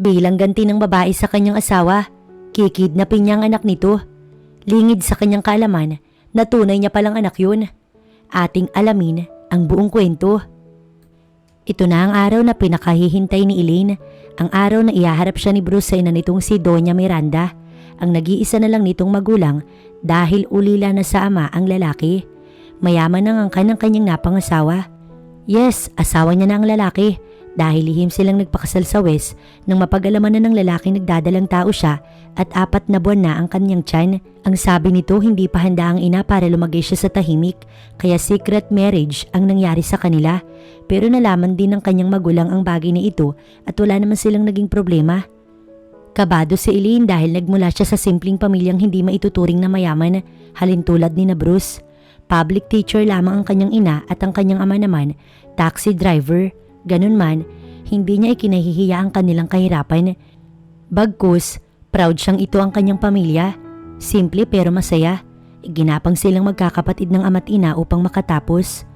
Bilang ganti ng babae sa kanyang asawa, kikidnapin niya ang anak nito. Lingid sa kanyang kaalaman na tunay niya palang anak yun. Ating alamin ang buong kwento. Ito na ang araw na pinakahihintay ni Elaine, ang araw na ihaharap siya ni Bruce sa ina nitong si Doña Miranda, ang nag-iisa na lang nitong magulang dahil ulila na sa ama ang lalaki. Mayaman ang angkan ng kanyang napangasawa. Yes, asawa niya na ang lalaki dahil lihim silang nagpakasal sa West nang mapag-alaman na ng lalaki nagdadalang tao siya at 4 na buwan na ang kanyang tiyan. Ang sabi nito hindi pa handa ang ina para lumagay siya sa tahimik kaya secret marriage ang nangyari sa kanila. Pero nalaman din ng kanyang magulang ang bagay na ito at wala naman silang naging problema. Kabado si Elaine dahil nagmula siya sa simpleng pamilyang hindi maituturing na mayaman, halintulad ni na Bruce. Public teacher lamang ang kanyang ina at ang kanyang ama naman, taxi driver. Ganun man, hindi niya ikinahihiya ang kanilang kahirapan. Bagkus, proud siyang ito ang kanyang pamilya. Simple pero masaya. Ginapang silang magkakapatid ng ama't ina upang makatapos.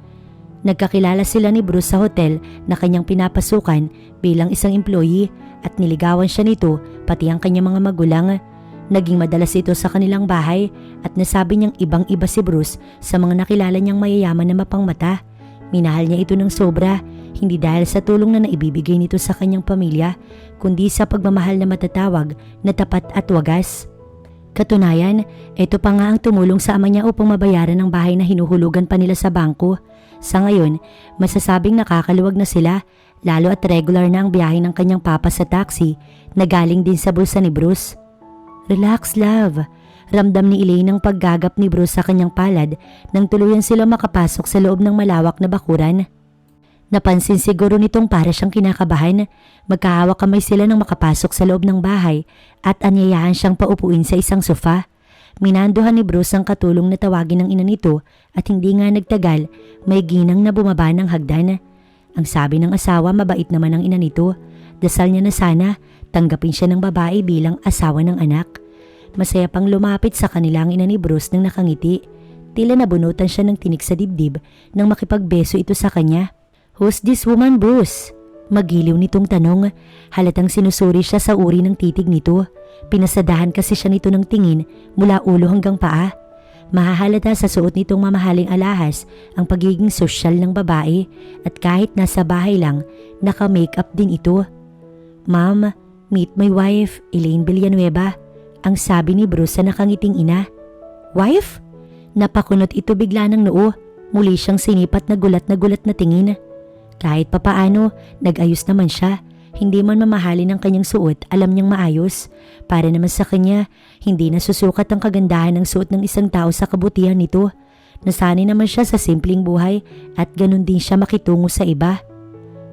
Nagkakilala sila ni Bruce sa hotel na kanyang pinapasukan bilang isang employee at niligawan siya nito pati ang kanyang mga magulang. Naging madalas ito sa kanilang bahay at nasabi niyang ibang-iba si Bruce sa mga nakilala niyang mayayaman na mapangmata. Minahal niya ito ng sobra, hindi dahil sa tulong na naibibigay nito sa kanyang pamilya, kundi sa pagmamahal na matatawag na tapat at wagas. Katunayan, ito pa nga ang tumulong sa ama niya upang mabayaran ang bahay na hinuhulugan pa nila sa bangko. Sa ngayon, masasabing nakakaluwag na sila, lalo at regular na ang biyahe ng kanyang papa sa taxi na galing din sa bulsa ni Bruce. Relax, love. Ramdam ni Elaine ang paggagap ni Bruce sa kanyang palad nang tuluyan sila makapasok sa loob ng malawak na bakuran. Napansin siguro nitong para siyang kinakabahan. Magkahawak kamay sila nang makapasok sa loob ng bahay at anyayahan siyang paupuin sa isang sofa. Minanduhan ni Bruce ang katulong na tawagin ng ina nito at hindi nga nagtagal, may ginang na bumaba ng hagdan. Ang sabi ng asawa, mabait naman ang ina nito. Dasal niya na sana tanggapin siya ng babae bilang asawa ng anak. Masaya pang lumapit sa kanilang ina ni Bruce nang nakangiti. Tila nabunutan siya ng tinik sa dibdib nang makipagbeso ito sa kanya. Who's this woman, Bruce? Magiliw nitong tanong. Halatang sinusuri siya sa uri ng titig nito. Pinasadahan kasi siya nito ng tingin mula ulo hanggang paa. Mahahalata sa suot nitong mamahaling alahas ang pagiging sosyal ng babae at kahit nasa bahay lang, naka-makeup din ito. Ma'am, meet my wife, Elaine Villanueva, ang sabi ni Bruce sa nakangiting ina. Wife? Napakunot ito bigla ng noo. Muli siyang sinipat na gulat na tingin. Kahit papaano, nag-ayos naman siya. Hindi man mamahalin ang kanyang suot, alam niyang maayos. Para naman sa kanya, hindi nasusukat ang kagandahan ng suot ng isang tao sa kabutihan nito. Nasanay naman siya sa simpleng buhay at ganun din siya makitungo sa iba.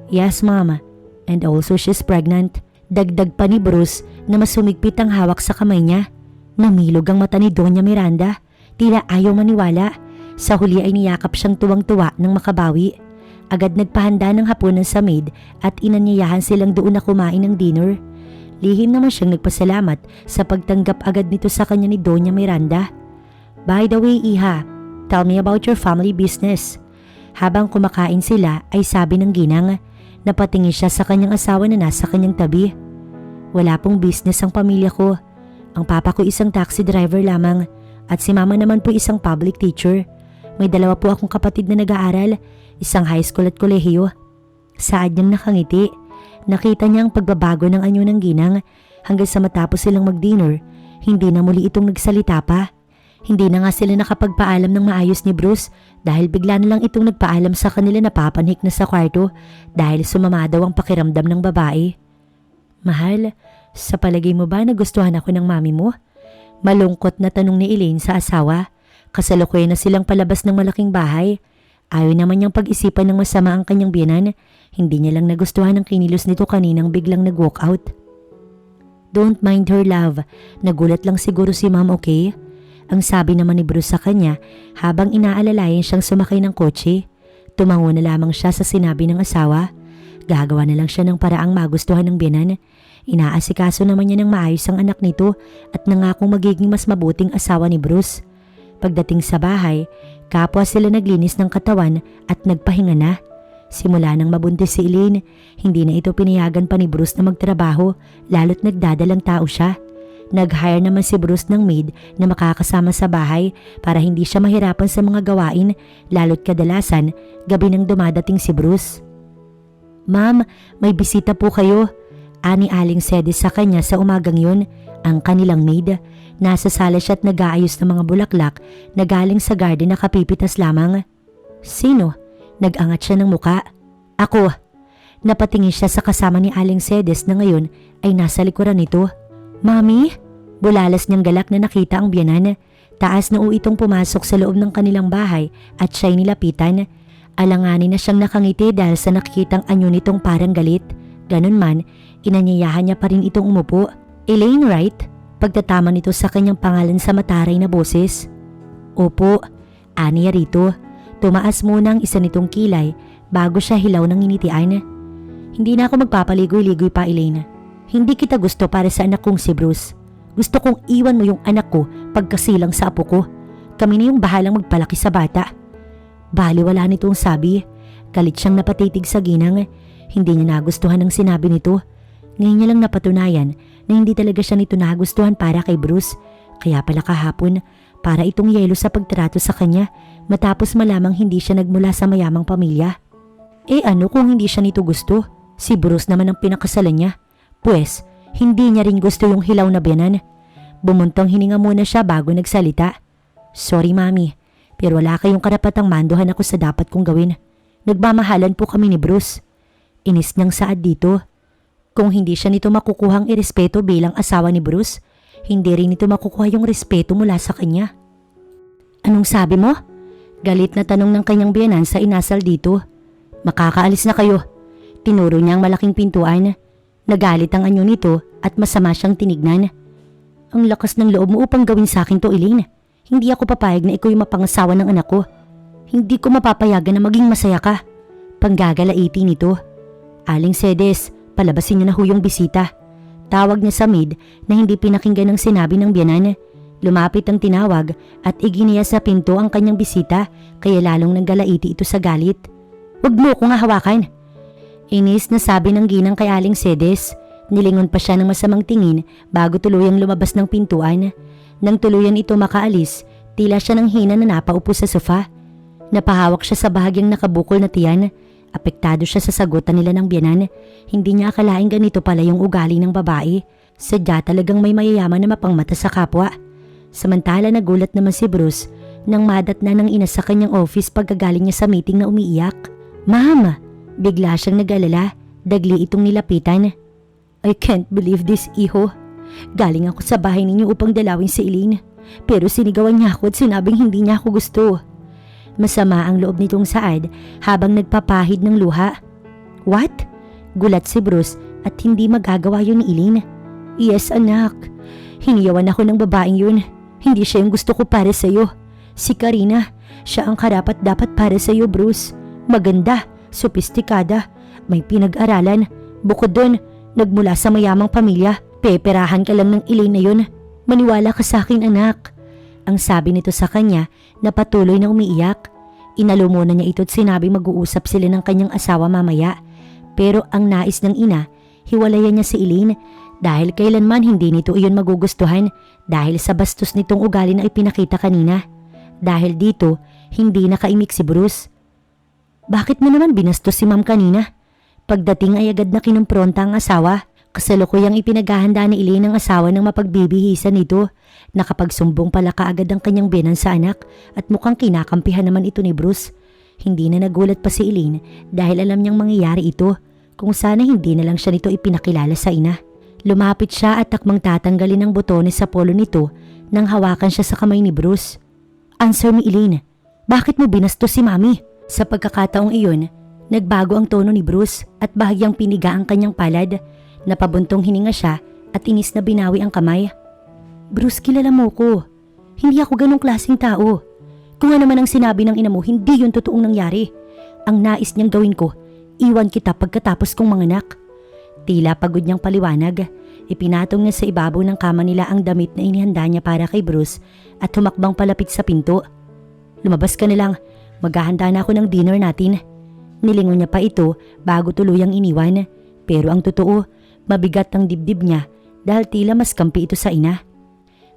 Yes, mama. And also she's pregnant. Dagdag pa ni Bruce na masumigpit ang hawak sa kamay niya. Namilog ang mata ni Doña Miranda. Tila ayaw maniwala. Sa huli ay niyakap siyang tuwang-tuwa nang makabawi. Agad nagpahanda ng hapunan sa maid at inanyayahan silang doon na kumain ng dinner. Lihim naman siyang nagpasalamat sa pagtanggap agad nito sa kanya ni Doña Miranda. By the way, Iha, tell me about your family business. Habang kumakain sila ay sabi ng ginang. Napatingin siya sa kanyang asawa na nasa kanyang tabi. Wala pong business ang pamilya ko. Ang papa ko isang taxi driver lamang at si mama naman po isang public teacher. May 2 po akong kapatid na nag-aaral, isang high school at kolehiyo. Saad niyang nakangiti. Nakita niya ang pagbabago ng anyo ng ginang hanggang sa matapos silang mag-dinner, hindi na muli itong nagsalita pa. Hindi na nga sila nakapagpaalam ng maayos ni Bruce dahil bigla na lang itong nagpaalam sa kanila na papanhik na sa kwarto dahil sumama daw ang pakiramdam ng babae. Mahal, sa palagay mo ba nagustuhan ako ng mami mo? Malungkot na tanong ni Elaine sa asawa. Kasalukuyan na silang palabas ng malaking bahay. Ayaw naman niyang pag-isipan ng masama ang kanyang biyenan. Hindi niya lang nagustuhan ang kinilos nito kaninang biglang nag-walk out. Don't mind her, love. Nagulat lang siguro si ma'am, okay? Ang sabi naman ni Bruce sa kanya habang inaalalayan siyang sumakay ng kotse. Tumango na lamang siya sa sinabi ng asawa. Gagawa na lang siya ng paraang magustuhan ng biyenan. Inaasikaso naman niya ng maayos ang anak nito at nangakong magiging mas mabuting asawa ni Bruce. Pagdating sa bahay, kapwa sila naglinis ng katawan at nagpahinga na. Simula nang mabuntis si Elaine, hindi na ito pinayagan pa ni Bruce na magtrabaho lalo't nagdadalang tao siya. Nag-hire naman si Bruce ng maid na makakasama sa bahay para hindi siya mahirapan sa mga gawain lalo't kadalasan gabi nang dumadating si Bruce. "Ma'am, may bisita po kayo," ani Aling Cedes sa kanya sa umagang yun. Ang kanilang maid, nasa sala siya at nag-aayos ng mga bulaklak na galing sa garden na kapipitas lamang. "Sino?" Nag-angat siya ng muka. "Ako." Napatingin siya sa kasama ni Aling Cedes na ngayon ay nasa likuran nito. "Mami?" Bulalas niyang galak na nakita ang biyanan. Taas na itong pumasok sa loob ng kanilang bahay at siya'y nilapitan. Alanganin na siyang nakangiti dahil sa nakikitang anyo nitong parang galit. Ganun man, inanyayahan niya pa rin itong umupo. "Elaine, right?" Pagtatama nito sa kanyang pangalan sa mataray na boses. "Opo," aniya rito. Tumaas muna ang isa nitong kilay bago siya hilaw ng initian. "Hindi na ako magpapaligoy-ligoy pa, Elaine. Hindi kita gusto para sa anak kong si Bruce. Gusto kong iwan mo yung anak ko pagkasilang sa apo ko. Kami na yung bahalang magpalaki sa bata." Baliwala nitong sabi. Galit siyang napatitig sa ginang. Hindi niya nagustuhan ang sinabi nito. Ngayon niya lang napatunayan na hindi talaga siya nito nagustuhan para kay Bruce. Kaya pala kahapon, para itong yelo sa pagtrato sa kanya matapos malamang hindi siya nagmula sa mayamang pamilya. Ano kung hindi siya nito gusto? Si Bruce naman ang pinakasalan niya. Pwes, hindi niya rin gusto yung hilaw na biyanan. Bumuntong hininga muna siya bago nagsalita. "Sorry, Mami, pero wala kayong karapatang manduhan ako sa dapat kong gawin. Nagmamahalan po kami ni Bruce." Inis niyang saad dito. Kung hindi siya nito makukuhang irespeto bilang asawa ni Bruce, hindi rin nito makukuha yung respeto mula sa kanya. "Anong sabi mo?" Galit na tanong ng kanyang biyanan sa inasal dito. "Makakaalis na kayo." Tinuro niya ang malaking pintuan. Nagalit ang anyo nito at masama siyang tinignan. "Ang lakas ng loob mo upang gawin sa akin to, Elaine. Hindi ako papayag na ikaw yung mapangasawa ng anak ko. Hindi ko mapapayagan na maging masaya ka." Panggagalaiti nito. "Aling Cedes, palabasin niyo na ho yung bisita." Tawag niya sa maid na hindi pinakinggan ang sinabi ng biyanan. Lumapit ang tinawag at iginiya sa pinto ang kanyang bisita kaya lalong nanggalaiti ito sa galit. "Huwag mo ko nga hawakan." Inis na sabi ng ginang kay Aling Cedes. Nilingon pa siya ng masamang tingin bago tuluyang lumabas ng pintuan. Nang tuluyan ito makaalis, tila siya ng hina na napaupo sa sofa. Napahawak siya sa bahagyang nakabukol na tiyan. Apektado siya sa sagutan nila ng biyanan. Hindi niya akalaing ganito pala yung ugali ng babae. Sadya talagang may mayayaman na mapangmata sa kapwa. Samantala nagulat naman si Bruce nang madat na ng ina sa kanyang office pagkagaling niya sa meeting na umiiyak. "Ma'am!" Bigla siyang nag-alala. Dagli itong nilapitan. "I can't believe this, iho. Galing ako sa bahay ninyo upang dalawin si Elaine. Pero sinigawan niya ako at sinabing hindi niya ako gusto." Masama ang loob nitong saad habang nagpapahid ng luha. "What?" Gulat si Bruce at hindi magagawa yun ni Elaine. "Yes, anak. Hiniyawan ako ng babaeng yun. Hindi siya yung gusto ko para sa'yo. Si Karina, siya ang karapat dapat para sa'yo, Bruce. Maganda, sopistikada, may pinag-aralan. Bukod dun, nagmula sa mayamang pamilya. Peperahan ka lang ng Elaine na yun. Maniwala ka sa akin, anak." Ang sabi nito sa kanya na patuloy na umiiyak. Inalumunan niya ito at sinabing mag-uusap sila ng kanyang asawa mamaya. Pero ang nais ng ina, hiwalayan niya si Elaine dahil kailanman hindi nito iyon magugustuhan dahil sa bastos nitong ugali na ipinakita kanina. Dahil dito, hindi nakaimik si Bruce. "Bakit mo naman binastos si Ma'am kanina?" Pagdating ay agad na kinumpronta ang asawa. Kasalukuyang ipinaghahanda ni Elaine ang asawa ng mapagbibihisan nito. Nakapagsumbong pala kaagad ang kanyang biyanan sa anak at mukhang kinakampihan naman ito ni Bruce. Hindi na nagulat pa si Elaine dahil alam niyang mangyayari ito kung sana hindi na lang siya nito ipinakilala sa ina. Lumapit siya at takmang tatanggalin ang botones sa polo nito nang hawakan siya sa kamay ni Bruce. "Answer me, Elaine. Bakit mo binastos si Mami?" Sa pagkakataong iyon, nagbago ang tono ni Bruce at bahagyang piniga ang kanyang palad. Napabuntong hininga siya at inis na binawi ang kamay. "Bruce, kilala mo ko. Hindi ako ganong klaseng tao. Kung ano man ang sinabi ng ina mo, hindi yun totoong nangyari. Ang nais niyang gawin ko, iwan kita pagkatapos kong manganak." Tila pagod niyang paliwanag. Ipinatong niya sa ibabaw ng kama nila ang damit na inihanda niya para kay Bruce at humakbang palapit sa pinto. "Lumabas ka na lang. Maghahanda na ako ng dinner natin." Nilingon niya pa ito bago tuluyang iniwan. Pero ang totoo, mabigat ang dibdib niya dahil tila mas kampi ito sa ina.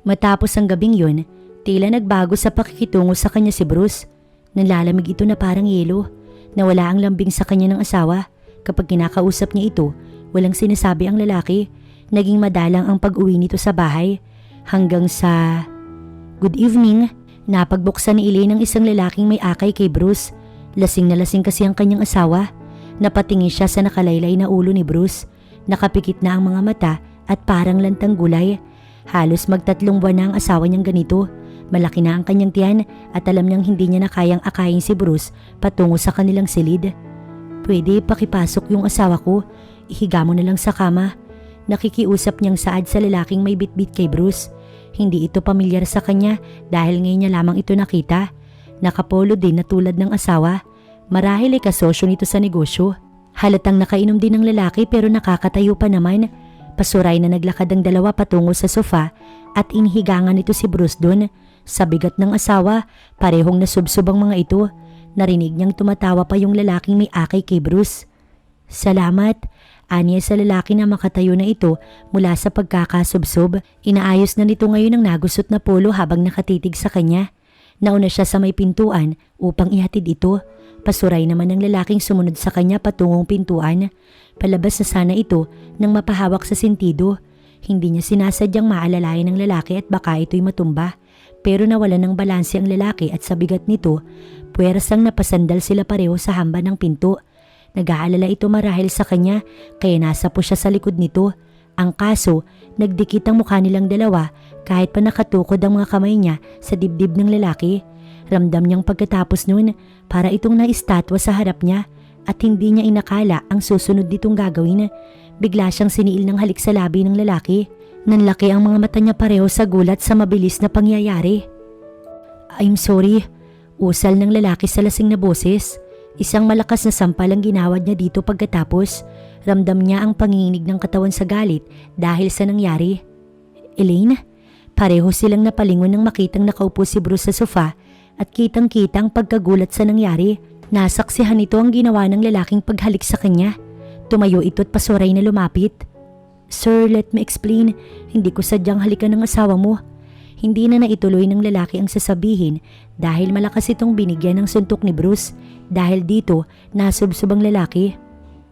Matapos ang gabing yun, tila nagbago sa pakikitungo sa kanya si Bruce. Nalalamig ito na parang yelo. Nawala ang lambing sa kanya ng asawa. Kapag kinakausap niya ito, walang sinasabi ang lalaki. Naging madalang ang pag-uwi nito sa bahay. Hanggang sa... Good evening. Napagbuksan ni Elaine ng isang lalaking may akay kay Bruce. Lasing na lasing kasi ang kanyang asawa. Napatingin siya sa nakalaylay na ulo ni Bruce. Nakapikit na ang mga mata at parang lantang gulay. Halos magtatlong buwan na ang asawa niyang ganito. Malaki na ang kanyang tiyan at alam niyang hindi niya na kayang akayin si Bruce patungo sa kanilang silid. Pwede pakipasok yung asawa ko. Ihiga mo na lang sa kama. Nakikiusap niyang saad sa lalaking may bitbit kay Bruce. Hindi ito pamilyar sa kanya dahil ngayon niya lamang ito nakita. Nakapolo din na tulad ng asawa. Marahil ay kasosyo nito sa negosyo. Halatang nakainom din ng lalaki pero nakakatayo pa naman. Pasuray na naglakad ang dalawa patungo sa sofa at inihigangan nito si Bruce doon. Sa bigat ng asawa, parehong nasubsob ang mga ito. Narinig niyang tumatawa pa yung lalaking may akay kay Bruce. Salamat, aniya sa lalaki na makatayo na ito mula sa pagkakasubsob. Inaayos na nito ngayon ang nagusot na polo habang nakatitig sa kanya. Nauna siya sa may pintuan upang ihatid ito. Pasuray naman ng lalaking sumunod sa kanya patungong pintuan. Palabas na sana ito nang mapahawak sa sentido. Hindi niya sinasadyang maalalayan ng lalaki at baka ito'y matumba. Pero nawala ng balanse ang lalaki at sa bigat nito, puwersang napasandal sila pareho sa hamba ng pinto. Nag-aalala ito marahil sa kanya kaya nasa po siya sa likod nito. Ang kaso, nagdikit ang mukha nilang dalawa kahit pa nakatukod ang mga kamay niya sa dibdib ng lalaki. Ramdam niyang pagkatapos nun para itong naistatwa sa harap niya at hindi niya inakala ang susunod nitong gagawin. Bigla siyang siniil ng halik sa labi ng lalaki. Nanlaki ang mga mata niya pareho sa gulat sa mabilis na pangyayari. I'm sorry, usal ng lalaki sa lasing na boses. Isang malakas na sampal ang ginawad niya dito pagkatapos. Ramdam niya ang panginginig ng katawan sa galit dahil sa nangyari. Elaine, pareho silang napalingon nang makitang nakaupo si Bruce sa sofa at kitang-kitang pagkagulat sa nangyari. Nasaksihan nito ang ginawa ng lalaking paghalik sa kanya. Tumayo ito at pasuray na lumapit. Sir, let me explain. Hindi ko sadyang halikan ng asawa mo. Hindi na naituloy ng lalaki ang sasabihin dahil malakas itong binigyan ng suntok ni Bruce. Dahil dito, nasubsob ang lalaki.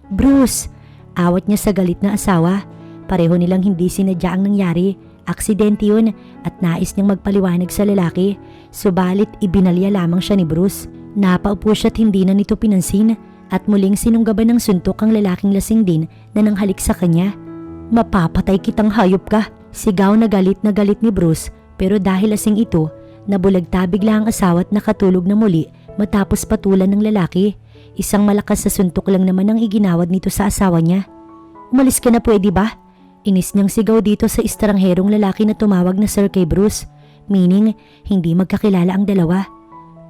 Bruce! Awat niya sa galit na asawa. Pareho nilang hindi sinadya ang nangyari. Aksidente yun at nais niyang magpaliwanag sa lalaki. Subalit ibinalya lamang siya ni Bruce. Napaupo siya at hindi na nito pinansin at muling sinunggaban ng suntok ang lalaking lasing din na nanghalik sa kanya. Mapapatay kitang hayop ka! Sigaw na galit ni Bruce pero dahil lasing ito, nabulagta bigla ang asawa at nakatulog na muli matapos patulan ng lalaki. Isang malakas na suntok lang naman ang iginawad nito sa asawa niya. Umalis ka na pwede ba? Inis niyang sigaw dito sa estrangherong lalaki na tumawag na Sir kay Bruce. Meaning, hindi magkakilala ang dalawa.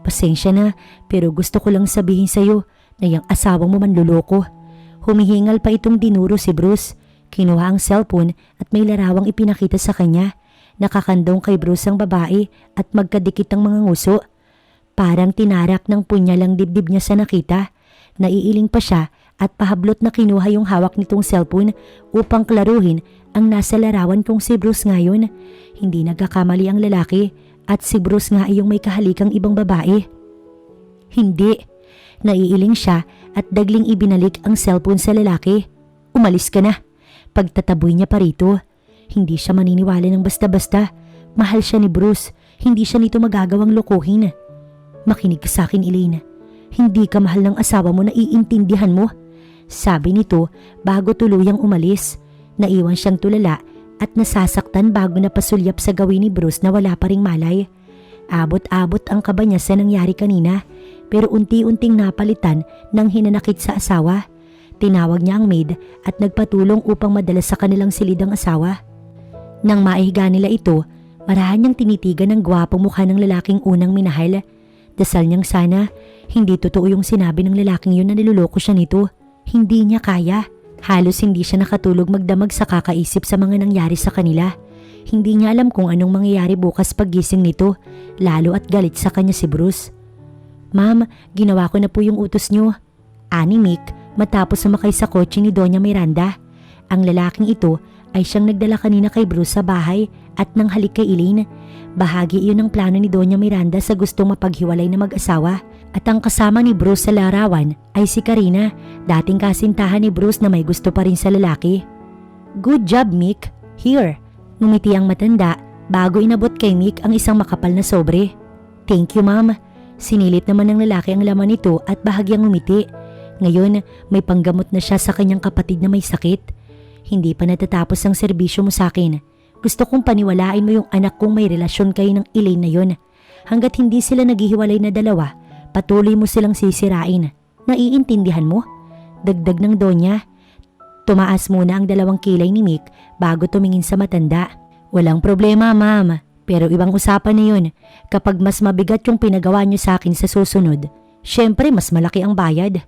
Pasensya na pero gusto ko lang sabihin sa'yo na yung asawang mo manluloko. Humihingal pa itong dinuro si Bruce. Kinuha ang cellphone at may larawang ipinakita sa kanya. Nakakandong kay Bruce ang babae at magkadikit ang mga nguso. Parang tinarak ng punyal ang dibdib niya sa nakita. Naiiling pa siya at pahablot na kinuha yung hawak nitong cellphone upang klaruhin ang nasa larawan kung si Bruce ngayon. Hindi nagkakamali ang lalaki at si Bruce nga ay yung may kahalikang ibang babae. Hindi. Naiiling siya at dagling ibinalik ang cellphone sa lalaki. Umalis ka na. Pagtataboy niya pa rito. Hindi siya maniniwala ng basta-basta. Mahal siya ni Bruce. Hindi siya nito magagawang lokohin. Makinig ka sa akin, Elaine. Hindi ka mahal ng asawa mo na iintindihan mo. Sabi nito bago tuluyang umalis. Naiwan siyang tulala at nasasaktan bago napasulyap sa gawin ni Bruce na wala pa ring malay. Abot-abot ang kaba niya sa nangyari kanina pero unti-unting napalitan ng hinanakit sa asawa. Tinawag niya ang maid at nagpatulong upang madala sa kanilang silid ang asawa. Nang maihiga nila ito, marahan niyang tinitigan ang gwapong mukha ng lalaking unang minahal. Dasal niyang sana, hindi totoo yung sinabi ng lalaking yun na niloloko siya nito. Hindi niya kaya. Halos hindi siya nakatulog magdamag sa kakaisip sa mga nangyari sa kanila. Hindi niya alam kung anong mangyayari bukas paggising nito, lalo at galit sa kanya si Bruce. Ma'am, ginawa ko na po yung utos niyo. Ani Mick matapos sumakay sa kotse ni Doña Miranda. Ang lalaking ito ay siyang nagdala kanina kay Bruce sa bahay at nang halik kay Elaine. Bahagi iyon ng plano ni Doña Miranda sa gustong mapaghiwalay na mag-asawa. At ang kasama ni Bruce sa larawan ay si Karina, dating kasintahan ni Bruce na may gusto pa rin sa lalaki. Good job, Mick. Here. Ngumiti ang matanda bago inabot kay Mick ang isang makapal na sobre. Thank you, ma'am. Sinilip naman ng lalaki ang laman nito at bahagyang ngumiti. Ngayon, may panggamot na siya sa kanyang kapatid na may sakit. Hindi pa natatapos ang serbisyo mo sa akin. Gusto kong paniwalain mo yung anak kong may relasyon kayo ng Elaine na yun. Hanggat hindi sila naghihiwalay na dalawa, patuloy mo silang sisirain. Naiintindihan mo? Dagdag ng Donya. Tumaas muna ang dalawang kilay ni Mick bago tumingin sa matanda. Walang problema, ma'am. Pero ibang usapan na yun. Kapag mas mabigat yung pinagawa niyo sa akin sa susunod, syempre mas malaki ang bayad.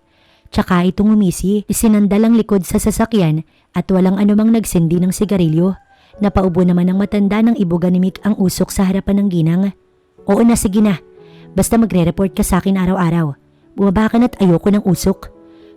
Tsaka itong umisi, isinandal ang likod sa sasakyan at walang anumang nagsindi ng sigarilyo. Napaubo naman ng matanda ng ibuga ni Mick ang usok sa harapan ng ginang. Oo na, sige na. Basta magre-report ka sa akin araw-araw. Bumaba ka na't ayoko ng usok.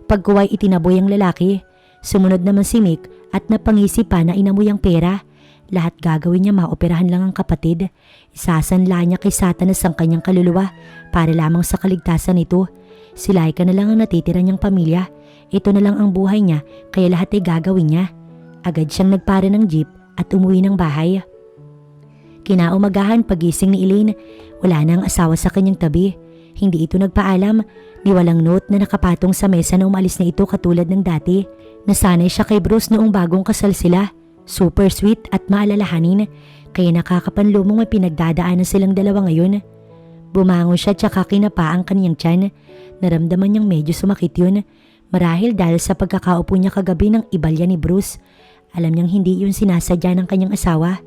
Pagkuway itinaboy ang lalaki. Sumunod naman si Mick at napangisi pa na inamoy ang pera. Lahat gagawin niya maoperahan lang ang kapatid. Isasanla niya kay Satanas ang kanyang kaluluwa para lamang sa kaligtasan nito. Si Laika na lang ang natitira niyang pamilya. Ito na lang ang buhay niya kaya lahat ay gagawin niya. Agad siyang nagpara ng jeep at umuwi ng bahay. Kinaumagahan pagising ni Elaine, wala na ang asawa sa kanyang tabi. Hindi ito nagpaalam, ni walang note na nakapatong sa mesa na umalis na ito katulad ng dati. Nasanay siya kay Bruce noong bagong kasal sila. Super sweet at maalalahanin, kaya nakakapanlumong may pinagdadaanan silang dalawa ngayon. Bumangon siya tsaka kinapa ang kanyang tiyan. Naramdaman niyang medyo sumakit yun. Marahil dahil sa pagkakaupo niya kagabi ng ibalya ni Bruce. Alam niyang hindi yun sinasadya ng kanyang asawa.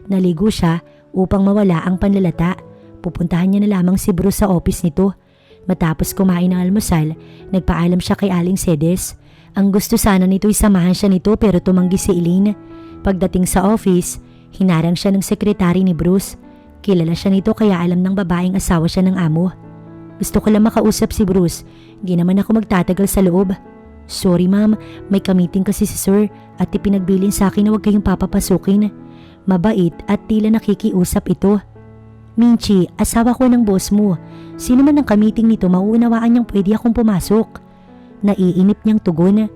Naligo siya upang mawala ang panlalata. Pupuntahan niya na lamang si Bruce sa office nito. Matapos kumain ng almusal, nagpaalam siya kay Aling Cedes. Ang gusto sana nito'y samahan siya nito pero tumanggi si Elaine. Pagdating sa office, hinarang siya ng sekretary ni Bruce. Kilala siya nito kaya alam ng babaeng asawa siya ng amo. Gusto ko lang makausap si Bruce. Hindi naman ako magtatagal sa loob. Sorry ma'am, may ka-meeting kasi si sir at ipinagbilin sa akin na huwag kayong papapasukin. Mabait at tila nakikiusap ito. Minchi, asawa ko ng boss mo. Sino man ang ka-meeting nito mauunawaan niyang pwede akong pumasok. Naiinip niyang tugon.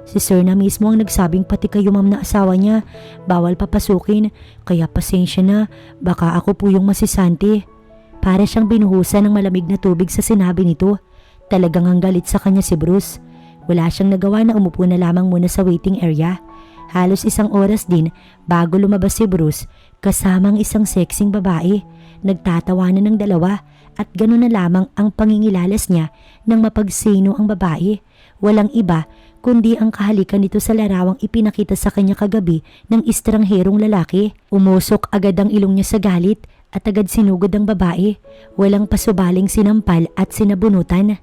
Si sir na mismo ang nagsabing pati kayo ma'am na asawa niya, bawal papasukin, kaya pasensya na, baka ako po yung masisante. Para siyang binuhusan ng malamig na tubig sa sinabi nito. Talagang ang galit sa kanya si Bruce. Wala siyang nagawa na umupo na lamang muna sa waiting area. Halos isang oras din bago lumabas si Bruce kasama ang isang sexing babae. Nagtatawanan ng dalawa at gano'n na lamang ang pangingilalas niya nang mapagsino ang babae. Walang iba kundi ang kahalikan nito sa larawang ipinakita sa kanya kagabi ng estrangherong lalaki. Umusok agad ang ilong niya sa galit at agad sinugod ang babae. Walang pasubaling sinampal at sinabunutan.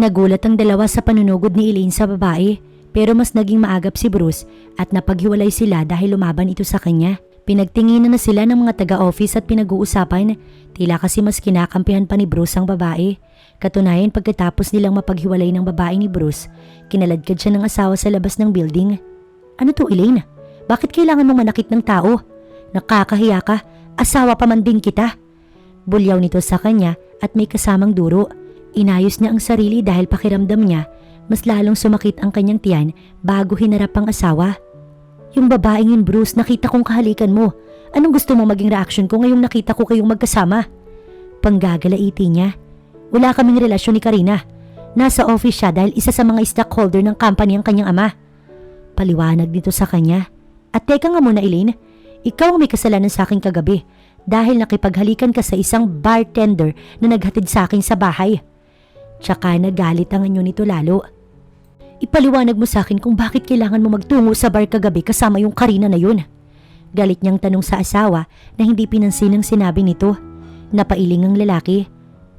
Nagulat ang dalawa sa panunugod ni Elaine sa babae pero mas naging maagap si Bruce at napaghiwalay sila dahil lumaban ito sa kanya. Pinagtinginan na sila ng mga taga-office at pinag-uusapan. Tila kasi mas kinakampihan pa ni Bruce ang babae. Katunayan pagkatapos nilang mapaghiwalay ng babae ni Bruce, kinaladkad siya ng asawa sa labas ng building. Ano to Elaine? Bakit kailangan mong manakit ng tao? Nakakahiya ka, asawa pa man din kita. Bulyaw nito sa kanya at may kasamang duro. Inayos niya ang sarili dahil pakiramdam niya mas lalong sumakit ang kanyang tiyan bago hinarap ang asawa. Yung babaeng yun Bruce, nakita kong kahalikan mo. Anong gusto mo maging reaction ko ngayong nakita ko kayong magkasama? Panggagalaiti niya. Wala kaming relasyon ni Karina. Nasa office siya dahil isa sa mga stockholder ng company ang kanyang ama. Paliwanag nito sa kanya. At teka nga muna Elaine, ikaw ang may kasalanan sa akin kagabi dahil nakipaghalikan ka sa isang bartender na naghatid sa akin sa bahay. Tsaka nagalit ang anyo nito lalo. Ipaliwanag mo sa akin kung bakit kailangan mo magtungo sa bar kagabi kasama yung Karina na yun. Galit niyang tanong sa asawa na hindi pinansin ang sinabi nito. Napailing ang lalaki.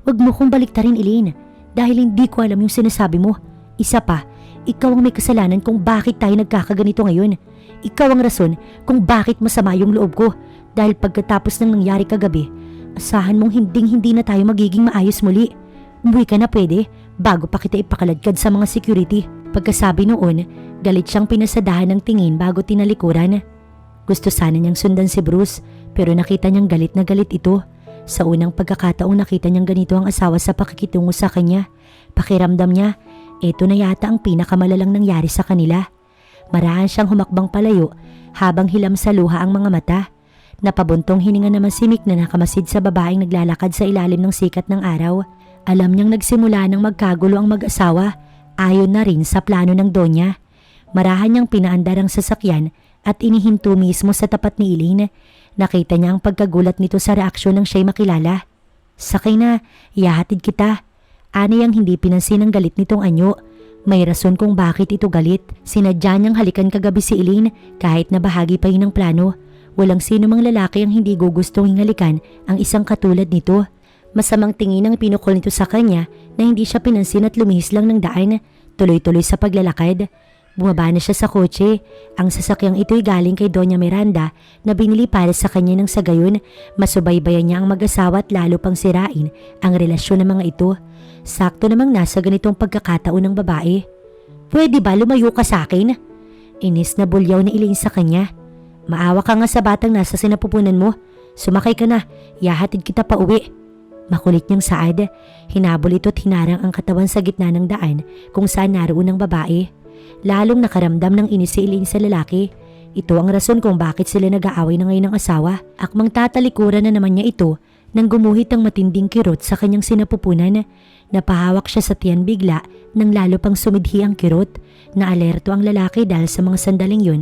Huwag mo kong baliktarin Elaine dahil hindi ko alam yung sinasabi mo. Isa pa, ikaw ang may kasalanan kung bakit tayo nagkakaganito ngayon. Ikaw ang rason kung bakit masama yung loob ko dahil pagkatapos ng nangyari kagabi, asahan mong hindi na tayo magiging maayos muli. Umuwi ka na pwede bago pa kita ipakaladkad sa mga security. Pagkasabi noon, galit siyang pinasadahan ng tingin bago tinalikuran. Gusto sana niyang sundan si Bruce pero nakita niyang galit na galit ito. Sa unang pagkakataong nakita niyang ganito ang asawa sa pakikitungo sa kanya, pakiramdam niya, ito na yata ang pinakamalalang nangyari sa kanila. Marahan siyang humakbang palayo habang hilam sa luha ang mga mata. Napabuntong hininga naman si Mick na nakamasid sa babaeng naglalakad sa ilalim ng sikat ng araw. Alam niyang nagsimula ng magkagulo ang mag-asawa, ayon na rin sa plano ng Donya. Marahan niyang pinaandar ang sasakyan at inihinto mismo sa tapat ni Elaine. Nakita niya ang pagkagulat nito sa reaksyon ng siya'y makilala. Sakay na, ihahatid kita. Aniyang hindi pinansin ang galit nitong anyo. May rason kung bakit ito galit. Sinadya niyang halikan kagabi si Elaine kahit na bahagi pa yun ng plano. Walang sino mang lalaki ang hindi gugustong halikan ang isang katulad nito. Masamang tingin ang pinukol nito sa kanya na hindi siya pinansin at lumihis lang ng daan. Tuloy-tuloy sa paglalakad. Bumaba na siya sa kotse. Ang sasakyang ito'y galing kay Doña Miranda na binili para sa kanya ng sa gayon. Masubaybayan niya ang mag-asawa at lalo pang sirain ang relasyon ng mga ito. Sakto namang nasa ganitong pagkakataon ng babae. Pwede ba lumayo ka sa akin? Inis na bulyaw ni Elaine sa kanya. Maawa ka nga sa batang nasa sinapupunan mo. Sumakay ka na, ihahatid kita pa uwi. Makulit niyang saad. Hinabol ito at hinarang ang katawan sa gitna ng daan kung saan naroon ang babae. Lalong nakaramdam ng inis si Elaine sa lalaki. Ito ang rason kung bakit sila nag-aaway na ngayon ng asawa. Akmang tatalikuran na naman niya ito nang gumuhit ang matinding kirot sa kanyang sinapupunan. Napahawak siya sa tiyan bigla nang lalo pang sumidhi ang kirot. Naalerto ang lalaki dahil sa mga sandaling yun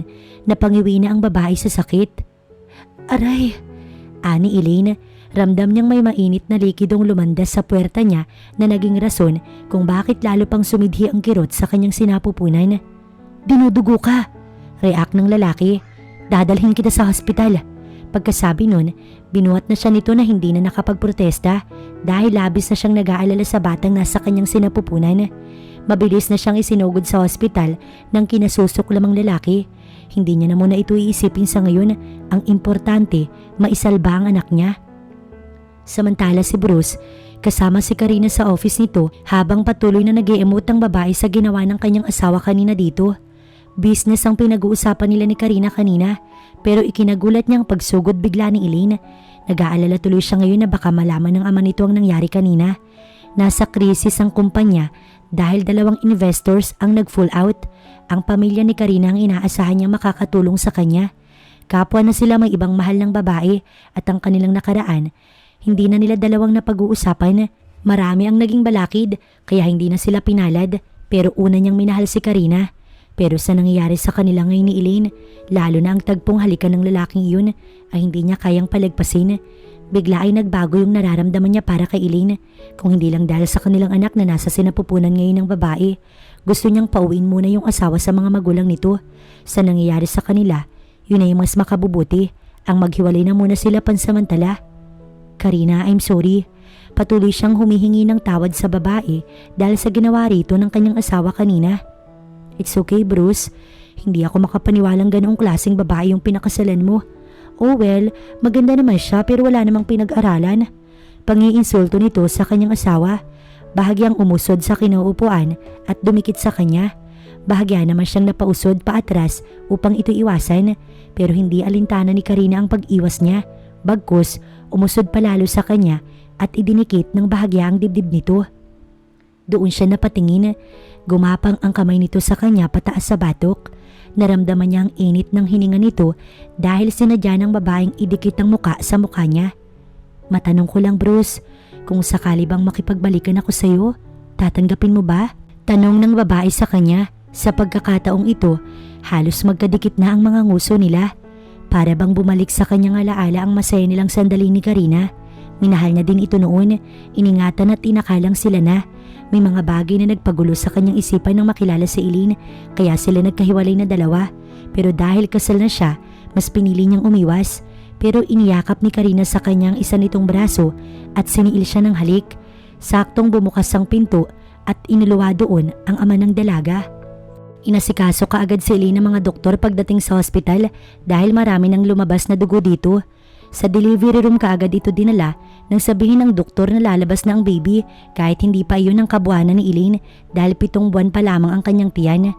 na pangiwi na ang babae sa sakit. Aray! Ani Elaine. Ramdam niyang may mainit na likidong lumandas sa puwerta niya na naging rason kung bakit lalo pang sumidhi ang kirot sa kanyang sinapupunan. Dinudugo ka! React ng lalaki. Dadalhin kita sa hospital. Pagkasabi nun, binuhat na siya nito na hindi na nakapagprotesta dahil labis na siyang nag-aalala sa batang nasa kanyang sinapupunan. Mabilis na siyang isinugod sa hospital ng kinasusok lamang lalaki. Hindi niya na muna ito iisipin sa ngayon. Ang importante, maisalba ang anak niya. Samantala si Bruce, kasama si Karina sa office nito habang patuloy na nag-i-emote ang babae sa ginawa ng kanyang asawa kanina dito. Business ang pinag-uusapan nila ni Karina kanina pero ikinagulat niya ang pagsugod bigla ni Elaine. Nag-aalala tuloy siya ngayon na baka malaman ng ama nito ang nangyari kanina. Nasa krisis ang kumpanya dahil 2 investors ang nag-full out. Ang pamilya ni Karina ang inaasahan niyang makakatulong sa kanya. Kapwa na sila may ibang mahal ng babae at ang kanilang nakaraan. Hindi na nila dalawang napag-uusapan. Marami ang naging balakid kaya hindi na sila pinalad pero una niyang minahal si Karina. Pero sa nangyayari sa kanila ngayon ni Elaine, lalo na ang tagpong halikan ng lalaking iyon ay hindi niya kayang palagpasin. Bigla ay nagbago yung nararamdaman niya para kay Elaine. Kung hindi lang dahil sa kanilang anak na nasa sinapupunan ngayon ng babae, gusto niyang pauwiin muna yung asawa sa mga magulang nito. Sa nangyayari sa kanila, yun ay mas makabubuti. Ang maghiwalay na muna sila pansamantala. Karina, I'm sorry. Patuloy siyang humihingi ng tawad sa babae dahil sa ginawa rito ng kanyang asawa kanina. It's okay, Bruce. Hindi ako makapaniwalang ganoong klaseng babae yung pinakasalan mo. Oh well, maganda naman siya pero wala namang pinag-aralan. Pangiinsulto nito sa kanyang asawa. Bahagyang umusod sa kinauupuan at dumikit sa kanya. Bahagya naman siyang napausod paatras upang ito iwasan pero hindi alintana ni Karina ang pag-iwas niya. Bagkus, umusod palalo sa kanya at idinikit ng bahagya ang dibdib nito. Doon siya napatingin. Gumapang ang kamay nito sa kanya pataas sa batok. Naramdaman niya ang init ng hininga nito dahil sinadya ng babaeng idikit ang muka sa mukha niya. Matanong ko lang, Bruce, kung sakali bang makipagbalikan ako sa'yo, tatanggapin mo ba? Tanong ng babae sa kanya. Sa pagkakataong ito, halos magkadikit na ang mga nguso nila. Para bang bumalik sa kanyang alaala ang masaya nilang sandali ni Karina. Minahal na din ito noon, iningatan at inakalang sila na. May mga bagay na nagpagulo sa kanyang isipan nang makilala si Elaine, kaya sila nagkahiwalay na dalawa. Pero dahil kasal na siya, mas pinili niyang umiwas. Pero iniyakap ni Karina sa kanyang isa nitong braso at siniil siya ng halik. Saktong bumukas ang pinto at inuluwa doon ang ama ng dalaga. Inasikaso kaagad si Elaine ng mga doktor pagdating sa hospital dahil marami nang lumabas na dugo dito. Sa delivery room kaagad ito dinala nang sabihin ng doktor na lalabas na ang baby kahit hindi pa iyon ang kabuhanan ni Elaine dahil 7 buwan pa lamang ang kanyang tiyan.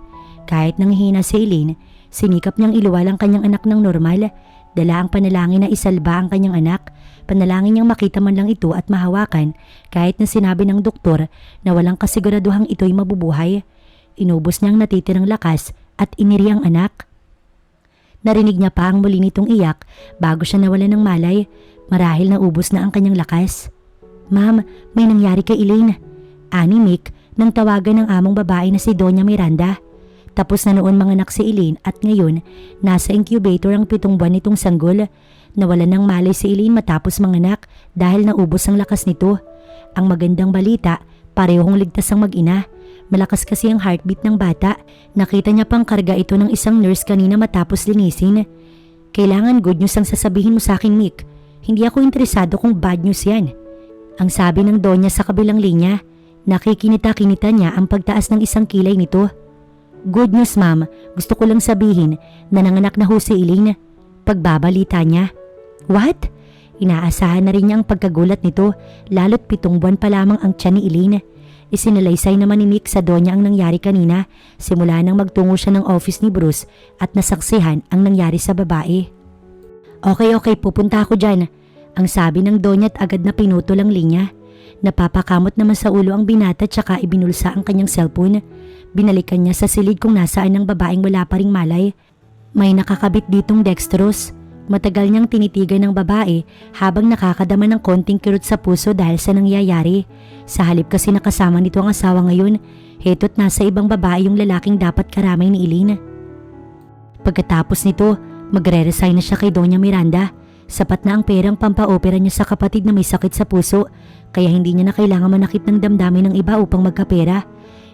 Kahit nanghihina si Elaine, sinikap niyang iluwal ang kanyang anak ng normal. Dala ang panalangin na isalba ang kanyang anak. Panalangin niyang makita man lang ito at mahawakan kahit na sinabi ng doktor na walang kasiguraduhang ito'y mabubuhay. Inubos niyang natitirang lakas at iniri ang anak. Narinig niya pa ang muli nitong iyak bago siya nawalan ng malay. Marahil naubos na ang kanyang lakas. "Ma'am, may nangyari kay Elaine," ani Mick nang tawagan ng among babae na si Doña Miranda. Tapos na noon manganak si Elaine at ngayon nasa incubator ang 7 buwan nitong sanggol. Nawalan ng malay si Elaine matapos manganak dahil naubos ang lakas nito. Ang magandang balita, parehong ligtas ang mag-ina. Malakas kasi ang heartbeat ng bata. Nakita niya pang karga ito ng isang nurse kanina matapos linisin. "Kailangan good news ang sasabihin mo sa akin, Mick. Hindi ako interesado kung bad news yan," ang sabi ng Donya sa kabilang linya. Nakikinita-kinita niya ang pagtaas ng isang kilay nito. "Good news, ma'am. Gusto ko lang sabihin na nanganak na ho si Elaine," pagbabalita niya. "What?" Inaasahan na rin niya ang pagkagulat nito lalo't 7 buwan pa lamang ang tiyan ni Elaine. Isinalaysay naman ni Mick sa Donya ang nangyari kanina simula nang magtungo siya ng office ni Bruce at nasaksihan ang nangyari sa babae. Okay, pupunta ako dyan," ang sabi ng Donya at agad na pinutol ang linya. Napapakamot naman sa ulo ang binata tsaka ibinulsa ang kanyang cellphone. Binalikan niya sa silid kung nasaan ang babaeng wala pa ring malay. May nakakabit ditong dextrose. Matagal niyang tinitigan ng babae habang nakakadama ng konting kirot sa puso dahil sa nangyayari. Sa halip kasi nakasama nito ang asawa ngayon, heto't nasa ibang babae yung lalaking dapat karamay ni Elaine. Pagkatapos nito, magre-resign na siya kay Doña Miranda. Sapat na ang perang pampaopera niya sa kapatid na may sakit sa puso, kaya hindi niya na kailangan manakit ng damdamin ng iba upang magkapera.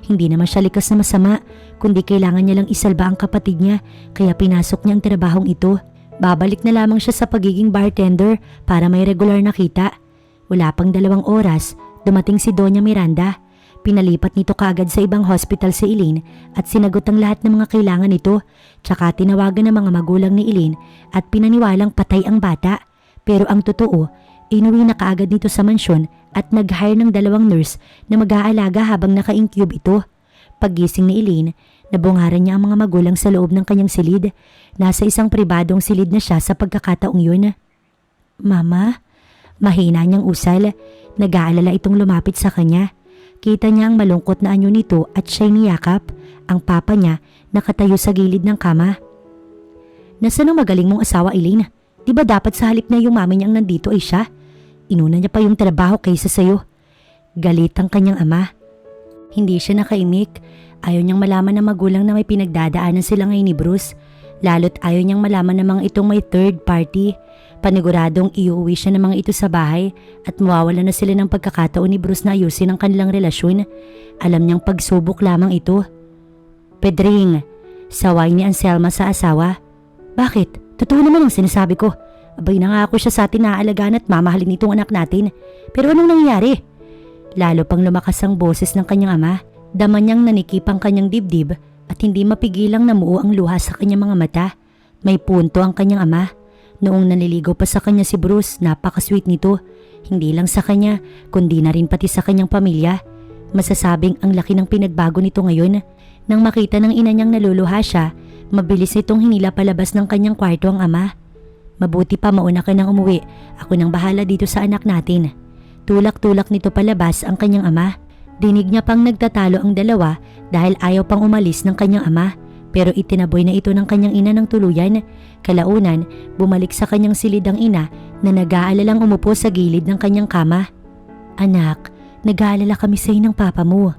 Hindi naman siya likas na masama, kundi kailangan niya lang isalba ang kapatid niya, kaya pinasok niya ang trabahong ito. Babalik na lamang siya sa pagiging bartender para may regular na kita. Wala pang 2 oras, dumating si Doña Miranda. Pinalipat nito kaagad sa ibang hospital si Elaine at sinagot ang lahat ng mga kailangan nito. Tsaka tinawagan ng mga magulang ni Elaine at pinaniwalang patay ang bata. Pero ang totoo, inuwi na kaagad nito sa mansyon at nag-hire ng 2 nurse na mag-aalaga habang naka-incube ito. Paggising ni Elaine, nabungaran niya ang mga magulang sa loob ng kanyang silid. Nasa isang pribadong silid na siya sa pagkakataong yun. "Mama?" Mahina niyang usal. Nag-aalala itong lumapit sa kanya. Kita niya ang malungkot na anyo nito at siya'y niyakap. Ang papa niya nakatayo sa gilid ng kama. "Nasaan ang magaling mong asawa, Elaine? Di ba dapat sa halip na yung mami niyang nandito ay siya? Inuna niya pa yung trabaho kaysa sayo." Galit ang kanyang ama. Hindi siya nakaimik. Ayaw niyang malaman ng magulang na may pinagdadaanan sila ngayon ni Bruce. Lalo't ayaw niyang malaman ng mga itong may third party. Paniguradong iuwi siya ng mga ito sa bahay at mawawala na sila ng pagkakataon ni Bruce na ayusin ang kanilang relasyon. Alam niyang pagsubok lamang ito. "Pedring," saway ni Anselma sa asawa. "Bakit? Totoo naman ang sinasabi ko. Abay nangako siya sa atin na aalagaan at mamahalin itong anak natin. Pero anong nangyari?" Lalo pang lumakas ang boses ng kanyang ama. Dama niyang nanikip ang kanyang dibdib at hindi mapigilang namuo ang luha sa kanyang mga mata. May punto ang kanyang ama. Noong nanliligaw pa sa kanya si Bruce, napaka-sweet nito. Hindi lang sa kanya, kundi na rin pati sa kanyang pamilya. Masasabing ang laki ng pinagbago nito ngayon. Nang makita ng ina niyang naluluha siya, mabilis nitong hinila palabas ng kanyang kwarto ang ama. "Mabuti pa mauna ka nang umuwi. Ako nang bahala dito sa anak natin." Tulak-tulak nito palabas ang kanyang ama. Dinig niya pang nagtatalo ang dalawa dahil ayaw pang umalis ng kanyang ama. Pero itinaboy na ito ng kanyang ina ng tuluyan. Kalaunan, bumalik sa kanyang silid ang ina na nag-aalalang umupo sa gilid ng kanyang kama. "Anak, nag-aalala kami sa ng papa mo."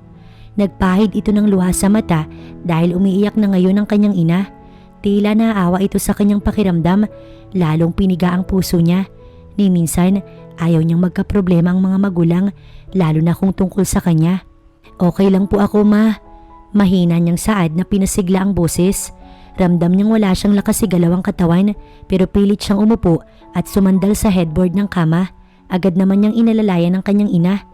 Nagpahid ito ng luha sa mata dahil umiiyak na ngayon ang kanyang ina. Tila naawa ito sa kanyang pakiramdam, lalong piniga ang puso niya. Ni minsan, ayaw niyang magkaproblema ang mga magulang, lalo na kung tungkol sa kanya. "Okay lang po ako, ma." Mahina niyang saad na pinasigla ang boses. Ramdam niyang wala siyang lakas sigalaw ang katawan, pero pilit siyang umupo at sumandal sa headboard ng kama. Agad naman niyang inalalayan ng kanyang ina.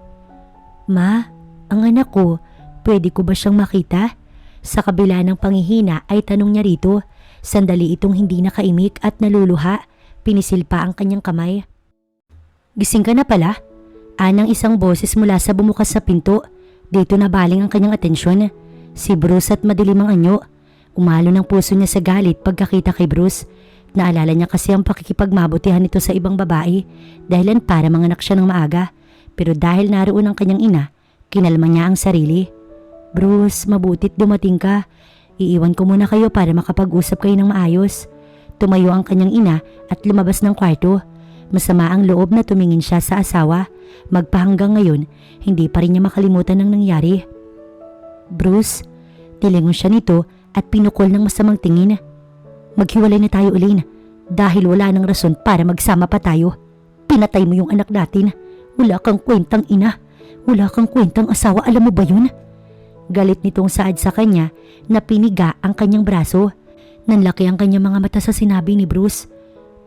"Ma, ang anak ko, pwede ko ba siyang makita?" Sa kabila ng panghihina ay tanong niya rito. Sandali itong hindi nakaimik at naluluha. Pinisil pa ang kanyang kamay. Gising ka na pala? Anang isang boses mula sa bumukas sa pinto. Dito nabaling ang kanyang atensyon. Si Bruce at madilim ang anyo. Umalo ng puso niya sa galit pagkakita kay Bruce. Naalala niya kasi ang pakikipagmabutihan nito sa ibang babae dahilan para manganak siya ng maaga. Pero dahil naroon ang kanyang ina, kinalma niya ang sarili. Bruce, mabutit dumating ka. Iiwan ko muna kayo para makapag-usap kayo ng maayos. Tumayo ang kanyang ina at lumabas ng kwarto. Masama ang loob na tumingin siya sa asawa. Magpahanggang ngayon, hindi pa rin niya makalimutan ang nangyari. Bruce, nilingon siya nito at pinukol ng masamang tingin. Maghiwalay na tayo, Elaine, dahil wala nang rason para magsama pa tayo. Pinatay mo yung anak natin. Wala kang kwentang ina. Wala kang kwentang asawa, alam mo ba yun? Galit nitong saad sa kanya na piniga ang kanyang braso. Nanlaki ang kanyang mga mata sa sinabi ni Bruce.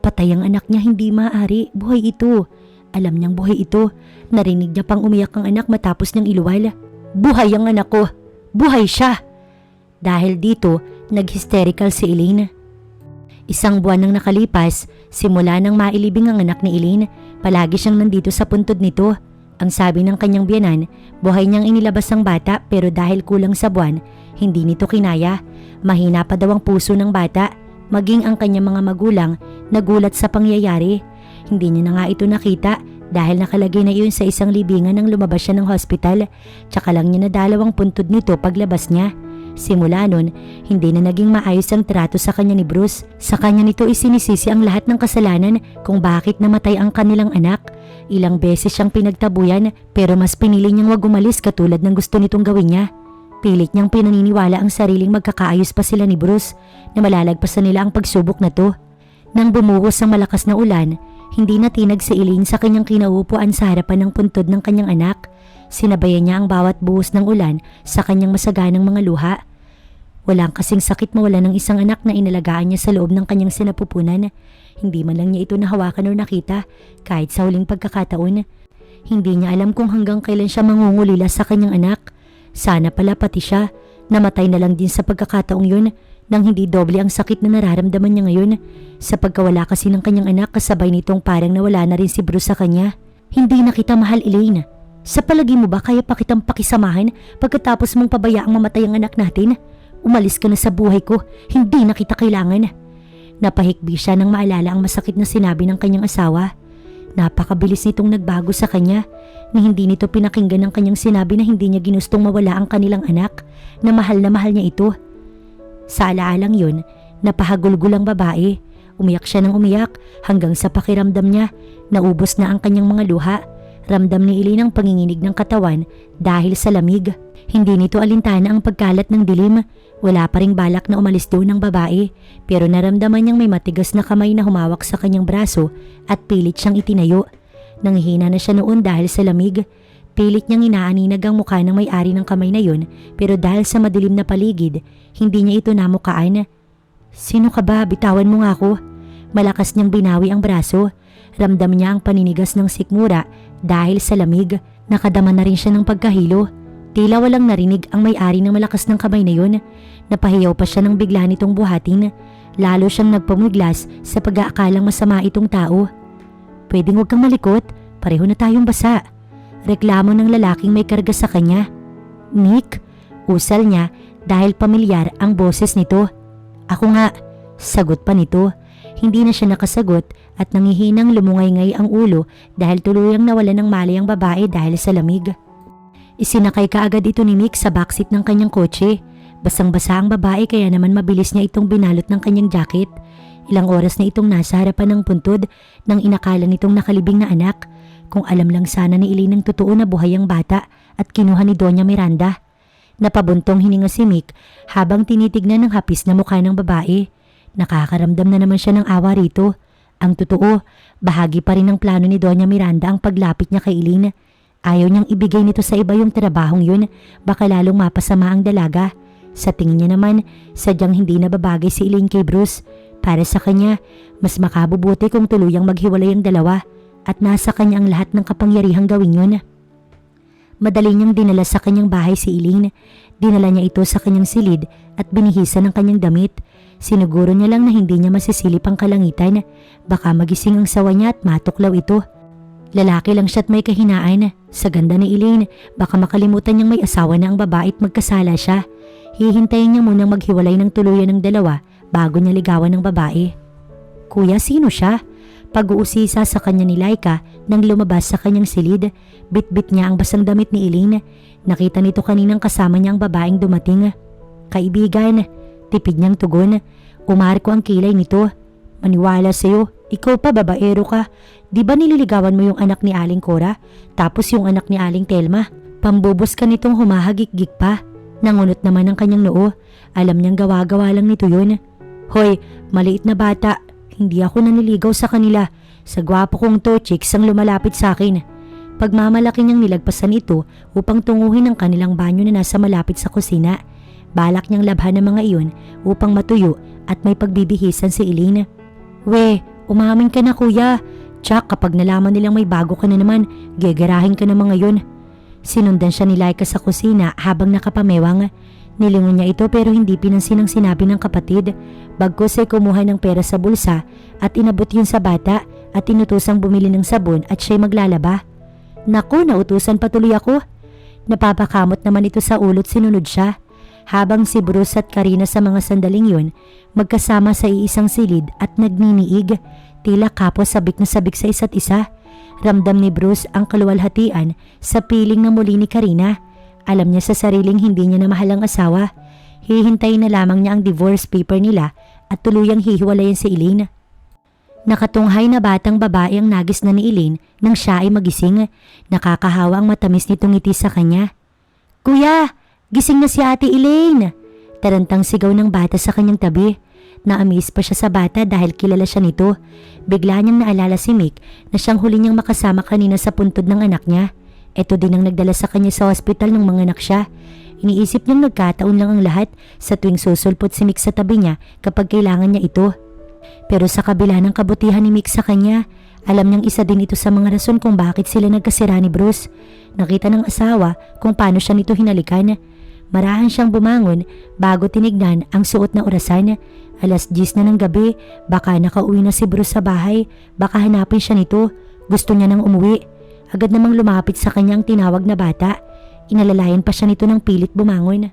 Patay ang anak niya, hindi maaari. Buhay ito. Alam niyang buhay ito. Narinig niya pang umiyak ang anak matapos niyang iluwal. Buhay ang anak ko. Buhay siya. Dahil dito, nag-hysterical si Elaine. Isang buwan nang nakalipas, simula nang mailibing ang anak ni Elaine, palagi siyang nandito sa puntod nito. Ang sabi ng kanyang biyanan, buhay niyang inilabas ang bata pero dahil kulang sa buwan, hindi nito kinaya. Mahina pa daw ang puso ng bata. Maging ang kanyang mga magulang nagulat sa pangyayari. Hindi niya na nga ito nakita dahil nakalagay na iyon sa isang libingan nang lumabas siya ng hospital. Tsaka lang niya nadalaw ang puntod nito paglabas niya. Simula nun, hindi na naging maayos ang trato sa kanya ni Bruce. Sa kanya nito isinisisi ang lahat ng kasalanan kung bakit namatay ang kanilang anak. Ilang beses siyang pinagtabuyan pero mas pinili niyang wag umalis katulad ng gusto nitong gawin niya. Pilit niyang pinaniniwala ang sariling magkakaayos pa sila ni Bruce na malalagpasan nila ang pagsubok na to. Nang bumuhos ang malakas na ulan, hindi natinag si Elaine sa kanyang kinauupuan sa harapan ng puntod ng kanyang anak. Sinabayan niya ang bawat buhos ng ulan sa kanyang masaganang mga luha. Walang kasing sakit mawala ng isang anak na inalagaan niya sa loob ng kanyang sinapupunan. Hindi man lang niya ito nahawakan o nakita kahit sa huling pagkakataon. Hindi niya alam kung hanggang kailan siya mangungulila sa kanyang anak. Sana pala pati siya, namatay na lang din sa pagkakataong yun nang hindi doble ang sakit na nararamdaman niya ngayon. Sa pagkawala kasi ng kanyang anak kasabay nitong parang nawala na rin si Bruce sa kanya. Hindi na kita mahal, Elaine. Sa palagi mo ba kaya pa kitang pakisamahan pagkatapos mong pabayaang mamatay ang anak natin? Umalis ka na sa buhay ko, hindi na kita kailangan. Napahikbi siya nang maalala ang masakit na sinabi ng kanyang asawa. Napakabilis nitong nagbago sa kanya na hindi nito pinakinggan ang kanyang sinabi na hindi niya ginustong mawala ang kanilang anak, na mahal niya ito. Sa alaalang yun, napahagulgul ang babae. Umiyak siya ng umiyak hanggang sa pakiramdam niya, naubos na ang kanyang mga luha. Ramdam ni Elaine ang panginginig ng katawan dahil sa lamig. Hindi nito alintana ang pagkalat ng dilim. Wala pa ring balak na umalis doon ng babae pero naramdaman niyang may matigas na kamay na humawak sa kanyang braso at pilit siyang itinayo. Nanghihina na siya noon dahil sa lamig. Pilit niyang inaaninag ang mukha ng may-ari ng kamay na yun pero dahil sa madilim na paligid, hindi niya ito namukaan. Sino ka ba? Bitawan mo nga ako. Malakas niyang binawi ang braso. Ramdam niya ang paninigas ng sikmura dahil sa lamig. Nakadama na rin siya ng pagkahilo. Tila walang narinig ang may-ari ng malakas ng kamay na yun. Napahiyaw pa siya nang bigla nitong buhatin. Lalo siyang nagpamiglas sa pag-aakalang masama itong tao. Pwedeng huwag kang malikot, pareho na tayong basa. Reklamo ng lalaking may karga sa kanya. Nick, usal niya dahil pamilyar ang boses nito. Ako nga, sagot pa nito. Hindi na siya nakasagot at nangihinang lumungay-ngay ang ulo dahil tuluyang nawala ng malay ang babae dahil sa lamig. Isinakay kaagad ito ni Nick sa backseat ng kanyang kotse. Basang-basa ang babae kaya naman mabilis niya itong binalot ng kanyang jacket. Ilang oras na itong nasa harapan ng puntod nang inakala nitong nakalibing na anak. Kung alam lang sana ni Elaine ng totoo na buhay ang bata at kinuha ni Doña Miranda. Napabuntong hininga si Nick habang tinitignan ng hapis na mukha ng babae. Nakakaramdam na naman siya ng awa rito. Ang totoo, bahagi pa rin ng plano ni Doña Miranda ang paglapit niya kay Elaine. Ayaw niyang ibigay nito sa iba yung trabahong yun, baka lalong mapasama ang dalaga. Sa tingin niya naman, sadyang hindi na babagay si Elaine kay Bruce. Para sa kanya, mas makabubuti kung tuluyang maghiwalay ang dalawa at nasa kanya ang lahat ng kapangyarihang gawin yun. Madali niyang dinala sa kanyang bahay si Elaine. Dinala niya ito sa kanyang silid at binihisan ng kanyang damit. Sinuguro niya lang na hindi niya masisilip ang kalangitan. Baka magising ang sawa niya at matuklaw ito. Lalaki lang siya at may kahinaan. Sa ganda ni Elaine, baka makalimutan niyang may asawa na ang babae at magkasala siya. Hihintayin niya munang maghiwalay ng tuluyan ng dalawa bago niya ligawan ng babae. Kuya, sino siya? Pag-uusisa sa kanya ni Laika nang lumabas sa kanyang silid. Bit-bit niya ang basang damit ni Elaine. Nakita nito kaninang kasama niya ang babaeng dumating. Kaibigan, tipid niyang tugon. Umarko ang kilay nito. Maniwala sa'yo, ikaw pa babaero ka. Di ba nililigawan mo yung anak ni Aling Cora? Tapos yung anak ni Aling Telma? Pambubos ka nitong humahagik-gik pa. Nangunot naman ang kanyang noo. Alam niyang gawa-gawa lang nito yun. Hoy, maliit na bata. Hindi ako naniligaw sa kanila. Sa gwapo kong to, chicks ang lumalapit sa akin. Pagmamalaki niyang nilagpasan ito upang tunguhin ang kanilang banyo na nasa malapit sa kusina. Balak niyang labhan ng mga iyon upang matuyo at may pagbibihisan si Elaine. We, umamin ka na kuya. Tsak, kapag nalaman nilang may bago ka na naman, gegerahin ka na mga yun. Sinundan siya ni Laika sa kusina habang nakapamewang. Nilingon niya ito pero hindi pinansin ang sinabi ng kapatid. Bagkus ay kumuha ng pera sa bulsa at inabot yun sa bata at inutusang bumili ng sabon at siya'y maglalaba. Naku, nautusan patuloy ako. Napapakamot naman ito sa ulo't sinunod siya. Habang si Bruce at Karina sa mga sandaling yun, magkasama sa iisang silid at nagniniig, tila kapos sabik na sabik sa isa't isa. Ramdam ni Bruce ang kaluwalhatian sa piling na muli ni Karina. Alam niya sa sariling hindi niya na mahal ang asawa. Hihintayin na lamang niya ang divorce paper nila at tuluyang hihiwalayan si Elaine. Nakatunghay na batang babae ang nagis na ni Elaine nang siya ay magising. Nakakahawa ang matamis nitong ngiti sa kanya. Kuya, gising na si Ate Elaine! Tarantang sigaw ng bata sa kanyang tabi. Na-amaze pa siya sa bata dahil kilala siya nito. Bigla niyang naalala si Mick na siyang huli niyang makasama kanina sa puntod ng anak niya. Ito din ang nagdala sa kanya sa hospital nung mga anak siya. Iniisip niyang nagkataon lang ang lahat sa tuwing susulpot si Mick sa tabi niya kapag kailangan niya ito. Pero sa kabila ng kabutihan ni Mick sa kanya, alam niyang isa din ito sa mga rason kung bakit sila nagkasira ni Bruce. Nakita ng asawa kung paano siya nito hinalikan. Marahan siyang bumangon bago tinignan ang suot na orasan. 10:00 na ng gabi, baka nakauwi na si Bruce sa bahay, baka hanapin siya nito. Gusto niya nang umuwi. Agad namang lumapit sa kanya ang tinawag na bata. Inalalayan pa siya nito ng pilit bumangon.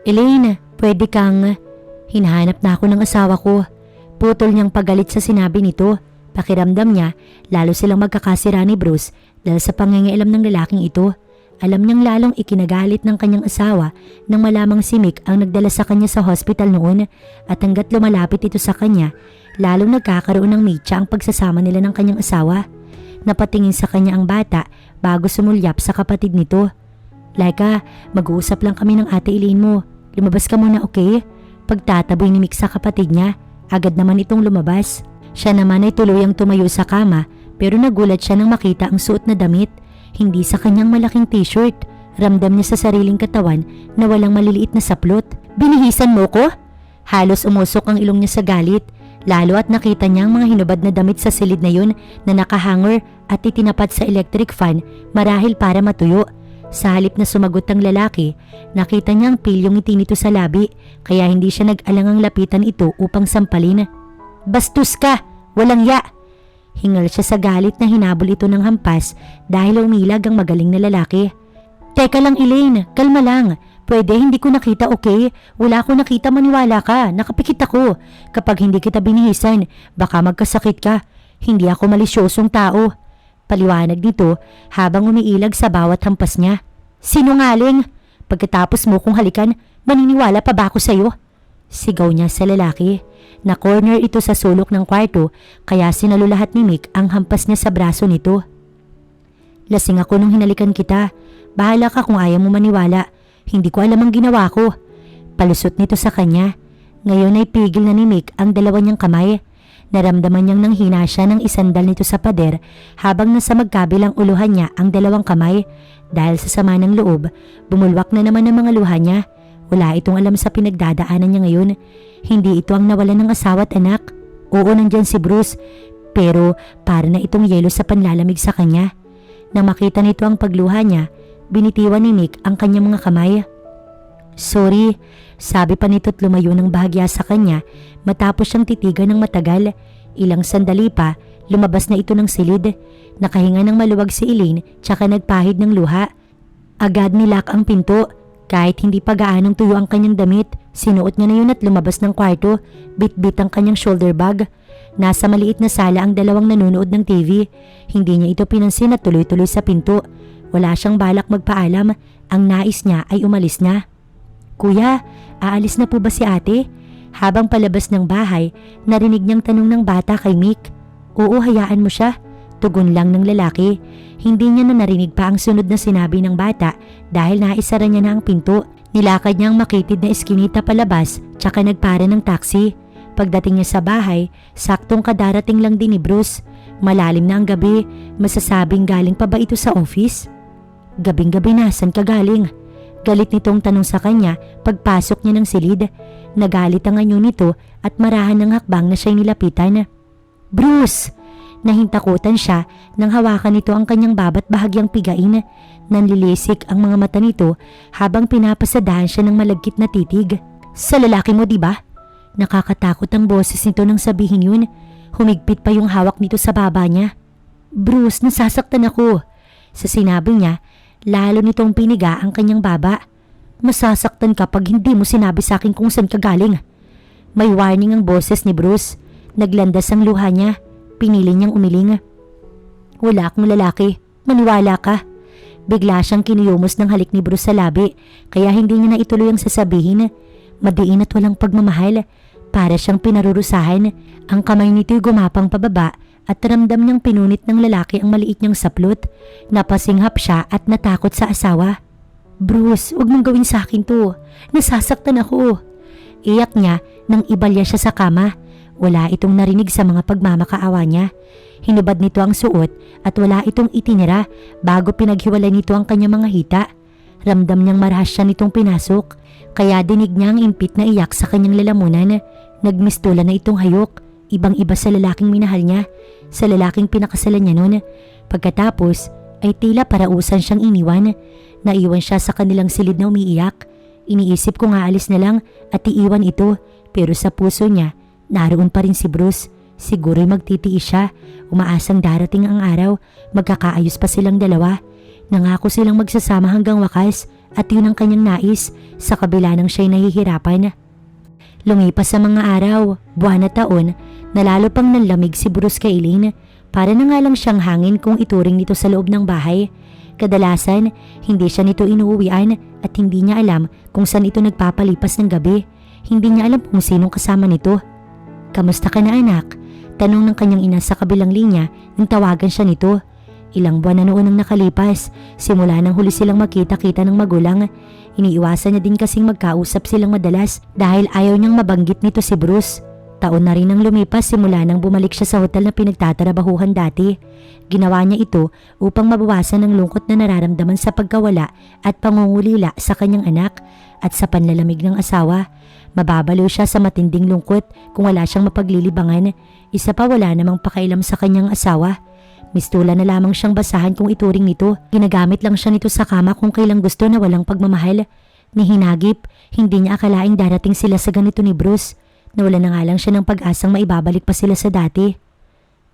Elaine, pwede kang... Hinahanap na ako ng asawa ko. Putol niyang pagalit sa sinabi nito. Pakiramdam niya, lalo silang magkakasira ni Bruce dahil sa pangingialam ng lalaking ito. Alam niyang lalong ikinagalit ng kanyang asawa nang malamang si Mick ang nagdala sa kanya sa hospital noon at hanggat lumalapit ito sa kanya, lalong nagkakaroon ng mitya ang pagsasama nila ng kanyang asawa. Napatingin sa kanya ang bata bago sumulyap sa kapatid nito. Laika, mag-uusap lang kami ng Ate Elaine mo. Lumabas ka muna, okay? Pagtataboy ni Mick sa kapatid niya, agad naman itong lumabas. Siya naman ay tuluyang tumayo sa kama pero nagulat siya nang makita ang suot na damit. Hindi sa kanyang malaking t-shirt. Ramdam niya sa sariling katawan na walang maliliit na saplot. Binihisan mo ko? Halos umusok ang ilong niya sa galit. Lalo at nakita niya ang mga hinubad na damit sa silid na yun na nakahanger at itinapat sa electric fan marahil para matuyo. Sa halip na sumagot ang lalaki, nakita niya ang pilyong ngiti nito sa labi kaya hindi siya nag-alangang lapitan ito upang sampalin. Bastos ka! Walang ya! Hingal siya sa galit na hinabol ito ng hampas dahil umilag ang magaling na lalaki. Teka lang Elaine, kalma lang. Pwede hindi ko nakita, okay? Wala ko nakita, maniwala ka. Nakapikit ako. Kapag hindi kita binihisan, baka magkasakit ka. Hindi ako malisyosong tao. Paliwanag nito habang umiilag sa bawat hampas niya. Sinungaling! Pagkatapos mo kong halikan, maniniwala pa ba ako sa'yo? Sigaw niya sa lalaki. Na-corner ito sa sulok ng kwarto kaya sinalulahat ni Mick ang hampas niya sa braso nito. Lasing ako nung hinalikan kita. Bahala ka kung ayaw mo maniwala. Hindi ko alam ang ginawa ko. Palusot nito sa kanya. Ngayon ay pigil na ni Mick ang dalawa niyang kamay. Naramdaman niyang nanghina siya ng isandal nito sa pader habang nasa magkabilang uluhan niya ang dalawang kamay. Dahil sa sama ng loob, bumulwak na naman ang mga luha niya. Wala itong alam sa pinagdadaanan niya ngayon. Hindi ito ang nawalan ng asawa at anak. Oo, nandyan si Bruce. Pero para na itong yelo sa panlalamig sa kanya. Nang makita nito ang pagluha niya, binitiwan ni Mick ang kanyang mga kamay. Sorry, sabi pa nito't lumayo ng bahagya sa kanya matapos siyang titigan ng matagal. Ilang sandali pa, lumabas na ito ng silid. Nakahinga ng maluwag si Elaine tsaka nagpahid ng luha. Agad nilak ang pinto. Kahit hindi pa gaanong tuyo ang kanyang damit, sinuot niya na yun at lumabas ng kwarto. Bit-bit ang kanyang shoulder bag. Nasa maliit na sala ang dalawang nanonood ng TV. Hindi niya ito pinansin at tuloy-tuloy sa pinto. Wala siyang balak magpaalam. Ang nais niya ay umalis na. Kuya, aalis na po ba si ate? Habang palabas ng bahay, narinig niyang tanong ng bata kay Mick. Oo, hayaan mo siya. Tugon lang ng lalaki. Hindi niya na narinig pa ang sunod na sinabi ng bata dahil naisara niya na ang pinto. Nilakad niya ang makitid na eskinita palabas tsaka nagpara ng taxi. Pagdating niya sa bahay, saktong kadarating lang din ni Bruce. Malalim na ang gabi, masasabing galing pa ba ito sa office? Gabing-gabi na, saan ka galing? Galit nitong tanong sa kanya pagpasok niya ng silid. Nagalit ang anyo nito at marahan ng hakbang na siya'y nilapitan. Bruce! Nahintakutan siya nang hawakan nito ang kanyang babat bahagyang pigain. Nanlilisik ang mga mata nito habang pinapasadahan siya ng malagkit na titig. Sa lalaki mo, diba? Nakakatakot ang boses nito nang sabihin yun. Humigpit pa yung hawak nito sa baba niya. Bruce, nasasaktan ako. Sa sinabi niya, lalo nitong piniga ang kanyang baba. Masasaktan ka pag hindi mo sinabi sa akin kung saan ka galing. May warning ang boses ni Bruce. Naglandas ang luha niya. Pinili niyang umiling. Wala akong lalaki. Maniwala ka. Bigla siyang kiniyumos ng halik ni Bruce sa labi kaya hindi niya na ituloy ang sasabihin. Madiin at walang pagmamahal. Para siyang pinarurusahan. Ang kamay nito'y gumapang pababa at ramdam niyang pinunit ng lalaki ang maliit niyang saplot. Napasinghap siya at natakot sa asawa. Bruce, huwag mong gawin sa akin to. Nasasaktan ako. Iyak niya nang ibalya siya sa kama. Wala itong narinig sa mga pagmamakaawa niya. Hinubad nito ang suot at wala itong itinira bago pinaghiwalay nito ang kanyang mga hita. Ramdam niyang marahas siya nitong pinasok. Kaya dinig niya ang impit na iyak sa kanyang lalamunan. Nagmistula na itong hayok. Ibang-iba sa lalaking minahal niya. Sa lalaking pinakasalan niya noon. Pagkatapos ay tila parausan siyang iniwan. Naiwan siya sa kanilang silid na umiiyak. Iniisip kung aalis na lang at iiwan ito. Pero sa puso niya, naroon pa rin si Bruce. Siguro'y magtitiis siya. Umaasang darating ang araw. Magkakaayos pa silang dalawa. Nangako silang magsasama hanggang wakas at yun ang kanyang nais sa kabila ng siya'y nahihirapan. Lumipas sa mga araw, buwan at taon, nalalo pang nanlamig si Bruce kay Elaine. Para na nga lang siyang hangin kung ituring nito sa loob ng bahay. Kadalasan, hindi siya nito inuuwian at hindi niya alam kung saan ito nagpapalipas ng gabi. Hindi niya alam kung sinong kasama nito. Kamusta ka na anak? Tanong ng kanyang ina sa kabilang linya nang tawagan siya nito. Ilang buwan na noon ang nakalipas, simula nang huli silang magkita-kita ng magulang. Iniiwasan niya din kasing magkausap silang madalas dahil ayaw niyang mabanggit nito si Bruce. Taon na rin ang lumipas simula nang bumalik siya sa hotel na pinagtatarabahuhan dati. Ginawa niya ito upang mabawasan ang lungkot na nararamdaman sa pagkawala at pangungulila sa kanyang anak at sa panlalamig ng asawa. Mababaliw siya sa matinding lungkot kung wala siyang mapaglilibangan. Isa pa wala namang pakailam sa kanyang asawa. Mistula na lamang siyang basahan kung ituring nito. Ginagamit lang siya nito sa kama kung kailang gusto na walang pagmamahal. Ni hinagip, hindi niya akalaing darating sila sa ganito ni Bruce. Nawala na nga lang siya ng pag-asang maibabalik pa sila sa dati.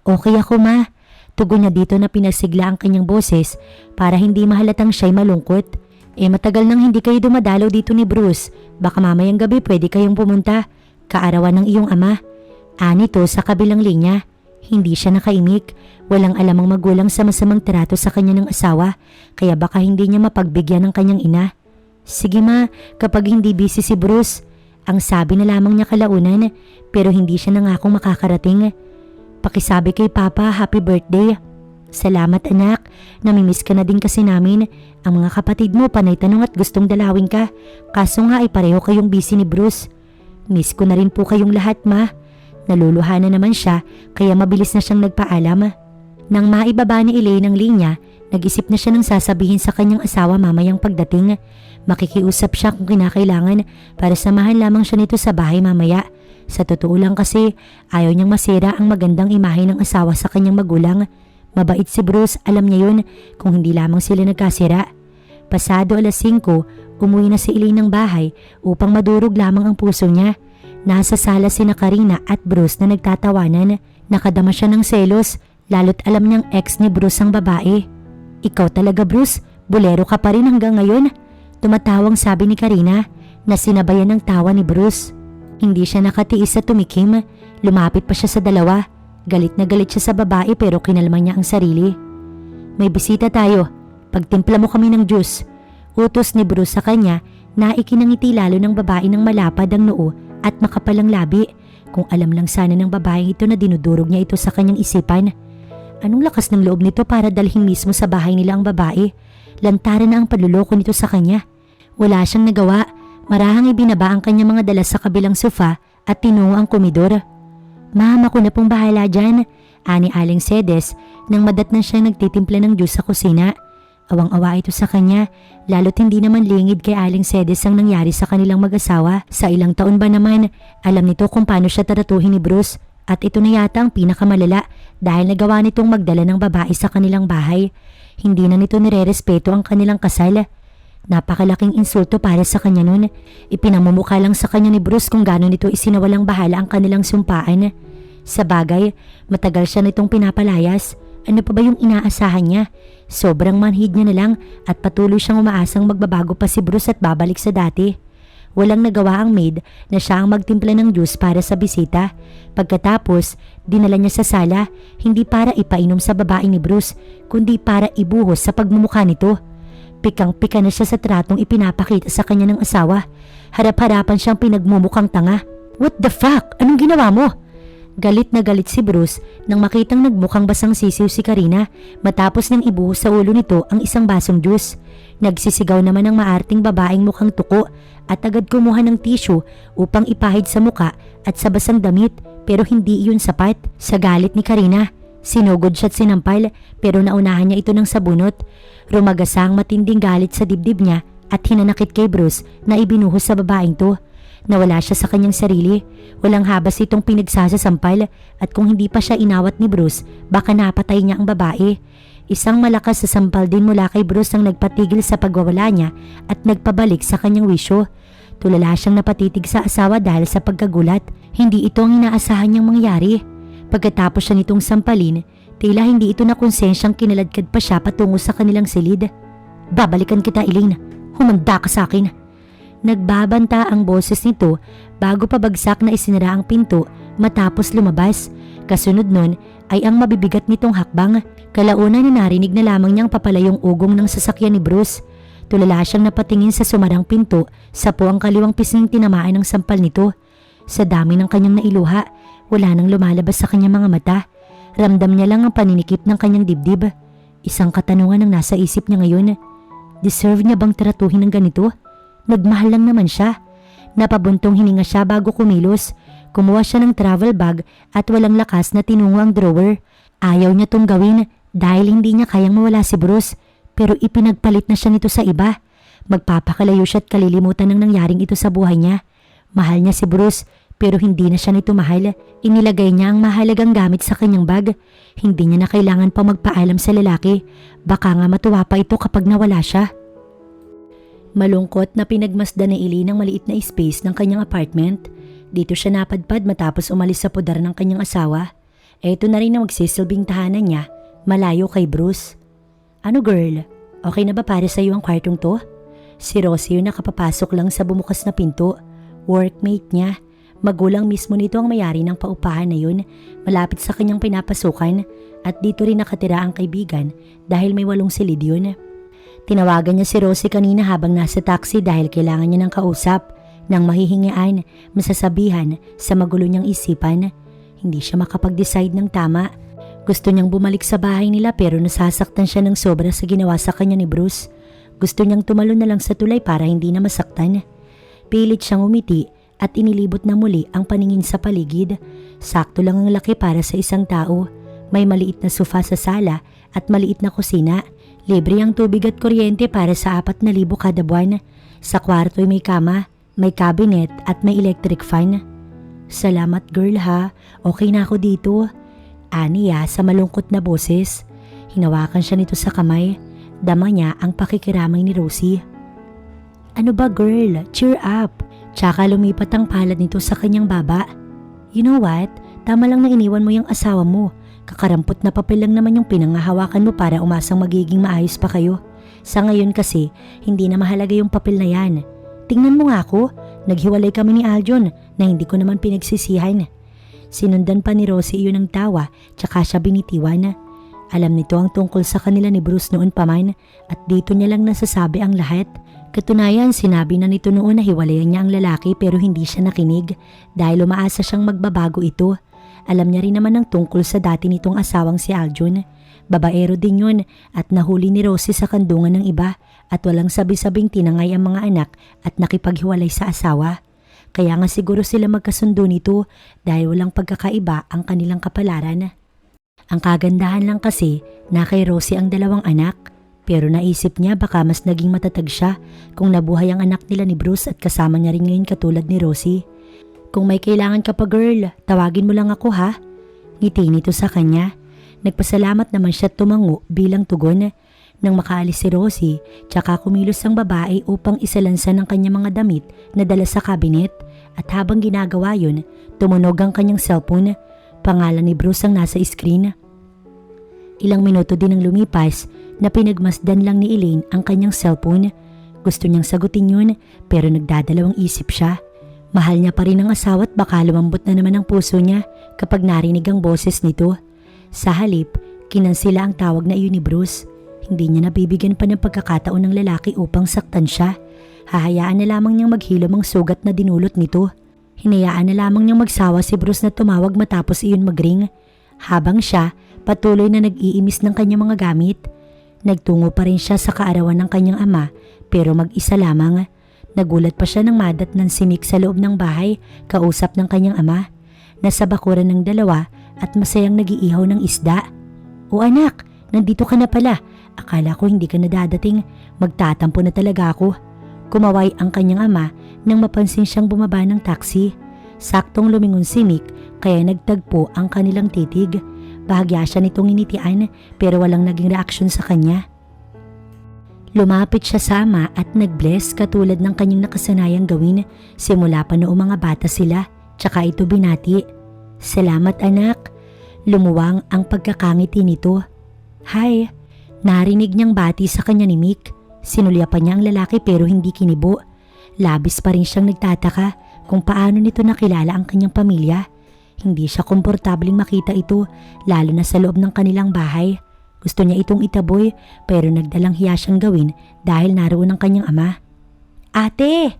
Okay ako ma. Tugon niya dito na pinasigla ang kanyang boses para hindi mahalatang siya'y malungkot. Matagal nang hindi kayo dumadalaw dito ni Bruce. Baka mamayang gabi pwede kayong pumunta. Kaarawan ng iyong ama. Anito sa kabilang linya. Hindi siya nakaimik. Walang alam ang magulang sa masamang trato sa kanya ng asawa. Kaya baka hindi niya mapagbigyan ng kanyang ina. Sige ma, kapag hindi busy si Bruce. Ang sabi na lamang niya kalaunan pero hindi siya nangakong makakarating. Pakisabi kay Papa, happy birthday. Salamat anak, namimiss ka na din kasi namin. Ang mga kapatid mo panay tanong at gustong dalawin ka. Kaso nga ay pareho kayong busy ni Bruce. Miss ko na rin po kayong lahat ma. Naluluha na naman siya kaya mabilis na siyang nagpaalam. Nang maibaba ni Elaine ang linya, nag-isip na siya ng sasabihin sa kanyang asawa mamayang pagdating. Makikiusap siya kung kinakailangan para samahan lamang siya nito sa bahay mamaya. Sa totoo lang kasi ayaw niyang masira ang magandang imahe ng asawa sa kanyang magulang. Mabait si Bruce, alam niya yun kung hindi lamang sila nagkasira. Pasado 5:00, Umuwi na si Elaine ng bahay upang madurog lamang ang puso niya. Nasa sala sina Karina at Bruce na nagtatawanan. Nakadama siya ng selos, lalo't alam niyang ex ni Bruce ang babae. Ikaw talaga Bruce, bolero ka pa rin hanggang ngayon. Tumatawang sabi ni Karina na sinabayan ng tawa ni Bruce. Hindi siya nakatiis sa tumikim, lumapit pa siya sa dalawa. Galit na galit siya sa babae pero kinalma niya ang sarili. May bisita tayo, pagtimpla mo kami ng juice. Utos ni Bruce sa kanya na ikinangiti lalo ng babae ng malapad ang noo at makapalang labi. Kung alam lang sana ng babae ito na dinudurog niya ito sa kanyang isipan. Anong lakas ng loob nito para dalhin mismo sa bahay nila ang babae? Lantaran na ang panluloko nito sa kanya. Wala siyang nagawa, marahang ibinaba ang kanyang mga dala sa kabilang sofa at tinungo ang komedor. Ma'am, ako na pong bahala dyan, ani Aling Cedes nang madatnan siyang nagtitimpla ng juice sa kusina. Awang-awa ito sa kanya, lalo't hindi naman lingid kay Aling Cedes ang nangyari sa kanilang mag-asawa. Sa ilang taon ba naman, alam nito kung paano siya taratuhin ni Bruce at ito na yata ang pinakamalala dahil nagawa nitong magdala ng babae sa kanilang bahay. Hindi na nito nirerespeto ang kanilang kasal. Napakalaking insulto para sa kanya nun. Ipinamumukha lang sa kanya ni Bruce kung gaano nito isinawalang bahala ang kanilang sumpaan. Sa bagay, matagal siya nitong pinapalayas. Ano pa ba yung inaasahan niya? Sobrang manhid niya na lang at patuloy siyang umaasang magbabago pa si Bruce at babalik sa dati. Walang nagawa ang maid na siya ang magtimpla ng juice para sa bisita. Pagkatapos, dinala niya sa sala, hindi para ipainom sa babae ni Bruce, kundi para ibuhos sa pagmumukha nito. Pikang-pika na siya sa tratong ipinapakita sa kanya ng asawa. Harap-harapan siyang pinagmumukhang tanga. What the fuck? Anong ginawa mo? Galit na galit si Bruce nang makitang nagmukhang basang sisiw si Karina matapos nang ibuhos sa ulo nito ang isang basong juice. Nagsisigaw naman ang maarting babaeng mukhang tuko at agad kumuha ng tissue upang ipahid sa muka at sa basang damit pero hindi iyon sapat. Sa galit ni Karina, sinugod siya at sinampal pero naunahan niya ito ng sabunot. Rumagasa ang matinding galit sa dibdib niya at hinanakit kay Bruce na ibinuhos sa babaeng to. Nawala siya sa kanyang sarili. Walang habas itong pinagsasasampal at kung hindi pa siya inawat ni Bruce, baka napatay niya ang babae. Isang malakas sa sampal din mula kay Bruce ang nagpatigil sa pagwawala niya at nagpabalik sa kanyang wisyo. Tulala siyang napatitig sa asawa dahil sa pagkagulat. Hindi ito ang inaasahan niyang mangyari. Pagkatapos siya nitong sampalin, tila hindi ito na konsensyang kinaladkad pa siya patungo sa kanilang silid. Babalikan kita, Elaine. Humanda ka sa akin. Nagbabanta ang boses nito bago pabagsak na isinara ang pinto matapos lumabas. Kasunod nun ay ang mabibigat nitong hakbang. Kalaunan na narinig na lamang niyang papalayong ugong ng sasakyan ni Bruce. Tulala siyang napatingin sa sumarang pinto sa po ang kaliwang pisngang tinamaan ng sampal nito. Sa dami ng kanyang nailuha, wala nang lumalabas sa kanyang mga mata. Ramdam niya lang ang paninikip ng kanyang dibdib. Isang katanungan ang nasa isip niya ngayon. Deserve niya bang tratuhin ng ganito? Nagmahal lang naman siya. Napabuntong hininga siya bago kumilos. Kumuha siya ng travel bag at walang lakas na tinungo ang drawer. Ayaw niya tong gawin dahil hindi niya kayang mawala si Bruce. Pero ipinagpalit na siya nito sa iba. Magpapakalayo siya at kalilimutan ng nangyaring ito sa buhay niya. Mahal niya si Bruce pero hindi na siya nito mahal. Inilagay niya ang mahalagang gamit sa kanyang bag. Hindi niya na kailangan pa magpaalam sa lalaki. Baka nga matuwa pa ito kapag nawala siya. Malungkot na pinagmasdan ni Elaine ang maliit na space ng kanyang apartment. Dito siya napadpad matapos umalis sa pudar ng kanyang asawa. Eto na rin ang magsisilbing tahanan niya, malayo kay Bruce. Ano girl, okay na ba para sa iyo ang kwartong to? Si Rosie yung nakapapasok lang sa bumukas na pinto. Workmate niya. Magulang mismo nito ang mayari ng paupahan na yun, malapit sa kanyang pinapasukan at dito rin nakatira ang kaibigan dahil may 8 silid yun. Tinawagan niya si Rosie kanina habang nasa taxi dahil kailangan niya ng kausap, ng mahihingian, masasabihan sa magulo niyang isipan. Hindi siya makapag-decide ng tama. Gusto niyang bumalik sa bahay nila pero nasasaktan siya ng sobra sa ginawa sa kanya ni Bruce. Gusto niyang tumalon na lang sa tulay para hindi na masaktan. Pilit siyang umiti at inilibot na muli ang paningin sa paligid. Sakto lang ang laki para sa isang tao. May maliit na sofa sa sala at maliit na kusina. Libre ang tubig at kuryente para sa 4,000 kada buwan. Sa kwarto ay may kama, may cabinet at may electric fan. Salamat girl ha, okay na ako dito. Aniya sa malungkot na boses. Hinawakan siya nito sa kamay. Dama niya ang pakikiramay ni Rosie. Ano ba girl, cheer up. Tsaka lumipat ang palad nito sa kanyang baba. You know what? Tama lang na iniwan mo yung asawa mo. Kakarampot na papel lang naman yung pinangahawakan mo para umasang magiging maayos pa kayo. Sa ngayon kasi, hindi na mahalaga yung papel na yan. Tingnan mo nga ako, naghiwalay kami ni Aljon na hindi ko naman pinagsisihan. Sinundan pa ni Rosie iyon ng tawa, tsaka siya binitiwan. Alam nito ang tungkol sa kanila ni Bruce noon pa man at dito niya lang nasasabi ang lahat. Katunayan, sinabi na nito noon na hiwalayan niya ang lalaki pero hindi siya nakinig dahil umaasa siyang magbabago ito. Alam niya rin naman ang tungkol sa dati nitong asawang si Aljon. Babaero din yun at nahuli ni Rosie sa kandungan ng iba at walang sabi-sabing tinangay ang mga anak at nakipaghiwalay sa asawa. Kaya nga siguro sila magkasundo nito dahil walang pagkakaiba ang kanilang kapalaran. Ang kagandahan lang kasi na kay Rosie ang dalawang anak. Pero naisip niya baka mas naging matatag siya kung nabuhay ang anak nila ni Bruce at kasama niya rin ngayon katulad ni Rosie. Kung may kailangan ka pa girl, tawagin mo lang ako ha. Ngiti nito sa kanya. Nagpasalamat naman siya tumango bilang tugon. Nang makaalis si Rosie, tsaka kumilos ang babae upang isalansan ang kanyang mga damit na dala sa kabinet. At habang ginagawa yun, tumunog ang kanyang cellphone. Pangalan ni Bruce ang nasa screen. Ilang minuto din ang lumipas na pinagmasdan lang ni Elaine ang kanyang cellphone. Gusto niyang sagutin yun pero nagdadalawang isip siya. Mahal niya pa rin ang asawa at baka lumambot na naman ang puso niya kapag narinig ang boses nito. Sa halip, kinansila ang tawag na iyon ni Bruce. Hindi niya nabibigyan pa ng pagkakataon ng lalaki upang saktan siya. Hahayaan na lamang niyang maghilom ang sugat na dinulot nito. Hinayaan na lamang niyang magsawa si Bruce na tumawag matapos iyon magring. Habang siya, patuloy na nag-iimis ng kanyang mga gamit. Nagtungo pa rin siya sa kaarawan ng kanyang ama pero mag-isa lamang. Nagulat pa siya nang madatnan si Mick sa loob ng bahay kausap ng kanyang ama. Nasa bakuran ng dalawa at masayang nag-iihaw ng isda. O anak, nandito ka na pala. Akala ko hindi ka na dadating. Magtatampo na talaga ako. Kumaway ang kanyang ama nang mapansin siyang bumaba ng taxi. Saktong lumingon si Mick kaya nagtagpo ang kanilang titig. Bahagya siya nitong initian pero walang naging reaksyon sa kanya. Lumapit siya sa ama at nag-bless katulad ng kanyang nakasanayang gawin simula pa noong mga bata sila, tsaka ito binati. Salamat anak. Lumuwang ang pagkakangiti nito. Hi. Narinig niyang bati sa kanya ni Mick. Sinulya pa niya ang lalaki pero hindi kinibo. Labis pa rin siyang nagtataka kung paano nito nakilala ang kanyang pamilya. Hindi siya komportabling makita ito lalo na sa loob ng kanilang bahay. Gusto niya itong itaboy pero nagdalang hiya siyang gawin dahil naroon ang kanyang ama. Ate!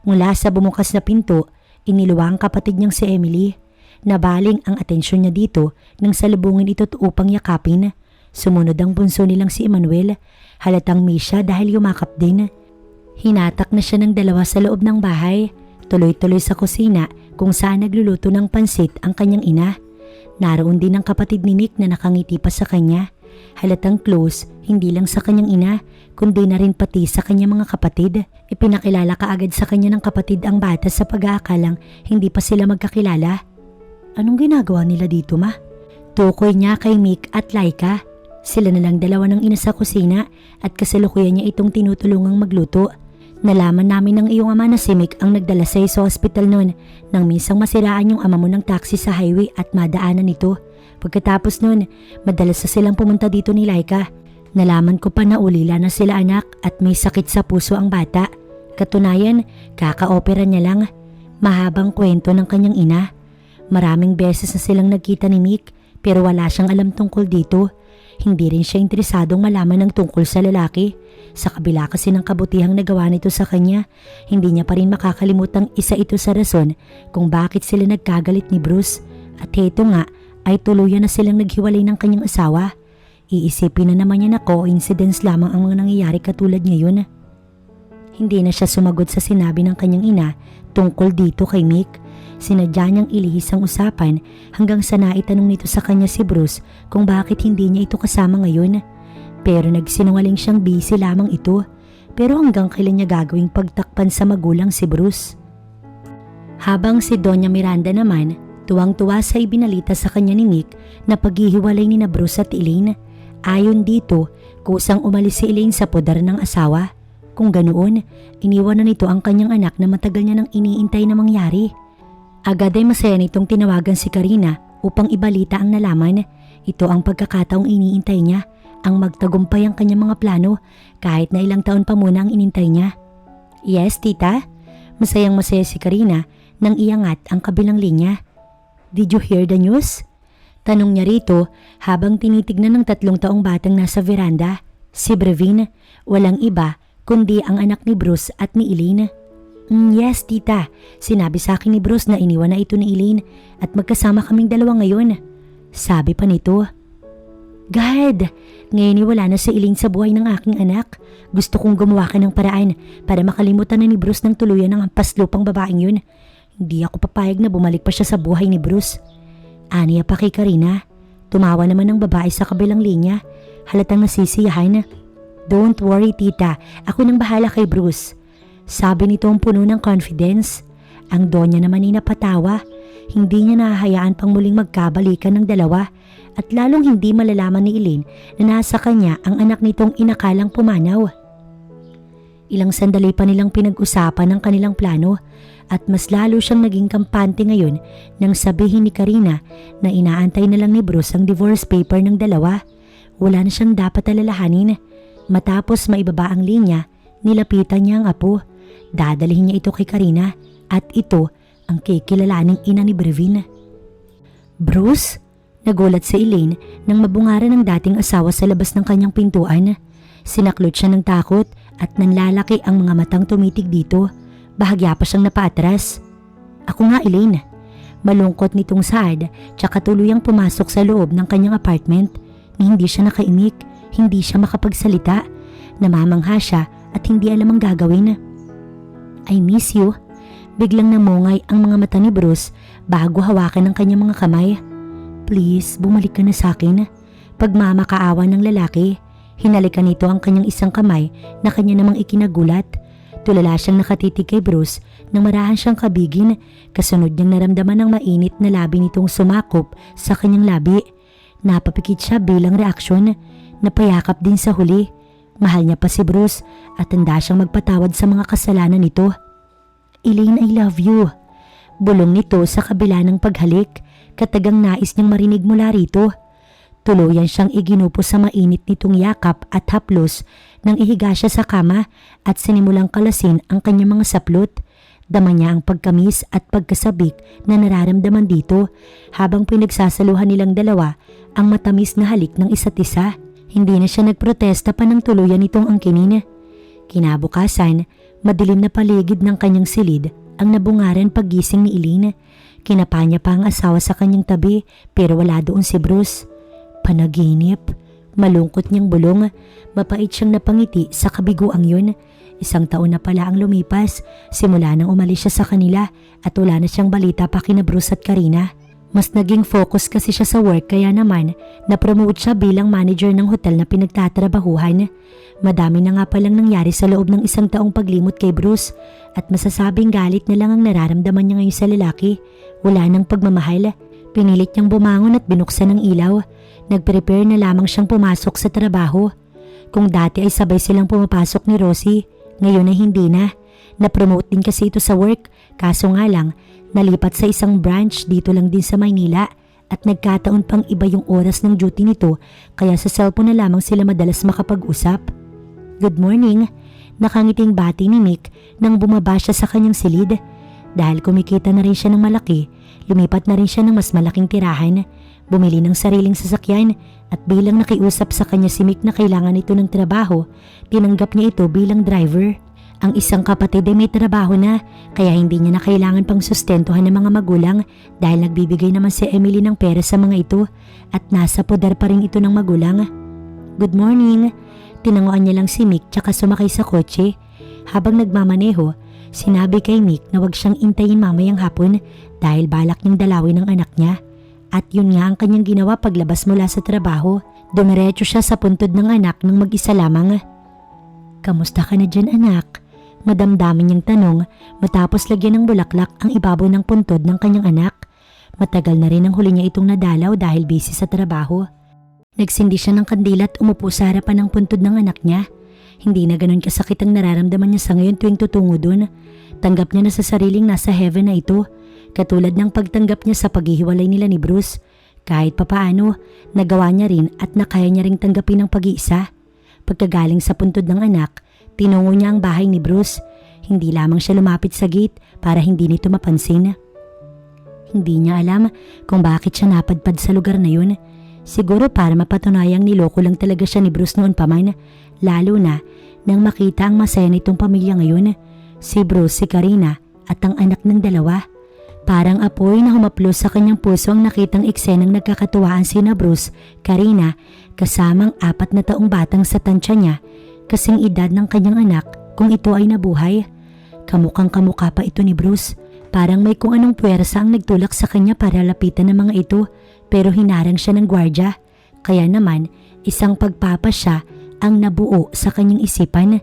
Mula sa bumukas na pinto, iniluwa ang kapatid niyang si Emily. Nabaling ang atensyon niya dito nang salubungin ito upang yakapin. Sumunod ang bunso nilang si Emmanuel. Halatang miss siya dahil yumakap din. Hinatak na siya ng dalawa sa loob ng bahay. Tuloy-tuloy sa kusina kung saan nagluluto ng pansit ang kanyang ina. Naroon din ang kapatid ni Mick na nakangiti pa sa kanya. Halatang close, hindi lang sa kanyang ina, kundi na rin pati sa kanyang mga kapatid. Ipinakilala kaagad sa kanya ng kapatid ang bata sa pag-aakalang hindi pa sila magkakilala. Anong ginagawa nila dito ma? Tukoy niya kay Mick at Laika. Sila na lang dalawa ng ina sa kusina at kasalukuyan niya itong tinutulungang magluto. Nalaman namin ng iyong ama na si Mick ang nagdala sa'yo sa hospital noon nang minsang masiraan yung ama mo ng taxi sa highway at madaanan nito. Pagkatapos noon, madalas na silang pumunta dito ni Laika. Nalaman ko pa na ulila na sila anak at may sakit sa puso ang bata. Katunayan, kaka-opera niya lang. Mahabang kwento ng kanyang ina. Maraming beses na silang nagkita ni Mick pero wala siyang alam tungkol dito. Hindi rin siya interesadong malaman ng tungkol sa lalaki. Sa kabila kasi ng kabutihang nagawa nito sa kanya, hindi niya pa rin makakalimutang isa ito sa rason kung bakit sila nagkagalit ni Bruce. At heto nga ay tuluyan na silang naghiwalay ng kanyang asawa. Iisipin na naman niya na coincidence lamang ang mga nangyayari katulad ngayon. Hindi na siya sumagot sa sinabi ng kanyang ina tungkol dito kay Mick. Sinadya niyang ilihis ang usapan hanggang sa naitanong nito sa kanya si Bruce kung bakit hindi niya ito kasama ngayon. Pero nagsinungaling siyang busy lamang ito. Pero hanggang kailan niya gagawing pagtakpan sa magulang si Bruce? Habang si Doña Miranda naman, tuwang-tuwa sa ibinalita sa kanya ni Mick na paghihiwalay ni Bruce at Elaine. Ayon dito, kusang umalis si Elaine sa pudar ng asawa. Kung ganoon, iniwan na nito ang kanyang anak na matagal niya nang iniintay na mangyari. Agad ay masaya nitong tinawagan si Karina upang ibalita ang nalaman. Ito ang pagkakataong iniintay niya, ang magtagumpay ang kanyang mga plano kahit na ilang taon pa muna ang inintay niya. Yes, tita? Masayang masaya si Karina nang iangat ang kabilang linya. Did you hear the news? Tanong niya rito habang tinitignan ng 3 taong batang nasa veranda. Si Brevin, walang iba kundi ang anak ni Bruce at ni Elaine. Yes, tita. Sinabi sa akin ni Bruce na iniwan na ito ni Elaine at magkasama kaming dalawa ngayon. Sabi pa nito. God, ngayon wala na si Elaine sa buhay ng aking anak. Gusto kong gumawa ka ng paraan para makalimutan na ni Bruce ng tuluyan ng hampaslupang babaeng yun. Hindi ako papayag na bumalik pa siya sa buhay ni Bruce. Aniya pa kay Karina. Tumawa naman ng babae sa kabilang linya. Halatang nasisiyahan. Don't worry, tita. Ako nang bahala kay Bruce. Sabi nito ang puno ng confidence. Ang Donya naman ay napatawa. Hindi niya nahahayaan pang muling magkabalikan ng dalawa at lalong hindi malalaman ni Elaine na nasa kanya ang anak nitong inakalang pumanaw. Ilang sandali pa nilang pinag-usapan ang kanilang plano at mas lalo siyang naging kampante ngayon nang sabihin ni Karina na inaantay na lang ni Bruce ang divorce paper ng dalawa. Wala na siyang dapat alalahanin. Matapos maibaba ang linya, nilapitan niya ang apo. Dadalhin niya ito kay Karina at ito ang kikilalaning ina ni Brevin. Bruce? Nagulat si Elaine nang mabungaran ng dating asawa sa labas ng kanyang pintuan. Sinaklot siya ng takot at nanlalaki ang mga matang tumitig dito. Bahagya pa siyang napaatras. Ako nga, Elaine. Malungkot nitong saad tsaka tuluyang pumasok sa loob ng kanyang apartment. Ni hindi siya nakaimik, hindi siya makapagsalita. Namamangha siya at hindi alam ang gagawin. I miss you. Biglang namungay ang mga mata ni Bruce bago hawakan ng kanyang mga kamay. Please, bumalik ka na sa akin. Pagmamakaawa ng lalaki, hinalikan nito ang kanyang isang kamay na kanya namang ikinagulat. Tulala siyang nakatitig kay Bruce nang marahan siyang kabigin. Kasunod niyang naramdaman ng mainit na labi nitong sumakop sa kanyang labi. Napapikit siya bilang reaksyon. Napayakap din sa huli. Mahal niya pa si Bruce at handa siyang magpatawad sa mga kasalanan nito. Elaine, I love you. Bulong nito sa kabila ng paghalik. Katagang nais niyang marinig mula rito. Tuluyan siyang iginupo sa mainit nitong yakap at haplos nang ihiga siya sa kama at sinimulang kalasin ang kanyang mga saplot. Dama niya ang pagkamis at pagkasabik na nararamdaman dito habang pinagsasaluhan nilang dalawa ang matamis na halik ng isa't isa. Hindi na siya nagprotesta pa ng tuluyan nitong angkinin. Kinabukasan, madilim na paligid ng kanyang silid ang nabungaran paggising ni Elaine. Kinapa niya pa ang asawa sa kanyang tabi pero wala doon si Bruce. Panaginip. Malungkot niyang bulong. Mapait siyang napangiti sa kabiguang yun. 1 taon na pala ang lumipas simula nang umalis siya sa kanila at wala na siyang balita pa kina Bruce at Karina. Mas naging focus kasi siya sa work kaya naman na-promote siya bilang manager ng hotel na pinagtatrabahuhan. Madami na nga palang nangyari sa loob ng 1 taong paglimot kay Bruce at masasabing galit na lang ang nararamdaman niya ngayon sa lalaki. Wala nang pagmamahal. Pinilit niyang bumangon at binuksan ng ilaw. Nag-prepare na lamang siyang pumasok sa trabaho. Kung dati ay sabay silang pumapasok ni Rosie, ngayon ay hindi na. Na-promote din kasi ito sa work kaso nga lang nalipat sa isang branch dito lang din sa Maynila at nagkataon pang iba yung oras ng duty nito kaya sa cellphone na lamang sila madalas makapag-usap. Good morning, nakangiting bati ni Nick nang bumaba siya sa kanyang silid. Dahil kumikita na rin siya ng malaki, lumipat na rin siya ng mas malaking tirahan, bumili ng sariling sasakyan at bilang nakiusap sa kanya si Mick na kailangan ito ng trabaho, tinanggap niya ito bilang driver. Ang isang kapatid ay may trabaho na kaya hindi niya na kailangan pang sustentuhan ng mga magulang dahil nagbibigay naman si Emily ng pera sa mga ito at nasa poder pa rin ito ng magulang. Good morning. Tinanguan niya lang si Mick tsaka sumakay sa kotse. Habang nagmamaneho, sinabi kay Mick na wag siyang intayin mamayang hapon dahil balak niyang dalawin ang anak niya. At yun nga ang kanyang ginawa paglabas mula sa trabaho. Dumiretso siya sa puntod ng anak ng mag-isa lamang. Kamusta ka na dyan, anak? Madamdamin niyang tanong matapos lagyan ng bulaklak ang ibabaw ng puntod ng kanyang anak. Matagal na rin ang huli niya itong nadalaw dahil busy sa trabaho. Nagsindi siya ng kandila at umupo sa harapan ng puntod ng anak niya. Hindi na ganun kasakit ang nararamdaman niya sa ngayon tuwing tutungo doon. Tanggap niya na sa sariling nasa heaven na ito. Katulad ng pagtanggap niya sa paghihiwalay nila ni Bruce. Kahit papaano, nagawa niya rin at nakaya niya ring tanggapin ang pag-iisa. Pagkagaling sa puntod ng anak, tinungo niya ang bahay ni Bruce. Hindi lamang siya lumapit sa gate para hindi nito mapansin. Hindi niya alam kung bakit siya napadpad sa lugar na yun. Siguro para mapatunayang niloko lang talaga siya ni Bruce noon pa man. Lalo na nang makita ang masaya nitong pamilya ngayon. Si Bruce, si Karina at ang anak ng dalawa. Parang apoy na humaplos sa kanyang puso ang nakitang eksenang nagkakatuwaan sina Bruce, Karina, kasamang 4 na taong batang sa tansya niya, kasing edad ng kanyang anak kung ito ay nabuhay. Kamukhang kamukha pa ito ni Bruce. Parang may kung anong puwersa ang nagtulak sa kanya para lapitan ng mga ito, pero hinarang siya ng gwardya. Kaya naman, isang pagpapasya ang nabuo sa kanyang isipan.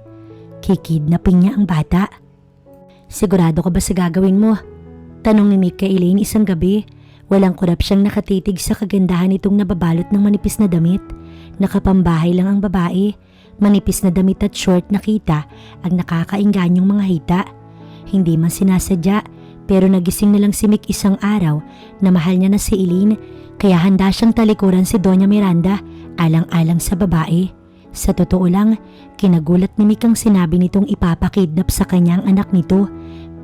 Kikidnapin niya ang bata. Sigurado ka ba sa gagawin mo? Tanong ni Mick kay Elaine isang gabi. Walang kurap siyang nakatitig sa kagandahan nitong nababalot ng manipis na damit. Nakapambahay lang ang babae. Manipis na damit at short na kita ang nakakainganyong mga hita. Hindi man sinasadya, pero nagising na lang si Mick isang araw na mahal niya na si Elaine, kaya handa siyang talikuran si Doña Miranda alang-alang sa babae. Sa totoo lang, kinagulat ni Mick ang sinabi nitong ipapakidnap sa kanyang anak nito.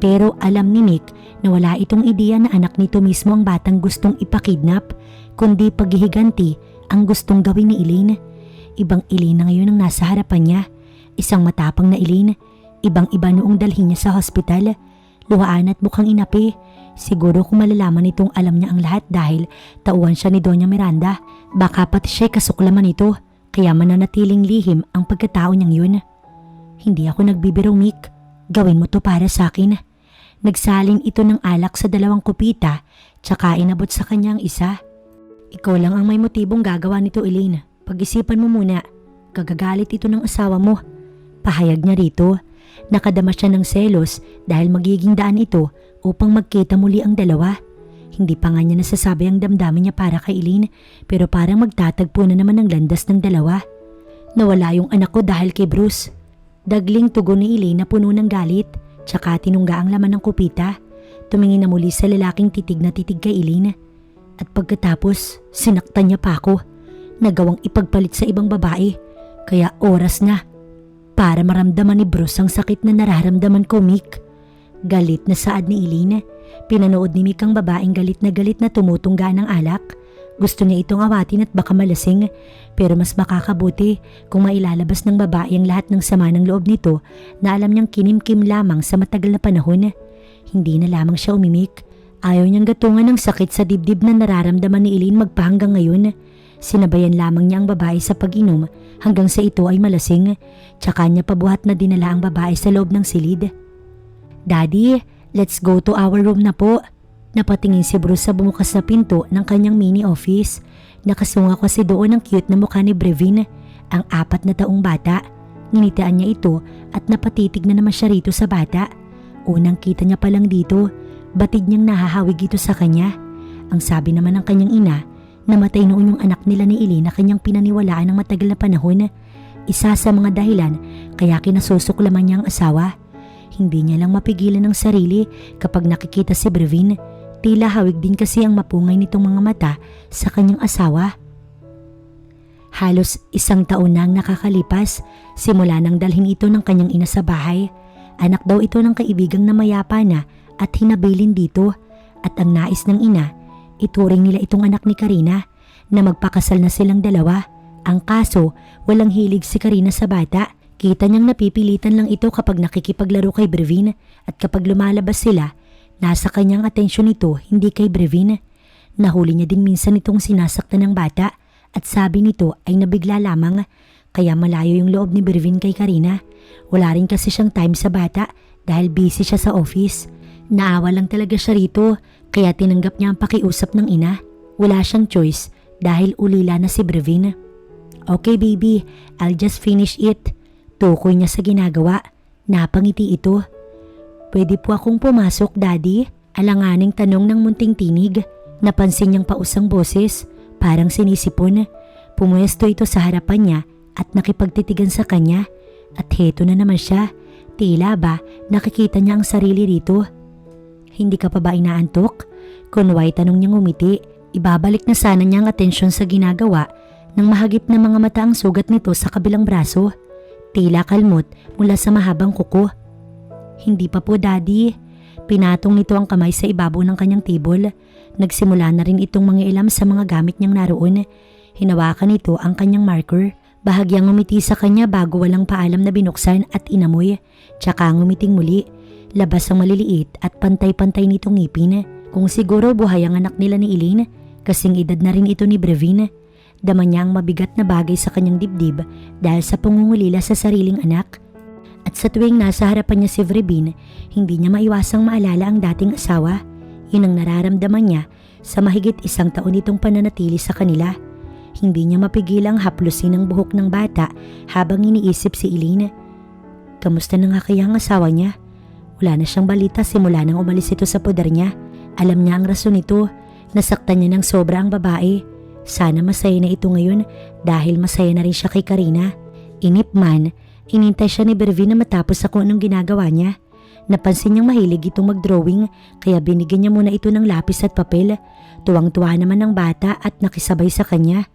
Pero alam ni Mick na wala itong ideya na anak nito mismo ang batang gustong ipakidnap, kundi paghihiganti ang gustong gawin ni Elaine. Ibang Elaine na ngayon ang nasa harapan niya. Isang matapang na Elaine. Ibang-iba noong dalhin niya sa hospital. Luhaan at mukhang inapi. Siguro kung malalaman itong alam niya ang lahat dahil tauhan siya ni Doña Miranda, baka pati siya'y kasuklaman ito, kaya mananatiling lihim ang pagkatao niyang yun. Hindi ako nagbibiro, Mick. Gawin mo to para sa akin. Nagsalin ito ng alak sa 2 kupita, tsaka inabot sa kanyang isa. Ikaw lang ang may motibong gagawa nito, Elaine. Pag-isipan mo muna. Gagagalit ito ng asawa mo. Pahayag niya rito. Nakadama siya ng selos dahil magiging daan ito upang magkita muli ang dalawa. Hindi pa nga niya nasasabi ang damdamin niya para kay Elaine, pero parang magtatagpo na naman ang landas ng dalawa. Nawala yung anak ko dahil kay Bruce. Dagling tugon ni Elaine na puno ng galit, tsaka tinungga ang laman ng kupita. Tumingin na muli sa lalaking titig na titig kay Elaine. At pagkatapos, sinaktan niya pa ako. Nagawang ipagpalit sa ibang babae. Kaya oras na para maramdaman ni Bruce ang sakit na nararamdaman ko, Mick. Galit na saad ni Elaine. Pinanood ni Mick ang babaeng galit na tumutungga ng alak. Gusto niya itong awatin at baka malasing, pero mas makakabuti kung mailalabas ng babae ang lahat ng sama ng loob nito na alam niyang kinimkim lamang sa matagal na panahon. Hindi na lamang siya umimik. Ayaw niyang gatungan ng sakit sa dibdib na nararamdaman ni Elaine magpahanggang ngayon. Sinabayan lamang niya ang babae sa pag-inom hanggang sa ito ay malasing, tsaka niya pabuhat na dinala ang babae sa loob ng silid. Daddy, let's go to our room na po. Napatingin si Bruce sa bumukas na pinto ng kanyang mini office. Nakasunga kasi doon ang cute na mukha ni Brevin, ang 4 na taong bata. Nginitian niya ito at napatitig na naman siya rito sa bata. Unang kita niya pa lang dito, batid niyang nahahawig ito sa kanya. Ang sabi naman ng kanyang ina, namatay noon yung anak nila ni Elaine na kanyang pinaniwalaan ng matagal na panahon. Isa sa mga dahilan kaya kinasusuklaman niya ang asawa. Hindi niya lang mapigilan ang sarili kapag nakikita si Brevin. Tila hawig din kasi ang mapungay nitong mga mata sa kanyang asawa. Halos 1 taon na ang nakakalipas simula nang dalhin ito ng kanyang ina sa bahay. Anak daw ito ng kaibigang na mayapa na at hinabilin dito. At ang nais ng ina, ituring nila itong anak ni Karina na magpakasal na silang dalawa. Ang kaso, walang hilig si Karina sa bata. Kita niyang napipilitan lang ito kapag nakikipaglaro kay Brevin at kapag lumalabas sila, nasa kanyang atensyon ito, hindi kay Brevin. Nahuli niya din minsan itong sinasaktan ng bata at sabi nito ay nabigla lamang kaya malayo yung loob ni Brevin kay Karina. Wala rin kasi siyang time sa bata dahil busy siya sa office. Naawa lang talaga siya rito kaya tinanggap niya ang pakiusap ng ina. Wala siyang choice dahil ulila na si Brevin. Okay baby, I'll just finish it. Tukoy niya sa ginagawa. Napangiti ito. Pwede po akong pumasok, Daddy? Alanganing tanong ng munting tinig. Napansin niyang pausang boses, parang sinisipon. Pumuesto ito sa harapan niya at nakipagtitigan sa kanya. At heto na naman siya. Tila ba nakikita niya ang sarili dito? Hindi ka pa ba inaantok? Kunway tanong niyang umiti. Ibabalik na sana niya ang atensyon sa ginagawa nang mahagip na mga mata ang sugat nito sa kabilang braso. Tila kalmot mula sa mahabang kuko. Hindi pa po, Daddy. Pinatong nito ang kamay sa ibabaw ng kanyang table. Nagsimula na rin itong mangialam sa mga gamit niyang naroon. Hinawakan nito ang kanyang marker. Bahagyang ngumiti sa kanya bago walang paalam na binuksan at inamoy. Tsaka ngumiting muli. Labas ang maliliit at pantay-pantay nitong ngipin. Kung siguro buhay ang anak nila ni Elaine, kasing edad na rin ito ni Brevin. Dama niya ang mabigat na bagay sa kanyang dibdib dahil sa pangungulila sa sariling anak. At sa tuwing nasa harapan niya si Brevin, hindi niya maiwasang maalala ang dating asawa. Yun ang nararamdaman niya sa mahigit 1 taon itong pananatili sa kanila. Hindi niya mapigilang haplusin ang buhok ng bata habang iniisip si Elaine. Kamusta na nga kaya ang asawa niya? Wala na siyang balita simula nang umalis ito sa poder niya. Alam niya ang rason nito. Nasaktan niya ng sobra ang babae. Sana masaya na ito ngayon dahil masaya na rin siya kay Karina. Inip man, inintay siya ni Brevin na matapos sa kung anong ginagawa niya. Napansin niyang mahilig itong mag-drawing kaya binigyan niya muna ito ng lapis at papel. Tuwang-tuwa naman ang bata at nakisabay sa kanya.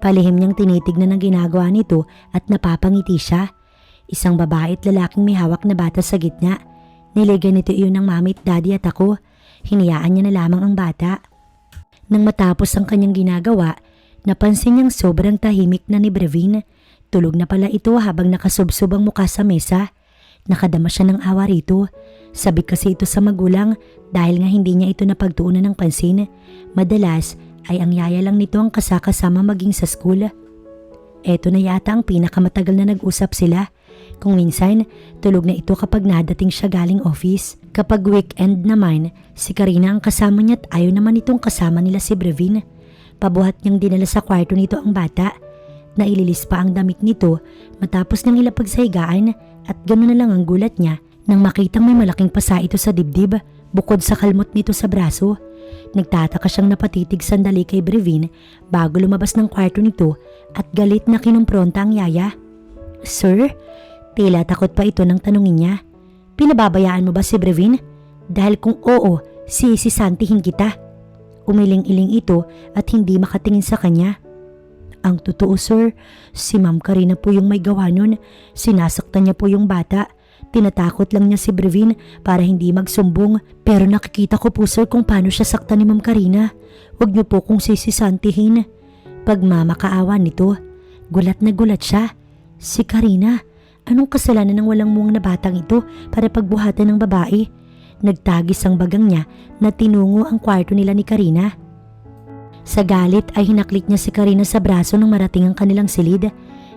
Palihim niyang tinitignan ang ginagawa nito at napapangiti siya. Isang babae at lalaking may hawak na bata sa gitna. Niligan nito iyon ng mami at daddy at ako. Hinayaan niya na lamang ang bata. Nang matapos ang kanyang ginagawa, napansin niyang sobrang tahimik na ni Brevin. Tulog na pala ito habang nakasubsob ang mukha sa mesa. Nakadama siya ng awa rito. Sabi kasi ito sa magulang dahil nga hindi niya ito napagtuunan ng pansin. Madalas ay ang yaya lang nito ang kasakasama maging sa school. Eto na yata ang pinakamatagal na nag-usap sila. Kung minsan, tulog na ito kapag nadating siya galing office. Kapag weekend naman, si Karina ang kasama niya at ayaw naman itong kasama nila si Brevin. Pabuhat niyang dinala sa kwarto nito ang bata. Naililis pa ang damit nito matapos niyang ilapag sa higaan at gano'n na lang ang gulat niya nang makitang may malaking pasa ito sa dibdib bukod sa kalmot nito sa braso. Nagtataka siyang napatitig sandali kay Brevin bago lumabas ng kwarto nito at galit na kinumpronta ang yaya. Sir? Tila takot pa ito nang tanungin niya. Pinababayaan mo ba si Brevin? Dahil kung oo, sisisantihin kita. Umiling-iling ito at hindi makatingin sa kanya. Ang totoo sir, si Ma'am Karina po yung may gawa nun. Sinasaktan niya po yung bata. Tinatakot lang niya si Brevin para hindi magsumbong. Pero nakikita ko po sir kung paano siya saktan ni Ma'am Karina. Huwag niyo po kong sisisantihin. Pagmamakaawa nito, gulat na gulat siya. Si Karina, anong kasalanan ng walang muwang na batang ito para pagbuhatan ng babae? Nagtagis ang bagang niya na tinungo ang kwarto nila ni Karina. Sa galit ay hinaklik niya si Karina sa braso nang marating ang kanilang silid.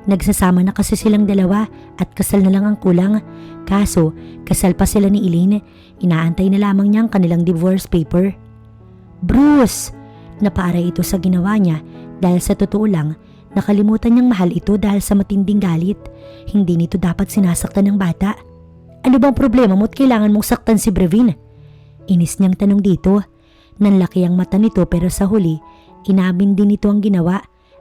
Nagsasama na kasi silang dalawa at kasal na lang ang kulang. Kaso, kasal pa sila ni Elaine. Inaantay na lamang niya ang kanilang divorce paper. Bruce! Napaaray ito sa ginawa niya dahil sa totoo lang, nakalimutan niyang mahal ito dahil sa matinding galit. Hindi nito dapat sinasaktan ng bata. Ano bang problema mo at kailangan mong saktan si Brevin? Inis niyang tanong dito. Nanlaki ang mata nito pero sa huli, inamin din nito ang ginawa.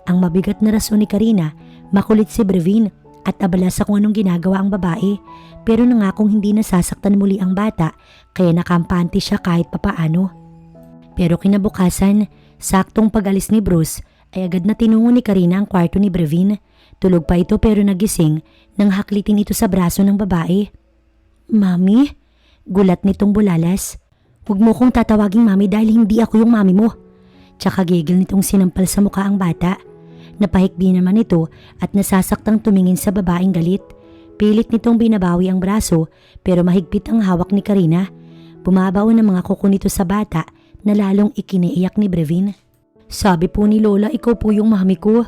Ang mabigat na rason ni Karina, makulit si Brevin at abala sa kung anong ginagawa ang babae. Pero nangakong hindi nasasaktan muli ang bata kaya nakampante siya kahit papaano. Pero kinabukasan, saktong pag-alis ni Bruce ay agad na tinungo ni Karina ang kwarto ni Brevin. Tulog pa ito pero nagising nang haklitin ito sa braso ng babae. Mami? Gulat nitong bulalas. Huwag mo kong tatawaging mami dahil hindi ako yung mami mo. Tsaka gigil nitong sinampal sa mukha ang bata. Napahikbi naman ito at nasasaktang tumingin sa babaeng galit. Pilit nitong binabawi ang braso pero mahigpit ang hawak ni Karina. Bumabaw ng mga kuko nito sa bata na lalong ikiniiyak ni Brevin. Sabi po ni Lola, ikaw po yung mami ko.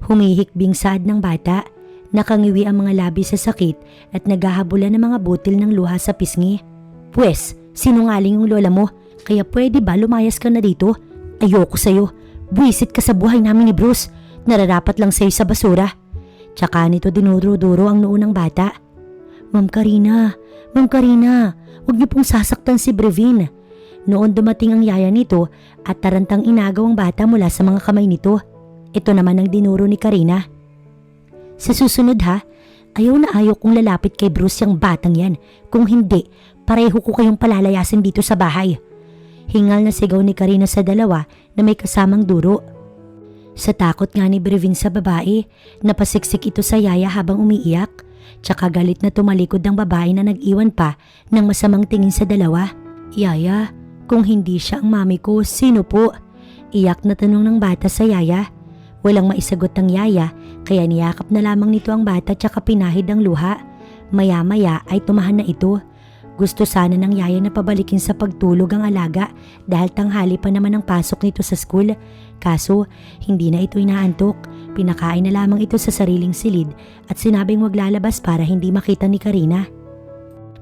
Humihikbing saad ng bata. Nakangiwi ang mga labi sa sakit at naghahabulan ng mga butil ng luha sa pisngi. Pwes, sinungaling yung lola mo, kaya pwede ba lumayas ka na dito? Ayoko sa'yo. Buwisit ka sa buhay namin ni Bruce. Nararapat lang sa'yo sa basura. Tsaka nito dinuduro-duro ang noo ng bata. Ma'am Karina, huwag niyo pong sasaktan si Brevin. Noon dumating ang yaya nito at tarantang inagaw ang bata mula sa mga kamay nito. Ito naman ang dinuro ni Karina. Sa susunod ha, Ayaw na ayaw kong lalapit kay Bruce yung batang yan. Kung hindi, pareho ko kayong palalayasin dito sa bahay. Hingal na sigaw ni Karina sa dalawa na may kasamang duro. Sa takot nga ni Brevin sa babae, napasiksik ito sa yaya habang umiiyak. Tsaka galit na tumalikod ng babae na nag-iwan pa ng masamang tingin sa dalawa. Yaya, kung hindi siya ang mami ko, sino po? Iyak na tanong ng bata sa yaya. Walang maisagot ang yaya, kaya niyakap na lamang nito ang bata tsaka pinahid ang luha. Maya-maya ay tumahan na ito. Gusto sana ng yaya na pabalikin sa pagtulog ang alaga dahil tanghali pa naman ang pasok nito sa school. Kaso, hindi na ito inaantok. Pinakain na lamang ito sa sariling silid at sinabing wag lalabas para hindi makita ni Karina.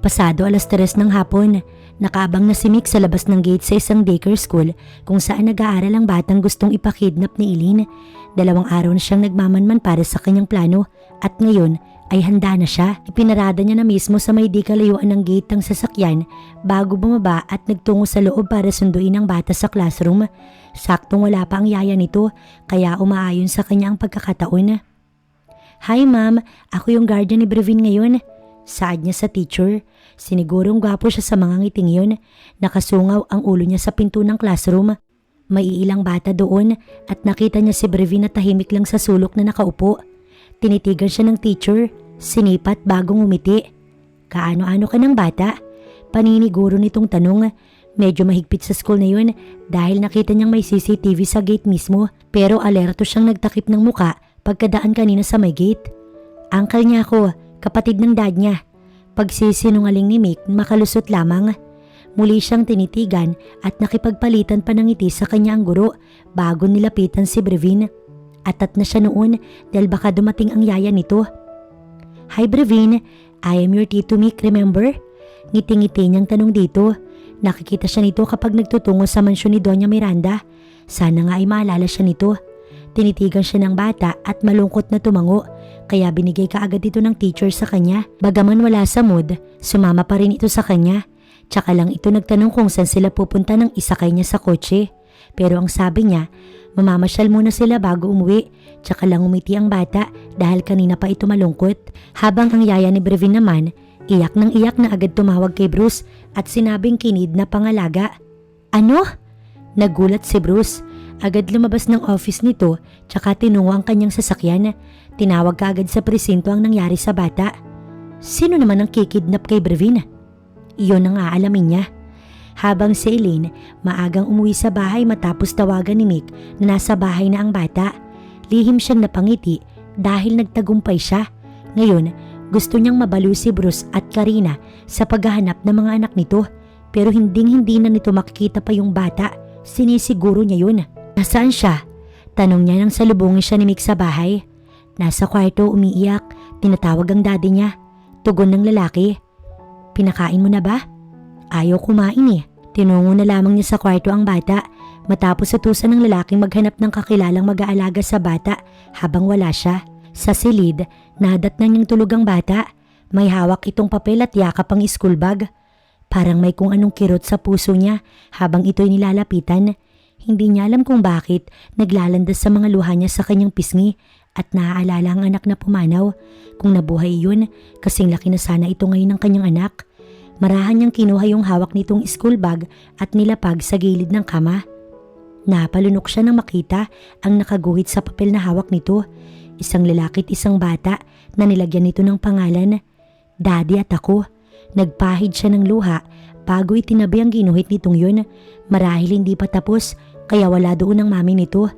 Pasado 3:00 ng hapon, nakaabang na si Mick sa labas ng gate sa isang daycare school kung saan nag-aaral ang batang gustong ipakidnap ni Eileen. 2 araw na siyang nagmamanman para sa kanyang plano at ngayon ay handa na siya. Ipinarada niya na mismo sa may di kalayuan ng gate ng sasakyan bago bumaba at nagtungo sa loob para sunduin ang bata sa classroom. Saktong wala pa ang yaya nito kaya umaayon sa kanya ang pagkakataon. Hi ma'am, ako yung guardian ni Brevin ngayon. Saad niya sa teacher. Sinigurong gwapo siya sa mga ngiting yun. Nakasungaw ang ulo niya sa pinto ng classroom. May ilang bata doon at nakita niya si Brevin na tahimik lang sa sulok na nakaupo. Tinitigan siya ng teacher. Sinipat bagong umiti. Kaano-ano ka ng bata? Paniniguro nitong tanong. Medyo mahigpit sa school na yun dahil nakita niyang may CCTV sa gate mismo pero alerto siyang nagtakip ng muka pagkadaan kanina sa may gate. Uncle niya ako, kapatid ng dad niya. Pagsisinungaling ni Mick, makalusot lamang. Muli siyang tinitigan at nakipagpalitan pa ng ngiti sa kanya ang guro bago nilapitan si Brevin. Atat na siya noon dahil baka dumating ang yaya nito. Hi Brevin, I am your Tito Mick, remember? Ngiti-ngiti niyang tanong dito. Nakikita siya nito kapag nagtutungo sa mansyon ni Doña Miranda. Sana nga ay maalala siya nito. Tinitigan siya ng bata at malungkot na tumango kaya binigay kaagad ito ng teacher sa kanya. Bagaman wala sa mood, sumama pa rin ito sa kanya. Tsaka lang ito nagtanong kung saan sila pupunta nang isakay niya sa kotse. Pero ang sabi niya, mamamasyal muna sila bago umuwi. Tsaka lang umiti ang bata dahil kanina pa ito malungkot. Habang ang yaya ni Brevin naman, iyak na agad tumawag kay Bruce at sinabing kinid na pangalaga. Ano? Nagulat si Bruce. Agad lumabas ng office nito tsaka tinungo ang kanyang sasakyan. Tinawag kaagad sa presinto ang nangyari sa bata. Sino naman ang kikidnap kay Brevin? Iyon ang aalamin niya. Habang si Eileen maagang umuwi sa bahay matapos tawagan ni Mick na nasa bahay na ang bata. Lihim siyang napangiti dahil nagtagumpay siya. Ngayon, gusto niyang mabalo si Bruce at Karina sa paghahanap ng mga anak nito. Pero hindi na nito makikita pa yung bata. Sinisiguro niya yun. Nasaan siya? Tanong niya nang salubungin siya ni Mick sa bahay. Nasa kwarto umiiyak. Tinatawag ang daddy niya. Tugon ng lalaki. Pinakain mo na ba? Ayaw kumain eh. Tinungo na lamang niya sa kwarto ang bata matapos utusan ng lalaking maghanap ng kakilalang mag-aalaga sa bata habang wala siya. Sa silid, nadatnan niyang tulog ang bata. May hawak itong papel at yakap ang school bag. Parang may kung anong kirot sa puso niya habang ito'y nilalapitan. Hindi niya alam kung bakit naglalandas sa mga luha niya sa kanyang pisngi at naaalala ang anak na pumanaw. Kung nabuhay yun, kasing laki na sana ito ngayon ng kanyang anak. Marahan niyang kinuha yung hawak nitong school bag at nilapag sa gilid ng kama. Napalunok siya nang makita ang nakaguhit sa papel na hawak nito. Isang lalaki at isang bata na nilagyan nito ng pangalan, Daddy at ako. Nagpahid siya ng luha bago itinabi ang ginuhit nitong yun. Marahil hindi pa tapos kaya wala doon ang mami nito.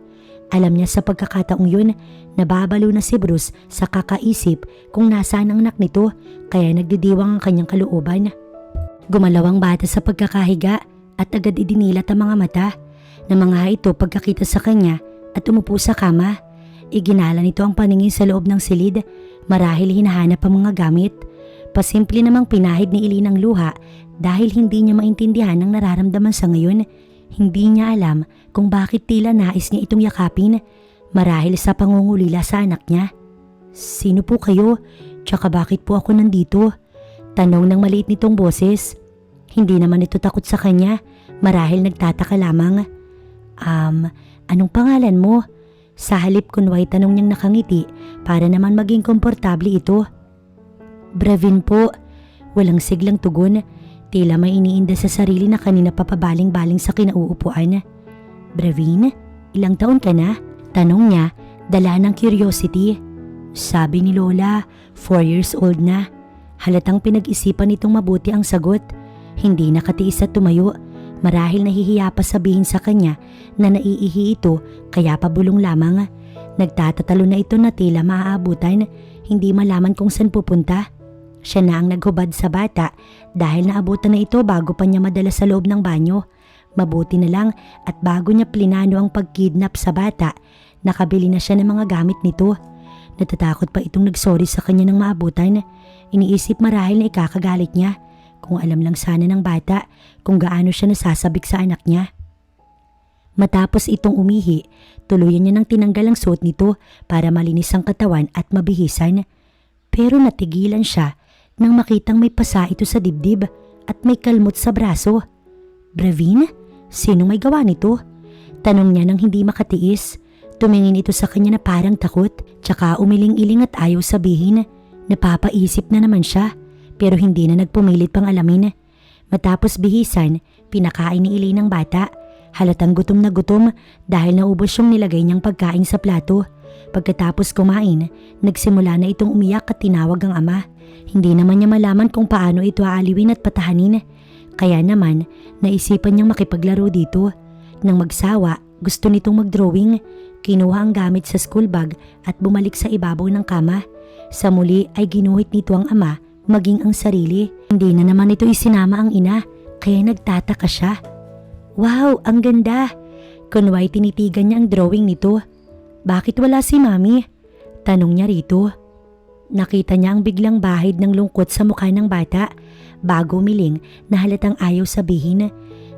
Alam niya sa pagkakataong yun, nababalo na si Bruce sa kakaisip kung nasaan ang anak nito kaya nagdidiwang ang kanyang kalooban. Gumalaw ang bata sa pagkakahiga at agad idinilat ang mga mata. Namangha ito pagkakita sa kanya at umupo sa kama. Iginala nito ang paningin sa loob ng silid. Marahil hinahanap ang mga gamit. Pasimple namang pinahid ni Eileen ang luha dahil hindi niya maintindihan ang nararamdaman sa ngayon. Hindi niya alam kung bakit tila nais niya itong yakapin. Marahil sa pangungulila sa anak niya. Sino po kayo? Tsaka bakit po ako nandito? Tanong ng maliit nitong boses. Hindi naman ito takot sa kanya. Marahil nagtataka lamang. Anong pangalan mo? Sa halip kunway tanong niyang nakangiti para naman maging komportable ito. Brevin po. Walang siglang tugon. Tila may iniinda sa sarili na kanina papabaling-baling sa kinauupuan. Brevin, ilang taon ka na? Tanong niya, dala ng curiosity. Sabi ni Lola, 4 years old na. Halatang pinag-isipan nitong mabuti ang sagot. Hindi nakatiis at tumayo. Marahil nahihiya pa sabihin sa kanya na naiihi ito kaya pabulong lamang. Nagtatatalo na ito na tila maaabutan, hindi malaman kung saan pupunta. Siya na ang naghubad sa bata dahil naabutan na ito bago pa niya madala sa loob ng banyo. Mabuti na lang at bago niya plinano ang pagkidnap sa bata, nakabili na siya ng mga gamit nito. Natatakot pa itong nagsorry sa kanya ng maabutan. Iniisip marahil na ikakagalit niya. Kung alam lang sana ng bata kung gaano siya nasasabik sa anak niya. Matapos itong umihi, tuluyan niya nang tinanggal ang suot nito para malinis ang katawan at mabihisan. Pero natigilan siya nang makitang may pasa ito sa dibdib at may kalmot sa braso. Brevin, sino may gawa nito? Tanong niya nang hindi makatiis. Tumingin ito sa kanya na parang takot, tsaka umiling-iling at ayaw sabihin. Napapaisip na naman siya, pero hindi na nagpumilit pang alamin. Matapos bihisan, pinakain ni Elaine ang bata. Halatang gutom na gutom dahil naubos yung nilagay niyang pagkain sa plato. Pagkatapos kumain, nagsimula na itong umiyak at tinawag ang ama. Hindi naman niya malaman kung paano ito aaliwin at patahanin. Kaya naman, naisipan niyang makipaglaro dito. Nang magsawa, gusto nitong mag-drawing. Kinuha ang gamit sa school bag at bumalik sa ibabaw ng kama. Sa muli ay ginuhit nito ang ama, maging ang sarili. Hindi na naman ito isinama ang ina, kaya nagtataka siya. Wow, ang ganda! Kunway tinitigan niya ang drawing nito. Bakit wala si mami? Tanong niya rito. Nakita niya ang biglang bahid ng lungkot sa mukha ng bata bago umiling na halatang ayaw sabihin.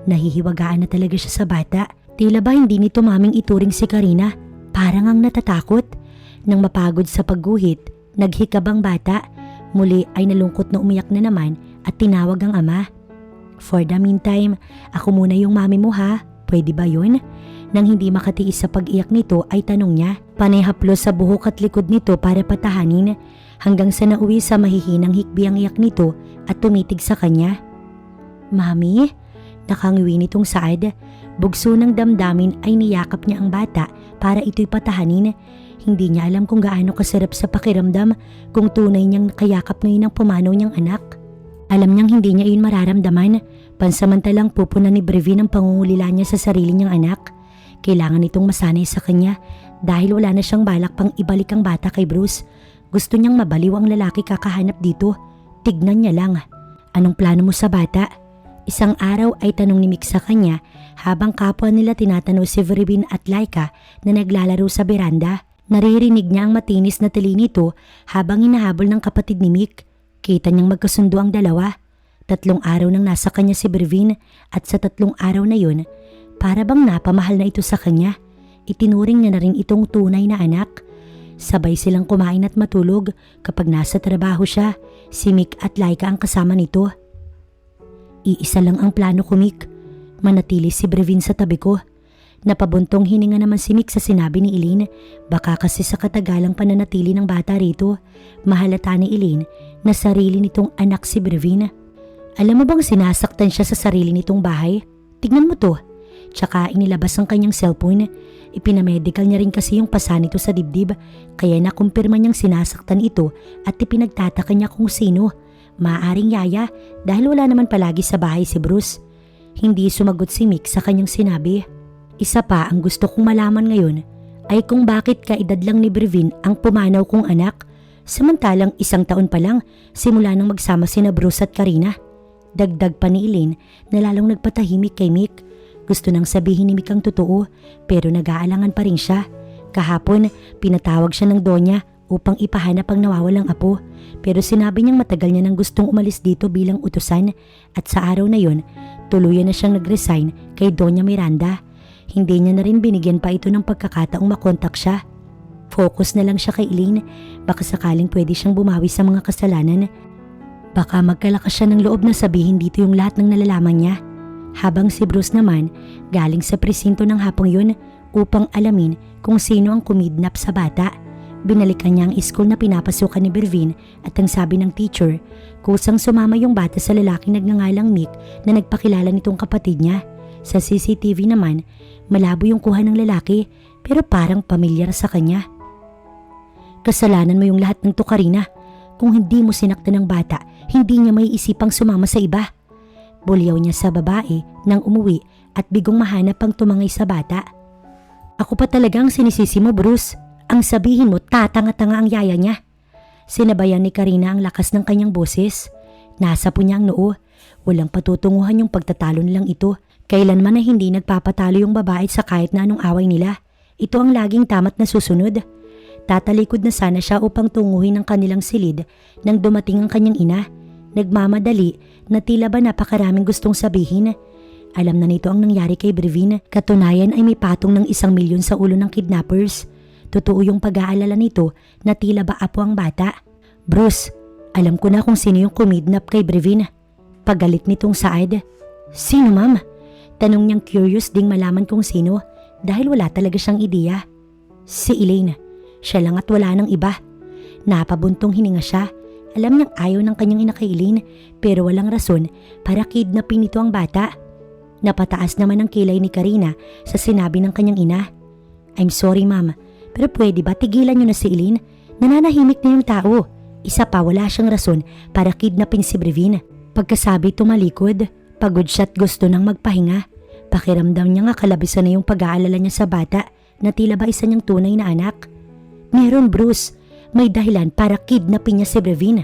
Nahihiwagaan na talaga siya sa bata. Tila ba hindi nito maming ituring si Karina? Parang ang natatakot. Nang mapagod sa pagguhit, naghikab ang bata. Muli ay nalungkot na umiyak na naman at tinawag ang ama. For the meantime, ako muna yung mami mo ha. Pwede ba yun? Nang hindi makatiis sa pag-iyak nito ay tanong niya. Panay haplos sa buhok at likod nito para patahanin hanggang sa nauwi sa mahihinang hikbi ang iyak nito at tumitig sa kanya. Mami? Nakangiwi nitong Saad. Bugso ng damdamin ay niyakap niya ang bata para ito'y patahanin. Hindi niya alam kung gaano kasarap sa pakiramdam kung tunay niyang nakayakap ngayon ang pumanaw niyang anak. Alam niyang hindi niya iyon mararamdaman. Pansamantalang pupunan ni Brevin ang pangungulila niya sa sarili niyang anak. Kailangan nitong masanay sa kanya dahil wala na siyang balak pang ibalik ang bata kay Bruce. Gusto niyang mabaliw ang lalaki kakahanap dito. Tignan niya lang. Anong plano mo sa bata? Isang araw ay tanong ni Mick sa kanya habang kapwa nila tinatanaw si Brevin at Laika na naglalaro sa beranda. Naririnig niya ang matinis na tili nito habang hinahabol ng kapatid ni Mick. Kita niyang magkasundo ang dalawa. 3 araw nang nasa kanya si Brevin at sa 3 araw na yun, para bang napamahal na ito sa kanya. Itinuring niya na rin itong tunay na anak. Sabay silang kumain at matulog kapag nasa trabaho siya. Si Mick at Laika ang kasama nito. Iisa lang ang plano ko, Mick. Manatili si Brevin sa tabi ko. Napabuntong hininga naman si Mick sa sinabi ni Elaine. Baka kasi sa katagalang pananatili ng bata rito, mahalata ni Elaine na sarili nitong anak si Brevin. Alam mo bang sinasaktan siya sa sarili nitong bahay? Tignan mo to. Tsaka inilabas ang kanyang cellphone. Ipinamedical niya rin kasi yung pasa nito sa dibdib, kaya nakumpirma niyang sinasaktan ito at ipinagtataka niya kung sino. Maaaring yaya dahil wala naman palagi sa bahay si Bruce. Hindi sumagot si Mick sa kanyang sinabi. Isa pa ang gusto kong malaman ngayon ay kung bakit kaedad lang ni Brevin ang pumanaw kong anak, samantalang 1 taon pa lang simula nang magsama sina Bruce at Karina. Dagdag pa ni Elaine na lalong nagpatahimik kay Mick. Gusto nang sabihin ni Mick ang totoo pero nag-aalangan pa rin siya. Kahapon, pinatawag siya ng Donya upang ipahanap ang nawawalang apo pero sinabi niyang matagal niya nang gustong umalis dito bilang utusan at sa araw na yon, tuluyan na siyang nag-resign kay Donya Miranda. Hindi niya na rin binigyan pa ito ng pagkakataong makontak siya. Focus na lang siya kay Elaine, baka sakaling pwede siyang bumawi sa mga kasalanan. Baka magkalakas siya ng loob na sabihin dito yung lahat ng nalalaman niya. Habang si Bruce naman galing sa presinto ng hapong yun upang alamin kung sino ang kumidnap sa bata. Binalikan niya ang school na pinapasukan ni Bervin at ang sabi ng teacher, kusang sumama yung bata sa lalaking nagngangalang Nick na nagpakilala nitong kapatid niya. Sa CCTV naman, malabo yung kuha ng lalaki pero parang pamilyar sa kanya. Kasalanan mo yung lahat ng to, Karina. Kung hindi mo sinaktan ng bata, hindi niya may isipang sumama sa iba. Bulyaw niya sa babae nang umuwi at bigong mahanap ang tumangay sa bata. Ako pa talagang sinisisi mo, Bruce. Ang sabihin mo, tatanga-tanga ang yaya niya. Sinabayan ni Karina ang lakas ng kanyang boses. Nasa po niya ang noo. Walang patutunguhan yung pagtatalo nilang ito. Kailanman na hindi nagpapatalo yung babae sa kahit na anong away nila. Ito ang laging tamat na susunod. Tatalikod na sana siya upang tunguhin ang kanilang silid nang dumating ang kanyang ina. Nagmamadali na tila ba napakaraming gustong sabihin. Alam na nito ang nangyari kay Bervin. Katunayan ay may patong ng 1 milyon sa ulo ng kidnappers. Totoo yung pag-aalala nito na tila ba apo ang bata. Bruce, alam ko na kung sino yung kumidnap kay Bervin. Pagalit nitong Saad. Sino, ma'am? Tanong niyang curious ding malaman kung sino dahil wala talaga siyang ideya. Si Elaine. Siya lang at wala nang iba. Napabuntong hininga siya. Alam niyang ayaw ng kanyang ina kay Elaine pero walang rason para kidnapin nito ang bata. Napataas naman ang kilay ni Karina sa sinabi ng kanyang ina. I'm sorry, ma'am. Pero pwede ba tigilan niyo na si Elaine? Nananahimik na yung tao. Isa pa, wala siyang rason para kidnapin si Bervin. Pagkasabi tumalikod, pagod siya at gusto nang magpahinga. Pakiramdam niya nga kalabisan na yung pag-aalala niya sa bata na tila ba isa niyang tunay na anak. Meron, Bruce. May dahilan para kidnapin niya si Bervin.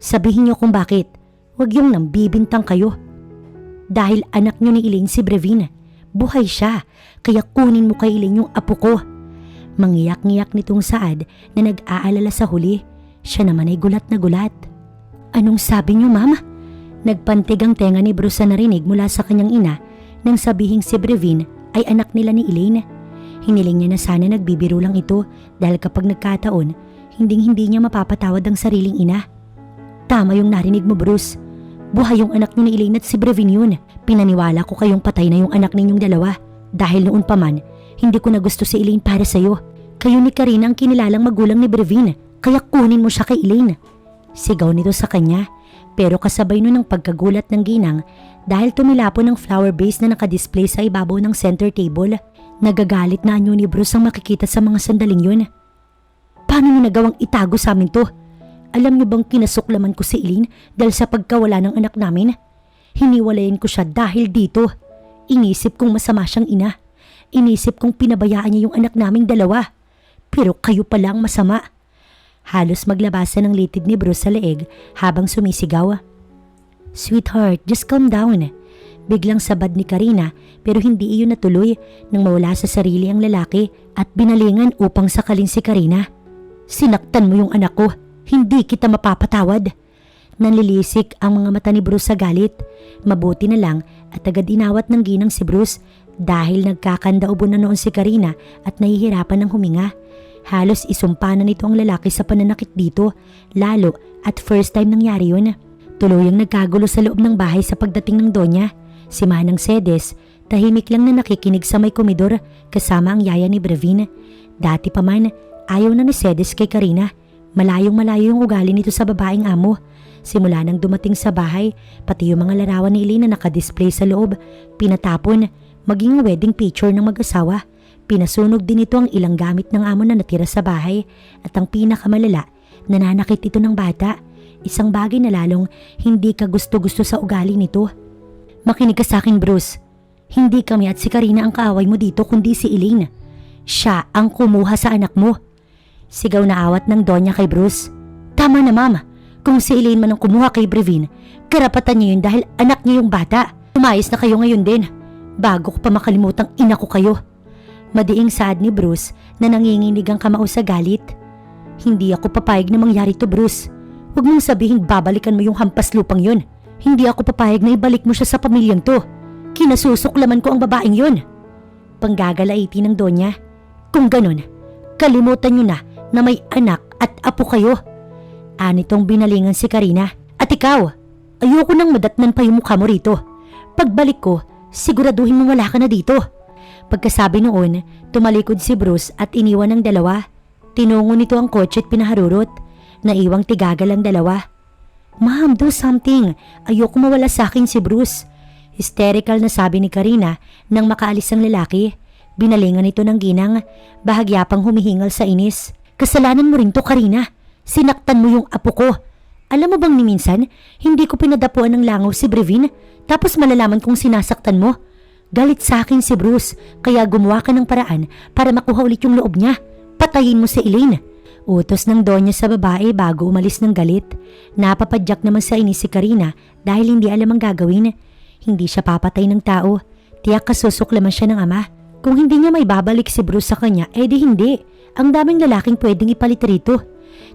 Sabihin niyo kung bakit. Huwag yung nambibintang kayo. Dahil anak niyo ni Elaine si Bervin. Buhay siya, kaya kunin mo kay Elaine yung apo ko. Mangiyak-ngiyak nitong Saad na nag-aalala sa huli. Siya naman ay gulat na gulat. Anong sabi niyo, ma'am? Nagpantig ang tenga ni Bruce sa narinig mula sa kanyang ina nang sabihing si Bervin ay anak nila ni Elaine. Hiniling niya na sana nagbibiro lang ito dahil kapag nagkataon, hinding-hindi niya mapapatawad ang sariling ina. Tama yung narinig mo, Bruce. Buhay yung anak niyo ni Elaine at si Bervin yun. Pinaniwala ko kayong patay na yung anak ninyong dalawa dahil noon pa man, hindi ko na gusto si Elaine para sa'yo. Kayo ni Karina ang kinilalang magulang ni Bervin, kaya kunin mo siya kay Elaine. Sigaw nito sa kanya, pero kasabay nun ang pagkagulat ng ginang dahil tumilapon ng flower vase na nakadisplay sa ibabaw ng center table. Nagagalit na anyo ni Bruce ang makikita sa mga sandaling yun. Paano niyo nagawang itago sa amin to? Alam niyo bang kinasuklaman ko si Elaine dahil sa pagkawala ng anak namin? Hiniwalayan ko siya dahil dito. Inisip kong masama siyang ina. Inisip kong pinabayaan niya yung anak naming dalawa. Pero kayo pala ang masama. Halos maglabasan ng litid ni Bruce sa leeg habang sumisigaw. Sweetheart, just calm down. Biglang sabad ni Karina pero hindi iyon natuloy nang mawala sa sarili ang lalaki at binalingan upang sakalin si Karina. Sinaktan mo yung anak ko. Hindi kita mapapatawad. Nanlilisik ang mga mata ni Bruce sa galit. Mabuti na lang at agad inawat ng ginang si Bruce dahil nagkakandaubo na noon si Karina at nahihirapan ng huminga. Halos isumpa na nito ang lalaki sa pananakit dito, lalo at first time nangyari yun. Tuluyang nagkagulo sa loob ng bahay sa pagdating ng Donya. Si Manang Sedes, tahimik lang na nakikinig sa may komedor kasama ang yaya ni Bervin. Dati pa man, ayaw na ni Sedes kay Karina. Malayong-malayo yung ugali nito sa babaeng amo. Simula nang dumating sa bahay, pati yung mga larawan ni Elaine na nakadisplay sa loob, pinatapon, maging wedding picture ng mag-asawa. Pinasunog din ito ang ilang gamit ng amo na natira sa bahay at ang pinakamalala, nananakit ito ng bata. Isang bagay na lalong hindi ka gusto-gusto sa ugali nito. Makinig ka sa akin, Bruce. Hindi kami at si Karina ang kaaway mo dito kundi si Elaine. Siya ang kumuha sa anak mo. Sigaw na awat ng Donya kay Bruce. Tama na, ma'am. Kung si Elaine man ang kumuha kay Bervin, karapatan niya yun dahil anak niya yung bata. Umayos na kayo ngayon din. Bago ko pa makalimutang ina ko kayo. Madiing saad ni Bruce na nanginginig ang kamao sa galit. Hindi ako papayag na mangyari to, Bruce. Huwag mong sabihing babalikan mo yung hampas lupang yun. Hindi ako papayag na ibalik mo siya sa pamilyang to. Kinasusuklaman ko ang babaeng yun. Panggagalaiti ng Donya. Kung ganun, kalimutan nyo na may anak at apo kayo. Anitong binalingan si Karina. At ikaw, ayoko nang madatnan pa yung mukha mo rito. Pagbalik ko, siguraduhin mong wala ka na dito. Pagkasabi noon, tumalikod si Bruce at iniwan ng dalawa. Tinungo nito ang kotse at pinaharurot. Naiwang tigagal ang dalawa. Ma'am, do something. Ayoko mawala sa akin si Bruce. Hysterical na sabi ni Karina nang makaalis ang lalaki. Binalingan ito ng ginang, bahagya pang humihingal sa inis. Kasalanan mo rin to, Karina. Sinaktan mo yung apo ko. Alam mo bang ni minsan, hindi ko pinadapuan ng langaw si Brevin, tapos malalaman kong sinasaktan mo. Galit sa akin si Bruce, kaya gumawa ka ng paraan para makuha ulit yung loob niya. Patayin mo si Elaine. Utos ng Donya sa babae bago umalis ng galit. Napapadyak naman sa inis si Karina dahil hindi alam ang gagawin. Hindi siya papatay ng tao. Tiyak kasusuklaman siya ng ama. Kung hindi niya may babalik si Bruce sa kanya, edi hindi. Ang daming lalaking pwedeng ipalit rito.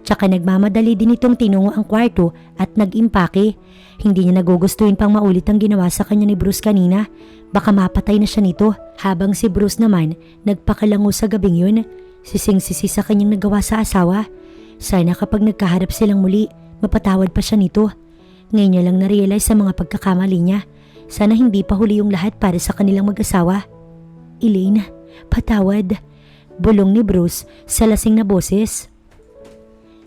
Tsaka nagmamadali din itong tinungo ang kwarto at nag-impake. Hindi niya nagugustuhin pang maulit ang ginawa sa kanya ni Bruce kanina. Baka mapatay na siya nito. Habang si Bruce naman nagpakalango sa gabing yun, sising-sisi sa kanyang nagawa sa asawa. Sana kapag nagkaharap silang muli, mapatawad pa siya nito. Ngayon niya lang na-realize sa mga pagkakamali niya. Sana hindi pa huli yung lahat para sa kanilang mag-asawa. Elaine, patawad. Bulong ni Bruce sa lasing na boses.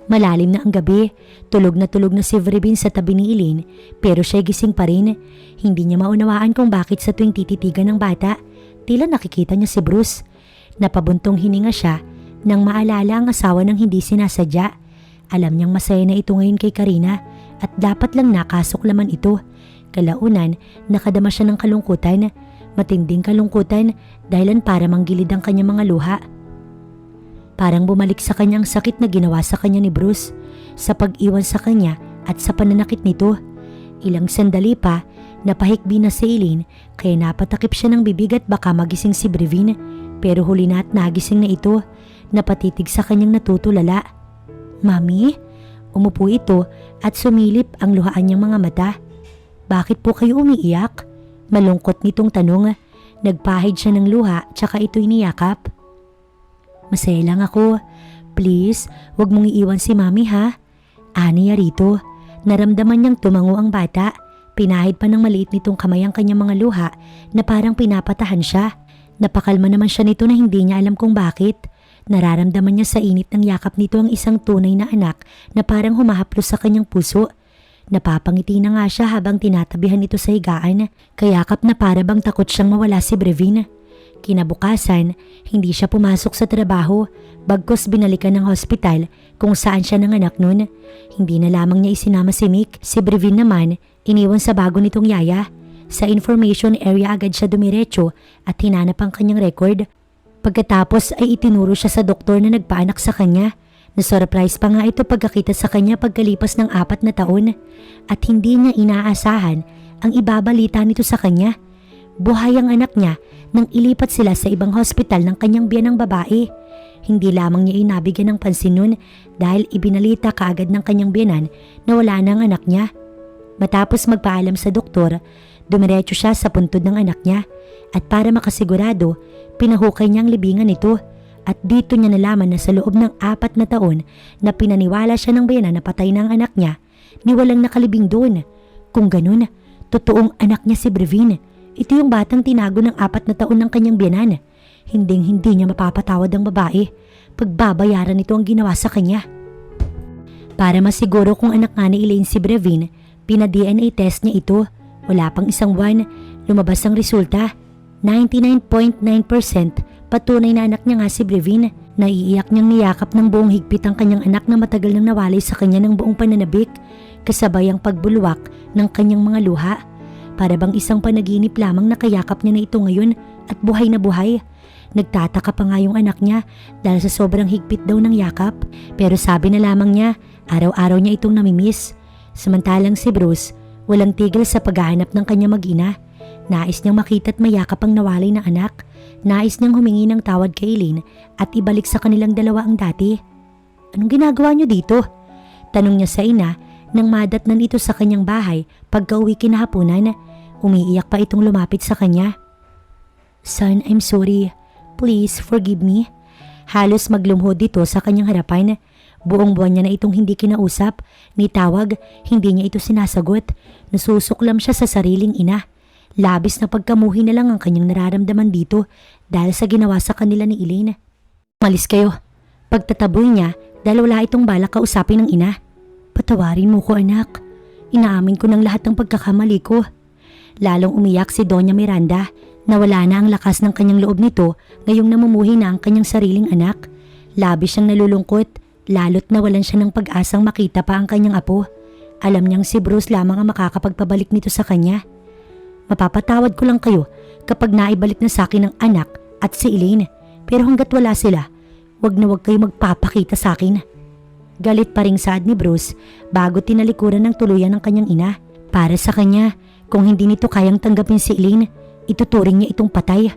Malalim na ang gabi. Tulog na si Brevin sa tabi ni Elaine, pero siya'y gising pa rin. Hindi niya maunawaan kung bakit sa tuwing tititigan ng bata, tila nakikita niya si Bruce. Napabuntong hininga siya nang maalala ang asawa ng hindi sinasadya. Alam niyang masaya na ito ngayon kay Karina at dapat lang nakasuklaman ito. Kalaunan, nakadama siya ng kalungkutan. Matinding kalungkutan dahilan para manggilid ang kanyang mga luha. Parang bumalik sa kanya ang sakit na ginawa sa kanya ni Bruce sa pag-iwan sa kanya at sa pananakit nito. Ilang sandali pa, napahikbi na si Elaine kaya napatakip siya ng bibig at baka magising si Brevin, pero huli na at nagising na ito, napatitig sa kanyang natutulala. Mami? Umupo ito at sumilip ang luhaan niyang mga mata. Bakit po kayo umiiyak? Malungkot nitong tanong. Nagpahid siya ng luha tsaka ito'y niyakap. Masaya lang ako. Please, wag mong iiwan si Mami ha. Aniya rito. Naramdaman niyang tumango ang bata. Pinahid pa ng maliit nitong kamay ang kanyang mga luha na parang pinapatahan siya. Napakalma naman siya nito na hindi niya alam kung bakit. Nararamdaman niya sa init ng yakap nito ang isang tunay na anak na parang humahaplos sa kanyang puso. Napapangiti na nga siya habang tinatabihan ito sa higaan, kayakap na para bang takot siyang mawala si Brevin. Kinabukasan, hindi siya pumasok sa trabaho, bagkus binalikan ng hospital kung saan siya nanganak nun. Hindi na lamang niya isinama si Mick, si Brevin naman, iniwan sa bago nitong yaya. Sa information area agad siya dumiretso at hinanap ang kanyang record. Pagkatapos ay itinuro siya sa doktor na nagpaanak sa kanya. Nasurprise pa nga ito pagkakita sa kanya pagkalipas ng 4 na taon at hindi niya inaasahan ang ibabalita nito sa kanya. Buhay ang anak niya nang ilipat sila sa ibang hospital ng kanyang biyanang babae. Hindi lamang niya inabigyan ng pansin nun dahil ibinalita kaagad ng kanyang biyanan na wala na ang anak niya. Matapos magpaalam sa doktor, dumiretso siya sa puntod ng anak niya at para makasigurado, pinahukay niya ang libingan nito. At dito niya nalaman na sa loob ng 4 na taon na pinaniwala siya ng bayanan na patay na ang anak niya, ni walang nakalibing doon. Kung ganun, totoong anak niya si Brevin. Ito yung batang tinago ng 4 na taon ng kanyang biyanan. Hinding-hindi niya mapapatawad ang babae. Pagbabayaran nito ang ginawa sa kanya. Para masiguro kung anak nga ni Elaine si Brevin, pina-DNA test niya ito. Wala pang isang buwan, lumabas ang resulta. 99.9% patunay na anak niya nga si Brevin. Naiiyak niyang niyakap ng buong higpit ang kanyang anak na matagal nang nawalay sa kanya ng buong pananabik, kasabay ang pagbulwak ng kanyang mga luha. Para bang isang panaginip lamang nakayakap niya na ito ngayon at buhay na buhay. Nagtataka pa nga yung anak niya dahil sa sobrang higpit daw ng yakap, pero sabi na lamang niya araw-araw niya itong namimiss. Samantalang si Bruce, walang tigil sa paghahanap ng kanyang mag-ina. Nais niyang makita at mayakap ang nawalay na anak. Nais niyang humingi ng tawad kay Elaine at ibalik sa kanilang dalawa ang dati. Anong ginagawa niyo dito? Tanong niya sa ina nang madatnan ito sa kanyang bahay pagka-uwi kinahaponan. Umiiyak pa itong lumapit sa kanya. Son, I'm sorry. Please forgive me. Halos maglumhod dito sa kanyang harapan. Buong buwan niya na itong hindi kinausap, ni tawag, hindi niya ito sinasagot. Nasusuklam siya sa sariling ina. Labis na pagkamuhi na lang ang kanyang nararamdaman dito dahil sa ginawa sa kanila ni Elaine. Malis kayo. pagtataboy niya dahil wala itong balak kausapin ng ina. Patawarin mo ko anak. Inaamin ko ng lahat ng pagkakamali ko. Lalong umiyak si Doña Miranda na wala na ang lakas ng kanyang loob nito ngayong namumuhi na ang kanyang sariling anak. Labis siyang nalulungkot, lalo't nawalan siya ng pag-asang makita pa ang kanyang apo. Alam niyang si Bruce lamang ang makakapagpabalik nito sa kanya. Mapapatawad ko lang kayo kapag naibalik na sa akin ang anak at si Elaine. Pero hanggat wala sila, wag na wag kayo magpapakita sa akin. Galit pa ring saad ni Bruce bago tinalikuran ng tuluyan ng kanyang ina. Para sa kanya, kung hindi nito kayang tanggapin si Elaine, ituturing niya itong patay.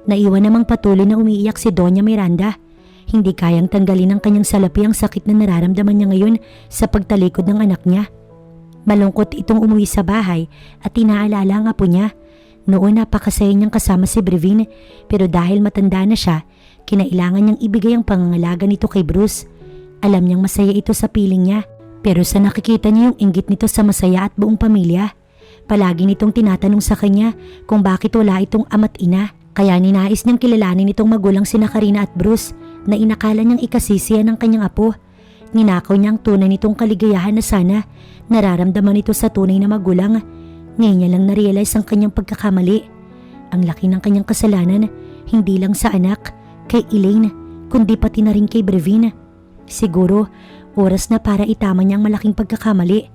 Naiwan namang patuloy na umiiyak si Doña Miranda. Hindi kayang tanggalin ng kanyang salapi ang sakit na nararamdaman niya ngayon sa pagtalikod ng anak niya. Malungkot itong umuwi sa bahay at inaalala ang apo niya. Noon napakasaya niyang kasama si Brevin, pero dahil matanda na siya, kinailangan niyang ibigay ang pangangalaga nito kay Bruce. Alam niyang masaya ito sa piling niya, pero sa nakikita niya yung inggit nito sa masaya at buong pamilya. Palagi nitong tinatanong sa kanya kung bakit wala itong ama't ina. Kaya ninais niyang kilalanin itong magulang sina Karina at Bruce na inakala niyang ikasisiya ng kanyang apo. Ninakaw niya ang tunay nitong kaligayahan na sana nararamdaman nito sa tunay na magulang. Ngayon niya lang narealize ang kanyang pagkakamali. Ang laki ng kanyang kasalanan, hindi lang sa anak, kay Elaine, kundi pati na rin kay Brevin. Siguro, oras na para itama niya ang malaking pagkakamali.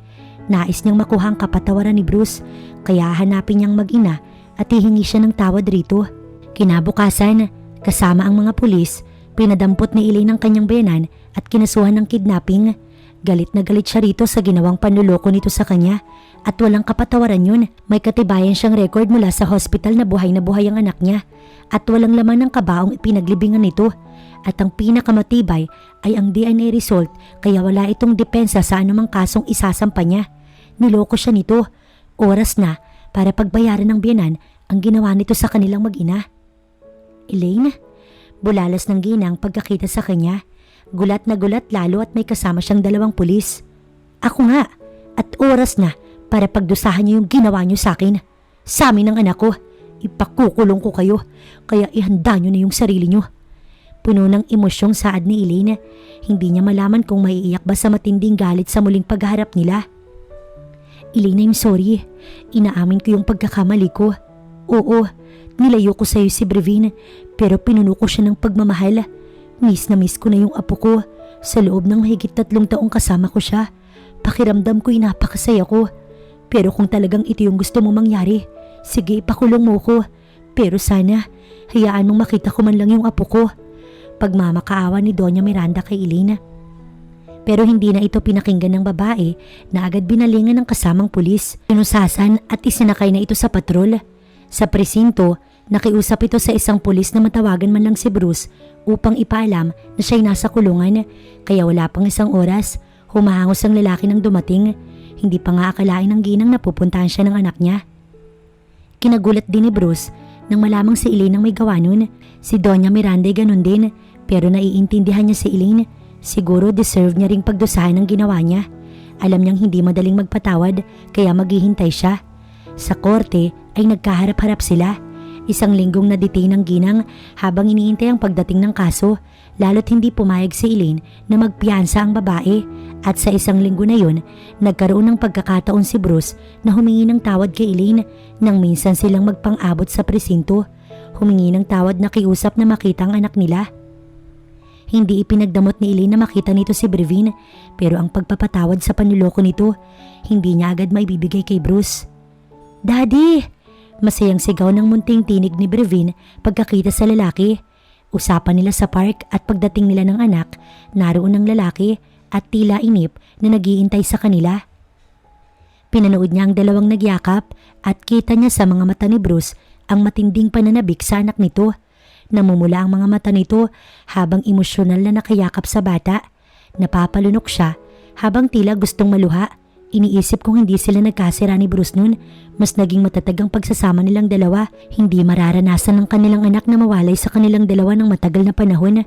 Nais niyang makuha ang kapatawaran ni Bruce, kaya hanapin niyang mag-ina at hihingi siya ng tawad rito. Kinabukasan, kasama ang mga pulis, pinadampot ni Elaine ang kanyang bayanan at kinasuhan ng kidnapping. Galit na galit siya rito sa ginawang panluloko nito sa kanya at walang kapatawaran yun. May katibayan siyang record mula sa hospital na buhay ang anak niya at walang laman ng kabaong ipinaglibingan nito. At ang pinakamatibay ay ang DNA result, kaya wala itong depensa sa anumang kasong isasampa niya. Niloko siya nito. Oras na para pagbayaran ng biyanan ang ginawa nito sa kanilang mag-ina. Elaine? Bulalas ng ginang pagkakita sa kanya. Gulat na gulat lalo at may kasama siyang 2 pulis. Ako nga, at oras na para pagdusahan niyo yung ginawa niyo sa akin. Sa amin ng anak ko, ipakukulong ko kayo, kaya ihanda niyo na yung sarili niyo. Puno ng emosyong saad ni Elaine. Hindi niya malaman kung maiiyak ba sa matinding galit sa muling pagharap nila. Elaine, I'm sorry. Inaamin ko yung pagkakamali ko. Oo, nilayo ko sa'yo si Brevin, pero pinuno ko siya ng pagmamahal. Miss na miss ko na yung apo ko. Sa loob ng mahigit 3 taong kasama ko siya, pakiramdam ko napakasaya ko. Pero kung talagang ito yung gusto mo mangyari, sige ipakulong mo ko. Pero sana, hayaan mong makita ko man lang yung apo ko. Pagmamakaawa ni Doña Miranda kay Elaine. Pero hindi na ito pinakinggan ng babae na agad binalingan ng kasamang pulis. Pinusasan at isinakay na ito sa patrol. Sa presinto, nakiusap ito sa isang pulis na matawagan man lang si Bruce upang ipaalam na siya'y nasa kulungan. Kaya wala pang 1 oras, humahangos ang lalaki nang dumating. Hindi pa nga akalain ng ginang na pupuntahan siya ng anak niya. Kinagulat din ni Bruce nang malamang si Elaine ang may gawa nun. Si Doña Miranda ay ganun din, pero naiintindihan niya si Elaine. Siguro deserve niya ring pagdusahan ng ginawa niya. Alam niyang hindi madaling magpatawad, kaya maghihintay siya. Sa korte ay nagkaharap-harap sila. 1 linggong na-detain ng ginang habang iniintay ang pagdating ng kaso, lalo't hindi pumayag si Elaine na magpiyansa ang babae. At sa 1 linggo na yun, nagkaroon ng pagkakataon si Bruce na humingi ng tawad kay Elaine nang minsan silang magpang-abot sa presinto. Humingi ng tawad na kiusap na makita ang anak nila. Hindi ipinagdamot ni Elaine na makita nito si Brevin, pero ang pagpapatawad sa panluloko nito, hindi niya agad maibibigay kay Bruce. Daddy! Masayang sigaw ng munting tinig ni Brevin pagkakita sa lalaki. Usapan nila sa park at pagdating nila ng anak, naroon ang lalaki at tila inip na nag-iintay sa kanila. Pinanood niya ang 2 nagyakap at kita niya sa mga mata ni Bruce ang matinding pananabik sa anak nito. Namumula ang mga mata nito habang emosyonal na nakayakap sa bata. Napapalunok siya habang tila gustong maluha. Iniisip kung hindi sila nagkasira ni Bruce noon, mas naging matatag ang pagsasama nilang 2. Hindi mararanasan ng kanilang anak na mawalay sa kanilang 2 ng matagal na panahon.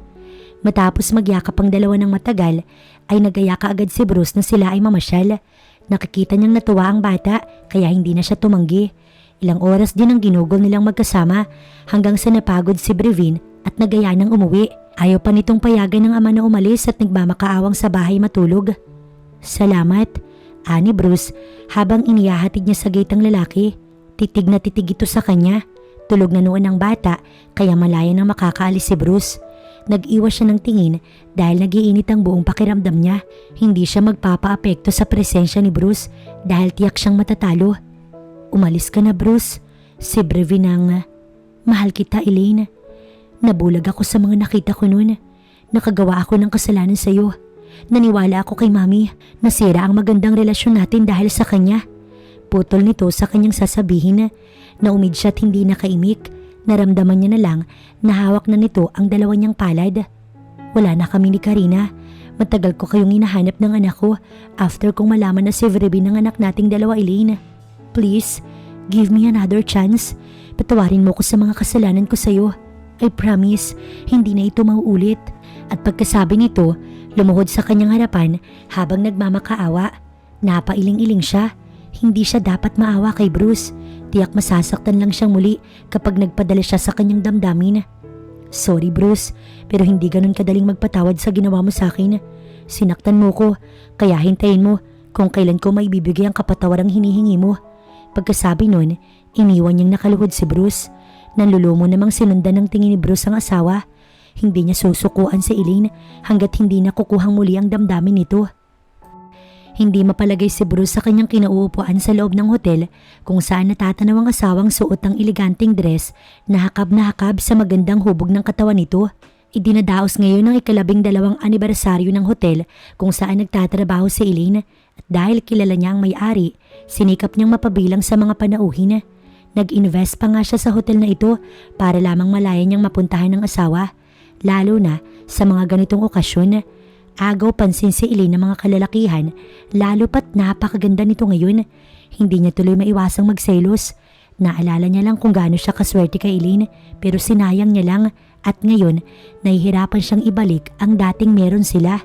Matapos magyakap ang 2 ng matagal, ay nagaya kaagad si Bruce na sila ay mamasyal. Nakikita niyang natuwa ang bata kaya hindi na siya tumanggi. Ilang oras din ang ginugol nilang magkasama hanggang sa napagod si Brevin at nagaya ng umuwi. Ayaw pa nitong payagan ng ama na umalis at nagmamakaawang sa bahay matulog. Salamat, ani Bruce habang inihahatid niya sa gate ang lalaki. Titig na titig ito sa kanya. Tulog na noon ang bata kaya malaya nang makakaalis si Bruce. Nag-iwas siya ng tingin dahil nagiinit ang buong pakiramdam niya. Hindi siya magpapaapekto sa presensya ni Bruce dahil tiyak siyang matatalo. Umalis ka na Bruce. Si Brevi ng, mahal kita Elaine. Nabulag ako sa mga nakita ko noon. Nakagawa ako ng kasalanan sa iyo. Naniwala ako kay Mami. Nasira ang magandang relasyon natin dahil sa kanya. Putol nito sa kanyang sasabihin. Naumid siya at hindi nakaimik. Naramdaman niya na lang na hawak na nito ang dalawa niyang palad. Wala na kami ni Karina. Matagal ko kayong hinahanap ng anak ko after kong malaman na si Vrebi ng anak nating dalawa Elaine. Please, give me another chance. Patawarin mo ko sa mga kasalanan ko sa iyo. I promise, hindi na ito mauulit. At pagkasabi nito, lumuhod sa kanyang harapan habang nagmamakaawa. Napailing-iling siya. Hindi siya dapat maawa kay Bruce. Tiyak masasaktan lang siyang muli kapag nagpadala siya sa kanyang damdamin. Sorry Bruce, pero hindi ganun kadaling magpatawad sa ginawa mo sa akin. Sinaktan mo ko, kaya hintayin mo kung kailan ko maibibigay ang kapatawarang hinihingi mo. Pagkasabi nun, iniwan niyang nakaluhod si Bruce. Nanlulumo namang sinundan ng tingin ni Bruce ang asawa. Hindi niya susukuan si Elaine hanggat hindi nakukuhang muli ang damdamin nito. Hindi mapalagay si Bruce sa kanyang kinauupuan sa loob ng hotel kung saan natatanaw ang asawang suot ng eleganteng dress na hakab sa magandang hubog ng katawan nito. Idinadaos ngayon ang ika-12 anibersaryo ng hotel kung saan nagtatrabaho si Elaine at dahil kilala niya ang may-ari, sinikap niyang mapabilang sa mga panauhin. Nag-invest pa nga siya sa hotel na ito para lamang malaya niyang mapuntahan ng asawa, lalo na sa mga ganitong okasyon. Agaw pansin si Elaine ng mga kalalakihan, lalo pat napakaganda nito ngayon. Hindi niya tuloy maiwasang magselos. Naalala niya lang kung gaano siya kaswerte kay Elaine pero sinayang niya lang at ngayon nahihirapan siyang ibalik ang dating meron sila.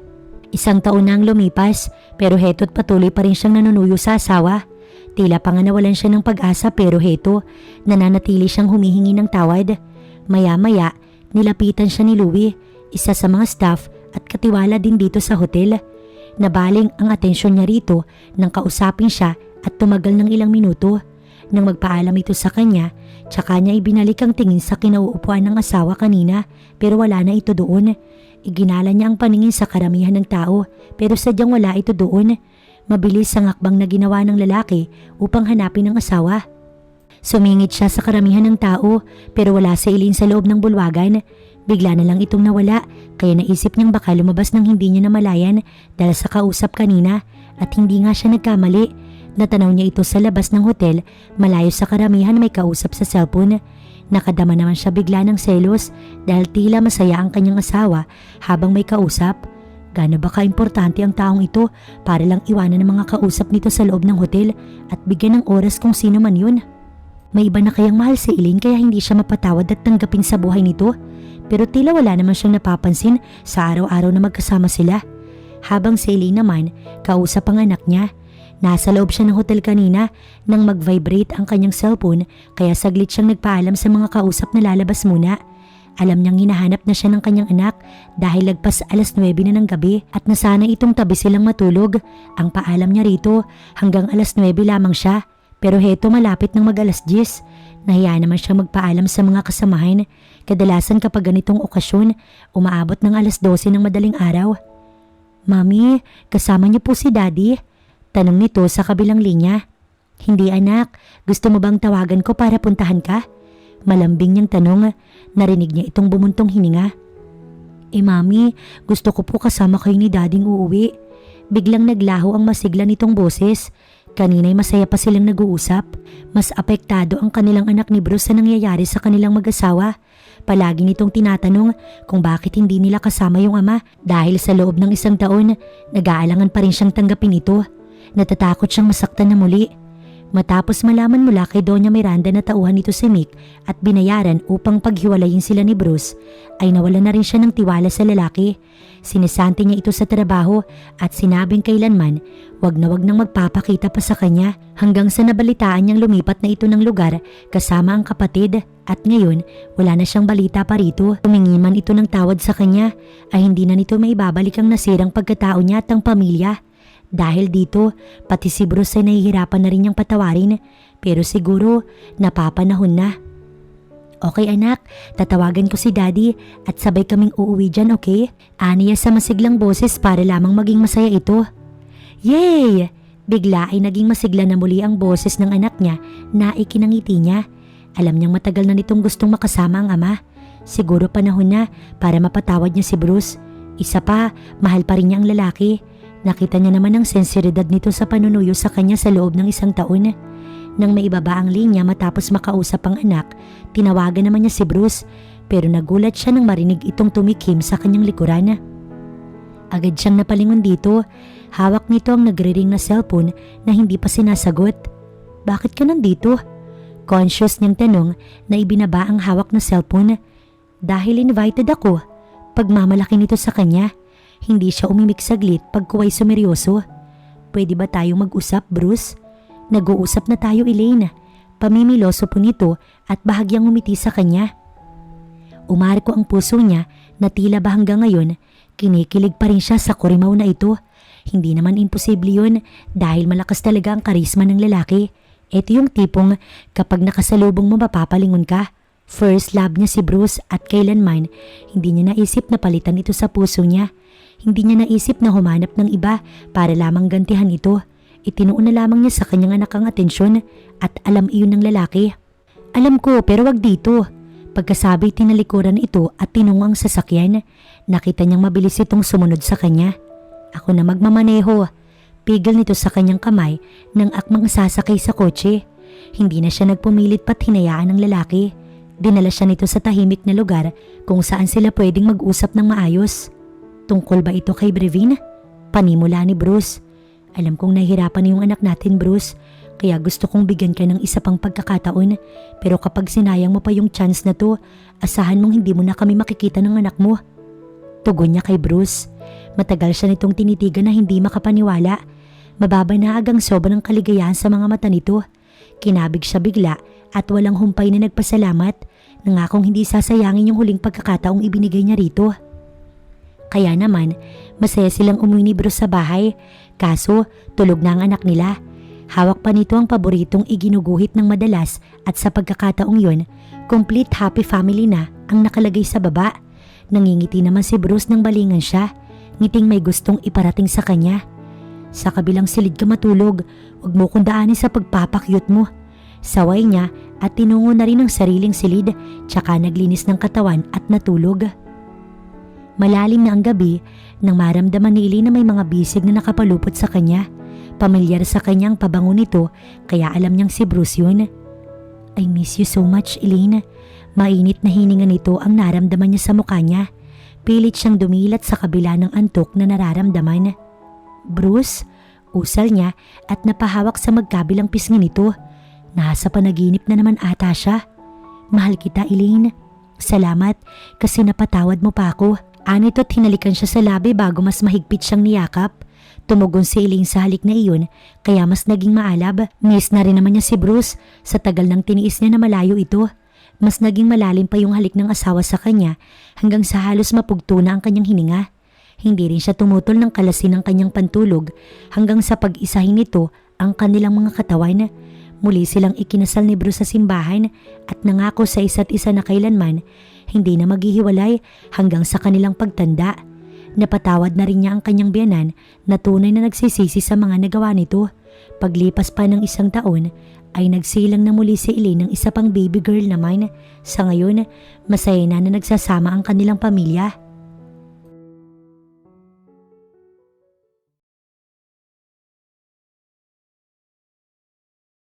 1 taon na ang lumipas pero heto't patuloy pa rin siyang nanunuyo sa asawa. Tila pa nga nawalan siya ng pag-asa pero heto, nananatili siyang humihingi ng tawad. Maya-maya, nilapitan siya ni Louie, isa sa mga staff at katiwala din dito sa hotel. Nabaling ang atensyon niya rito nang kausapin siya at tumagal ng ilang minuto. Nang magpaalam ito sa kanya, tsaka niya ibinalik ang tingin sa kinauupuan ng asawa kanina pero wala na ito doon. Iginala niya ang paningin sa karamihan ng tao pero sadyang wala ito doon. Mabilis ang hakbang na ginawa ng lalaki upang hanapin ang asawa. Sumingit siya sa karamihan ng tao pero wala si Elaine sa loob ng bulwagan. Bigla na lang itong nawala kaya naisip niyang baka lumabas ng hindi niya namalayan dahil sa kausap kanina at hindi nga siya nagkamali. Natanaw niya ito sa labas ng hotel, malayo sa karamihan may kausap sa cellphone. Nakadama naman siya bigla ng selos dahil tila masaya ang kanyang asawa habang may kausap. Gaano ba ka-importante ang taong ito para lang iwanan ng mga kausap nito sa loob ng hotel at bigyan ng oras kung sino man yun? May iba na kayang mahal si Elaine kaya hindi siya mapatawad at tanggapin sa buhay nito? Pero tila wala naman siyang napapansin sa araw-araw na magkasama sila. Habang si Elaine naman, kausap ang anak niya. Nasa loob siya ng hotel kanina nang mag-vibrate ang kanyang cellphone kaya saglit siyang nagpaalam sa mga kausap na lalabas muna. Alam niyang hinahanap na siya ng kanyang anak dahil lagpas 9:00 na ng gabi at nasanay itong tabi silang matulog. Ang paalam niya rito hanggang 9:00 lamang siya pero heto malapit ng mag-10:00. Nahiya naman siya magpaalam sa mga kasamahan. Kadalasan kapag ganitong okasyon, umaabot ng 12:00 ng madaling araw. Mami, kasama niyo po si Daddy? Tanong nito sa kabilang linya. Hindi anak, gusto mo bang tawagan ko para puntahan ka? Malambing niyang tanong, narinig niya itong bumuntong hininga. Mami, gusto ko po kasama kayo ni Dading uuwi. Biglang naglaho ang masigla nitong boses. Kanina'y masaya pa silang nag-uusap. Mas apektado ang kanilang anak ni Bruce sa nangyayari sa kanilang mag-asawa. Palagi nitong tinatanong kung bakit hindi nila kasama yung ama dahil sa loob ng 1 taon, nag-aalangan pa rin siyang tanggapin ito. Natatakot siyang masaktan na muli. Matapos malaman mula kay Doña Miranda na tauhan nito si Mick at binayaran upang paghiwalayin sila ni Bruce, ay nawala na rin siya ng tiwala sa lalaki. Sinisante niya ito sa trabaho at sinabing kailanman wag na wag nang magpapakita pa sa kanya, hanggang sa nabalitaan niyang lumipat na ito ng lugar kasama ang kapatid at ngayon wala na siyang balita pa rito. Humingi man ito ng tawad sa kanya ay hindi na nito maibabalik ang nasirang pagkatao niya at ang pamilya. Dahil dito, pati si Bruce ay nahihirapan na rin niyang patawarin, pero siguro napapanahon na. Okay anak, tatawagan ko si Daddy at sabay kaming uuwi dyan, okay? Aniya sa masiglang boses para lamang maging masaya ito. Yay! Bigla ay naging masigla na muli ang boses ng anak niya na ikinangiti niya. Alam niyang matagal na nitong gustong makasama ang ama. Siguro panahon na para mapatawad niya si Bruce. Isa pa, mahal pa rin niya ang lalaki. Nakita niya naman ang sensibilidad nito sa panunuyo sa kanya sa loob ng 1 taon. Nang maibaba ang linya matapos makausap ang anak, tinawagan naman niya si Bruce, pero nagulat siya nang marinig itong tumikim sa kanyang likuran. Agad siyang napalingon dito. Hawak nito ang nagre-ring na cellphone na hindi pa sinasagot. Bakit ka nandito? Conscious niyang tanong na ibinaba ang hawak na cellphone. Dahil invited ako. Pagmamalaki nito sa kanya. Hindi siya umimik saglit pagkuway sumeryoso. Pwede ba tayong mag-usap, Bruce? Nag-uusap na tayo, Elaine. Pamimiloso po nito at bahagyang umiti sa kanya. Umarko ang puso niya na tila ba hanggang ngayon, kinikilig pa rin siya sa kurimaw na ito. Hindi naman imposible yun dahil malakas talaga ang karisma ng lalaki. Ito yung tipong kapag nakasalubong mo mapapalingon ka. First love niya si Bruce at kailanman hindi niya naisip na palitan ito sa puso niya. Hindi niya naisip na humanap ng iba para lamang gantihan ito. Itinuon na lamang niya sa kanyang anak ang atensyon at alam iyon ng lalaki. Alam ko pero wag dito. Pagkasabi tinalikuran ito at tinungo ang sasakyan. Nakita niyang mabilis itong sumunod sa kanya. Ako na magmamaneho. Pigil nito sa kanyang kamay nang akmang sasakay sa kotse. Hindi na siya nagpumilit pat hinayaan ng lalaki. Dinala siya nito sa tahimik na lugar kung saan sila pwedeng mag-usap ng maayos. Tungkol ba ito kay Brevin? Panimula ni Bruce. Alam kong nahihirapan na yung anak natin, Bruce. Kaya gusto kong bigyan ka ng isa pang pagkakataon. Pero kapag sinayang mo pa yung chance na to, asahan mong hindi mo na kami makikita ng anak mo. Tugon niya kay Bruce. Matagal siya nitong tinitigan na hindi makapaniwala. Mababa na agang sobrang kaligayahan sa mga mata nito. Kinabig siya bigla at walang humpay na nagpasalamat. Nangakong hindi sasayangin yung huling pagkakataong ibinigay niya rito. Kaya naman, masaya silang umuwi ni Bruce sa bahay. Kaso, tulog na ang anak nila. Hawak pa nito ang paboritong iginuguhit ng madalas at sa pagkakataong yon, complete happy family na ang nakalagay sa baba. Nangingiti naman si Bruce nang balingan siya. Ngiting may gustong iparating sa kanya. Sa kabilang silid ka matulog, huwag mo kong daanin sa pagpapakyut mo. Saway niya at tinungo na rin ang sariling silid tsaka naglinis ng katawan at natulog. Malalim na ang gabi nang maramdaman ni Elaine na may mga bisig na nakapalupot sa kanya. Pamilyar sa kanyang pabango nito kaya alam niyang si Bruce yun. I miss you so much, Elaine. Mainit na hininga nito ang naramdaman niya sa mukha niya. Pilit siyang dumilat sa kabila ng antok na nararamdaman. Bruce, usal niya at napahawak sa magkabilang pisngi nito. Nasa panaginip na naman ata siya. Mahal kita, Elaine. Salamat kasi napatawad mo pa ako. Anito't hinalikan siya sa labi bago mas mahigpit siyang niyakap. Tumugon si Elaine sa halik na iyon kaya mas naging maalab. Miss na rin naman niya si Bruce sa tagal ng tiniis niya na malayo ito. Mas naging malalim pa yung halik ng asawa sa kanya hanggang sa halos mapugto na ang kanyang hininga. Hindi rin siya tumutol ng kalasin ng kanyang pantulog hanggang sa pag-isahin nito ang kanilang mga katawan. Muli silang ikinasal ni Bruce sa simbahan at nangako sa isa't isa na kailanman hindi na maghihiwalay hanggang sa kanilang pagtanda. Napatawad na rin niya ang kanyang biyanan na tunay na nagsisisi sa mga nagawa nito. Paglipas pa ng 1 taon ay nagsilang na muli si Elaine ng isa pang baby girl naman. Sa ngayon, masaya na nagsasama ang kanilang pamilya.